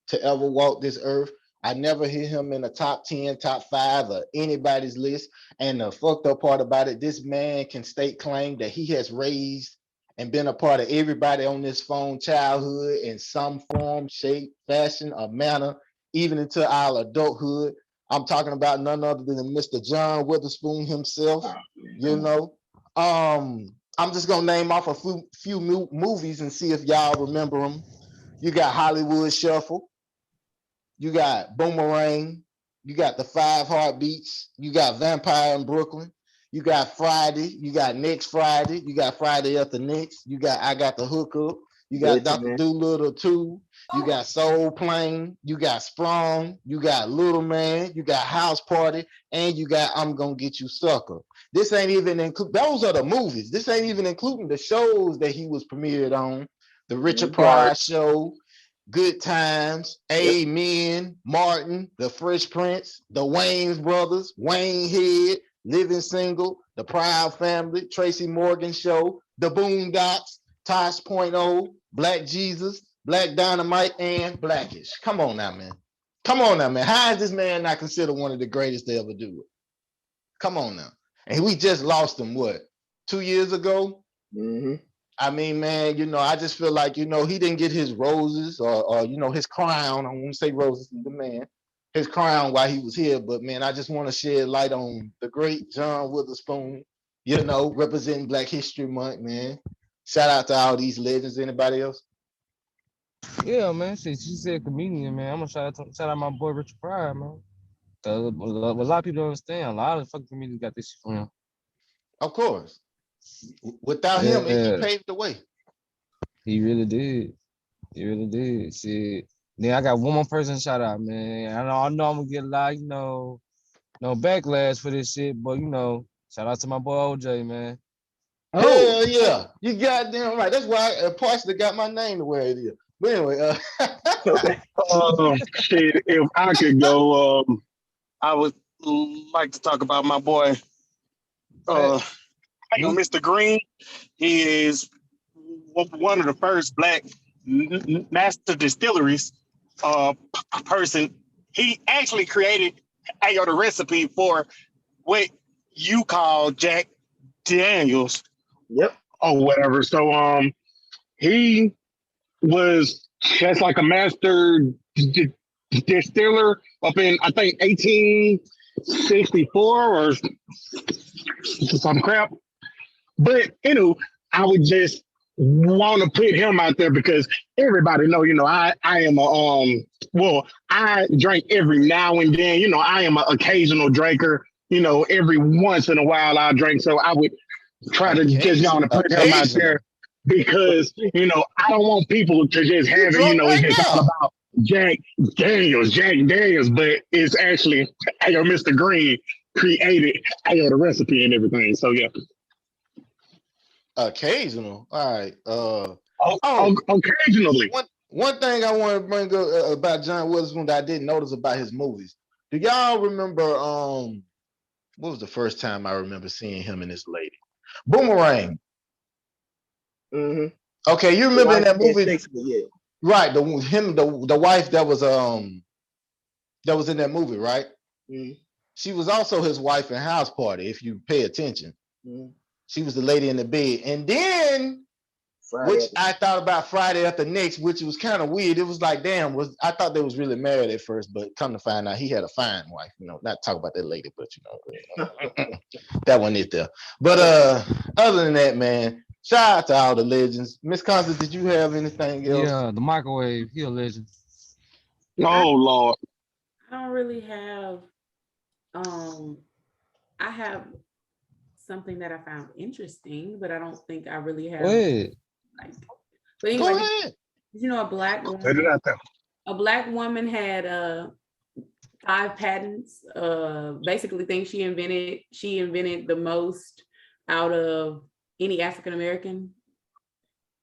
to ever walk this earth. I never hear him in the top 10, top 5 or anybody's list. And the fucked up part about it, this man can state claim that he has raised and been a part of everybody on this phone childhood in some form, shape, fashion, or manner, even into our adulthood. I'm talking about none other than Mr. John Witherspoon himself. I'm just gonna name off a few movies and see if y'all remember them. You got Hollywood Shuffle. You got Boomerang. You got The 5 Heartbeats. You got Vampire in Brooklyn. You got Friday. You got Next Friday. You got Friday After Next. You got I Got the Hookup. You got Dr. Dolittle 2. You got Soul Plane. You got Sprung. You got Little Man. You got House Party. And you got I'm Gonna Get You Sucker. This ain't even those are the movies. This ain't even including the shows that he was premiered on. The Richard Pryor Show, Good Times, Amen, Martin, The Fresh Prince, The Wayans Brothers, Wayne Head, Living Single, The Proud Family, Tracy Morgan Show, The Boondocks, Tosh.0, Black Jesus, Black Dynamite, and Blackish. Come on now, man. How is this man not considered one of the greatest to ever do it? Come on now. And we just lost him, 2 years ago? Mm-hmm. I mean, man, I just feel like, he didn't get his roses or his crown. I won't say roses, the man, his crown while he was here. But, man, I just want to shed light on the great John Witherspoon, representing Black History Month, man. Shout out to all these legends. Anybody else? Yeah, man. She said comedian, man. I'm going to shout out my boy Richard Pryor, man. A lot of people don't understand. A lot of fucking comedians got this shit from him. Of course. Without him, he paved the way. He really did. Shit. Then I got one more person shout out, man. I know I'm gonna get a lot, no backlash for this shit, but shout out to my boy OJ, man. Hell yeah, you goddamn right. That's why I partially got my name the way it is. But anyway, shit. If I could go, I would like to talk about my boy, Mr. Green. He is one of the first Black master distilleries person. He actually created the recipe for what you call Jack Daniels. Yep. Or whatever. So he was just like a master distiller up in, I think, 1864 or some crap. But I would just want to put him out there because everybody know, I am I drink every now and then. I am an occasional drinker. Every once in a while I drink. So I would try to just put him out there because I don't want people to just have it. It's just all about Jack Daniels, but it's actually Mr. Green created the recipe and everything. So yeah. Occasional. All right. Occasionally. One thing I want to bring up about John Witherspoon that I didn't notice about his movies. Do y'all remember what was the first time I remember seeing him and this lady? Boomerang. Mm-hmm. Okay, you remember in that movie? Yeah. Right, the wife that was that was in that movie, right? Mm-hmm. She was also his wife in House Party, if you pay attention. Mm-hmm. She was the lady in the bed. And then, I thought about Friday After Next, which was kind of weird. It was like, damn, I thought they was really married at first, but come to find out he had a fine wife. You know, not talk about that later, but you know, that one is there. But other than that, man, shout out to all the legends. Miss Constance, did you have anything else? Yeah, the microwave, he a legend. Oh Lord. I don't really have I have something that I found interesting, but I don't think I really have like, but anyway, Go ahead. You know, a black woman had 5 patents. Basically things she invented the most out of any African American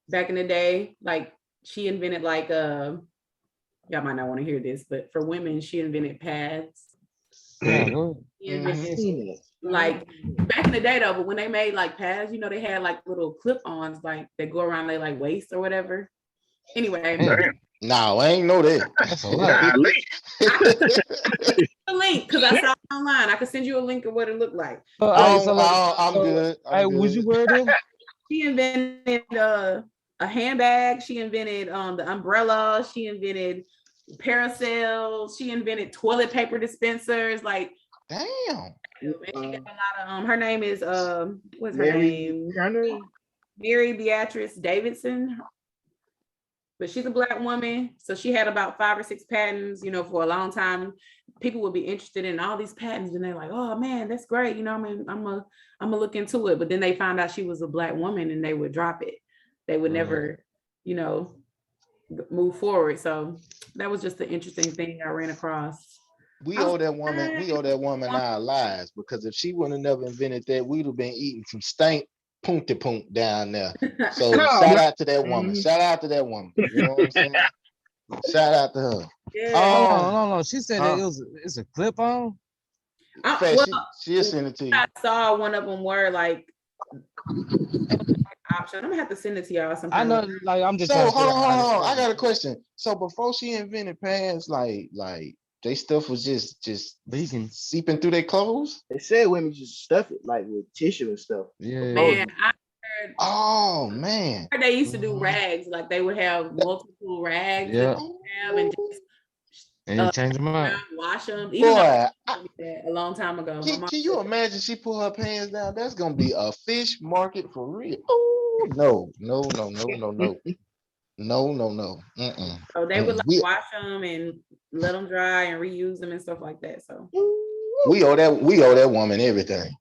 back in the day. Like she invented like y'all might not want to hear this, but for women, she invented pads. Like back in the day though, but when they made like pads, you know, they had like little clip-ons like that go around their like waist or whatever. Anyway, no, I ain't know that. That's a lot. A link because I saw it online. I could send you a link of what it looked like. I'm good. Hey, would you wear them? She invented a handbag. She invented the umbrella. She invented parasails. She invented toilet paper dispensers. Like, damn. And she got a lot of her name is what's her name? Mary Beatrice Davidson. But she's a black woman, so she had about 5 or 6 patents. You know, for a long time, people would be interested in all these patents, and they're like, "Oh man, that's great." You know, I mean, I'm gonna look into it. But then they found out she was a black woman, and they would drop it. They would never, you know, move forward. So that was just an interesting thing I ran across. We owe that woman our lives, because if she wouldn't have never invented that, we'd have been eating some stank punty punk down there. So shout out to that woman. Shout out to that woman. You know what I'm saying? Shout out to her. Yeah. No. She said that it's a clip on. She'll send it to you. I saw one of them where like option. I'm gonna have to send it to y'all sometime. I know, like I'm just. So hold on. I got a question. So before she invented pads, like they stuff was just leaking, seeping through their clothes. They said women just stuff it like with tissue and stuff. Yeah. Man, I heard. Oh man. They used to do rags, like they would have multiple rags. Yeah. And you change them out. Wash them. Boy, a long time ago. Can you imagine she pull her pants down? That's gonna be a fish market for real. Oh no. Mm-mm. So they would wash them and let them dry and reuse them and stuff like that. So we owe that woman everything.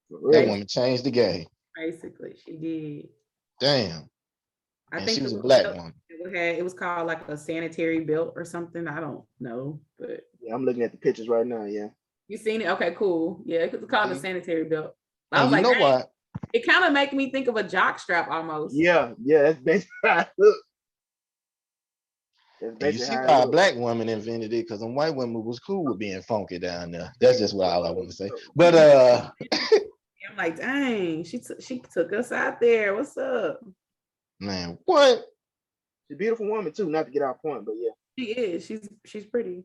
That woman changed the game. Basically, she did. Damn. I think she was a black woman. It was called like a sanitary belt or something. I don't know, but yeah, I'm looking at the pictures right now. Yeah, you seen it? Okay, cool. Yeah, it's called a sanitary belt. I was like, you know what? It kind of make me think of a jock strap almost. Yeah, that's basically how it looks. You see why a black woman invented it, because them white women was cool with being funky down there. That's just what I want to say. But I'm like, dang, she took us out there. What's up? Man, what? She's a beautiful woman too, not to get off point, but yeah. She is. She's pretty.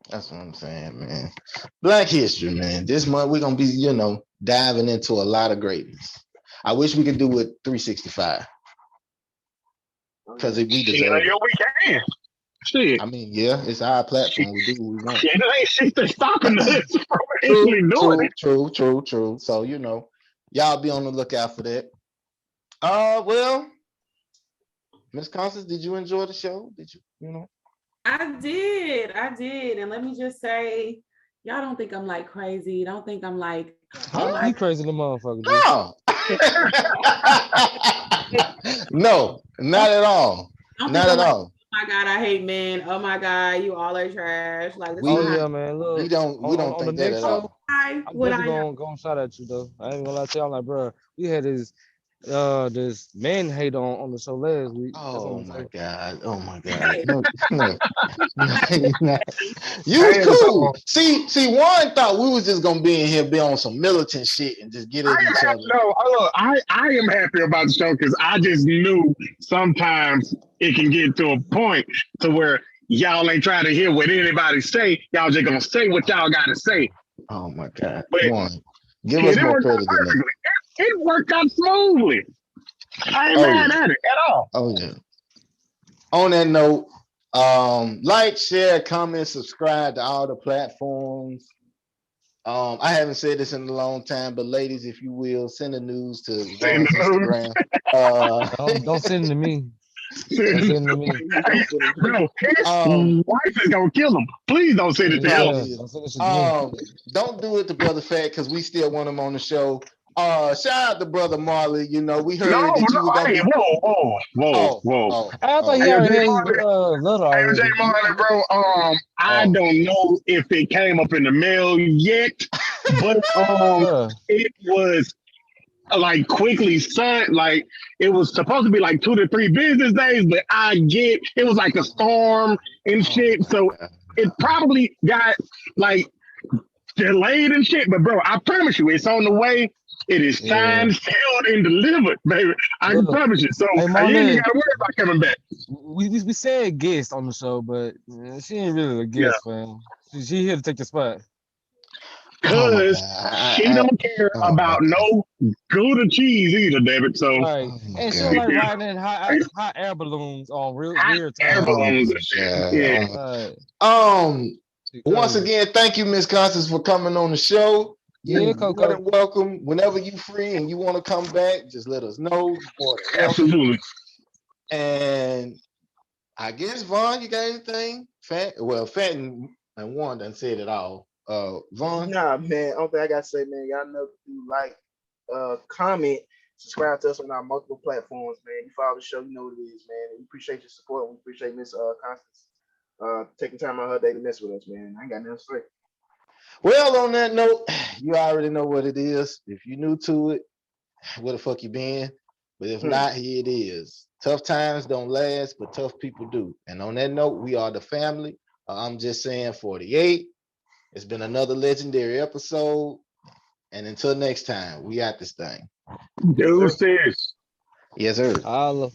That's what I'm saying, man. Black history, man. This month we're gonna be, diving into a lot of greatness. I wish we could do it 365. Because we deserve it. We can. Shit. I mean, yeah, it's our platform. We do what we want. Yeah, there ain't shit that's stopping us from actually doing it. True. So, y'all be on the lookout for that. Well, Miss Constance, did you enjoy the show? Did you, I did. And let me just say, y'all don't think I'm like crazy. Don't think I'm like, you crazy the motherfucker. No, not at all. Not at all. Oh my God, I hate men. Oh my God, you all are trash. Like, yeah, man. Look, we don't think that at all. I'm definitely gonna shout at you though. I ain't gonna lie to you. I'm like, bro, we had this man hate on the show last week. Oh my God. No. You cool. See, Warren thought we was just gonna be in here, be on some militant shit and just get at each other. No, I am happy about the show because I just knew sometimes it can get to a point to where y'all ain't trying to hear what anybody say. Y'all just gonna say what y'all gotta say. Oh my God. But Come on. Give us it more worked out credit than that. perfectly. It worked out smoothly. I ain't mad at it at all. Oh yeah. On that note, like, share, comment, subscribe to all the platforms. I haven't said this in a long time, but ladies, if you will, send the news to Von's Instagram. Don't send it to me. Don't send it to me. Bro, his wife is gonna kill him. Please don't send it to him. Don't send it to me. Don't do it to Brother Fat because we still want him on the show. Shout out to Brother Marley. You know, we heard that you were gonna be. Whoa. I thought he already had his letter already. Jay Marley, bro. I don't know if it came up in the mail yet, but it was like quickly sent. Like it was supposed to be like 2 to 3 business days, but it was like a storm and shit. So it probably got like delayed and shit. But bro, I promise you, it's on the way. It is signed, sealed, and delivered, baby. I can promise you. So you ain't gotta worry about coming back. We said guest on the show, but she ain't really a guest, fam. She here to take the spot. Cause she don't care about no Gouda cheese either, David. So and she don't like riding in hot air balloons on real time. Air balloons and shit. Once again, thank you, Miss Constance, for coming on the show. You're more than welcome. Whenever you free and you want to come back, just let us know. Absolutely. And I guess Vaughn, you got anything? Fat and Warren done said it all. Vaughn? Nah, man. Only thing I gotta say, man, y'all know to like, comment, subscribe to us on our multiple platforms, man. You follow the show, you know what it is, man. We appreciate your support. We appreciate Miss Constance taking time out of her day to mess with us, man. I ain't got nothing to say. Well, on that note, you already know what it is. If you're new to it, where the fuck you been? But if not, here it is. Tough times don't last, but tough people do. And on that note, we are the family. I'm just saying 48. It's been another legendary episode. And until next time, we got this thing. Deuces. Yes, sir. Allah.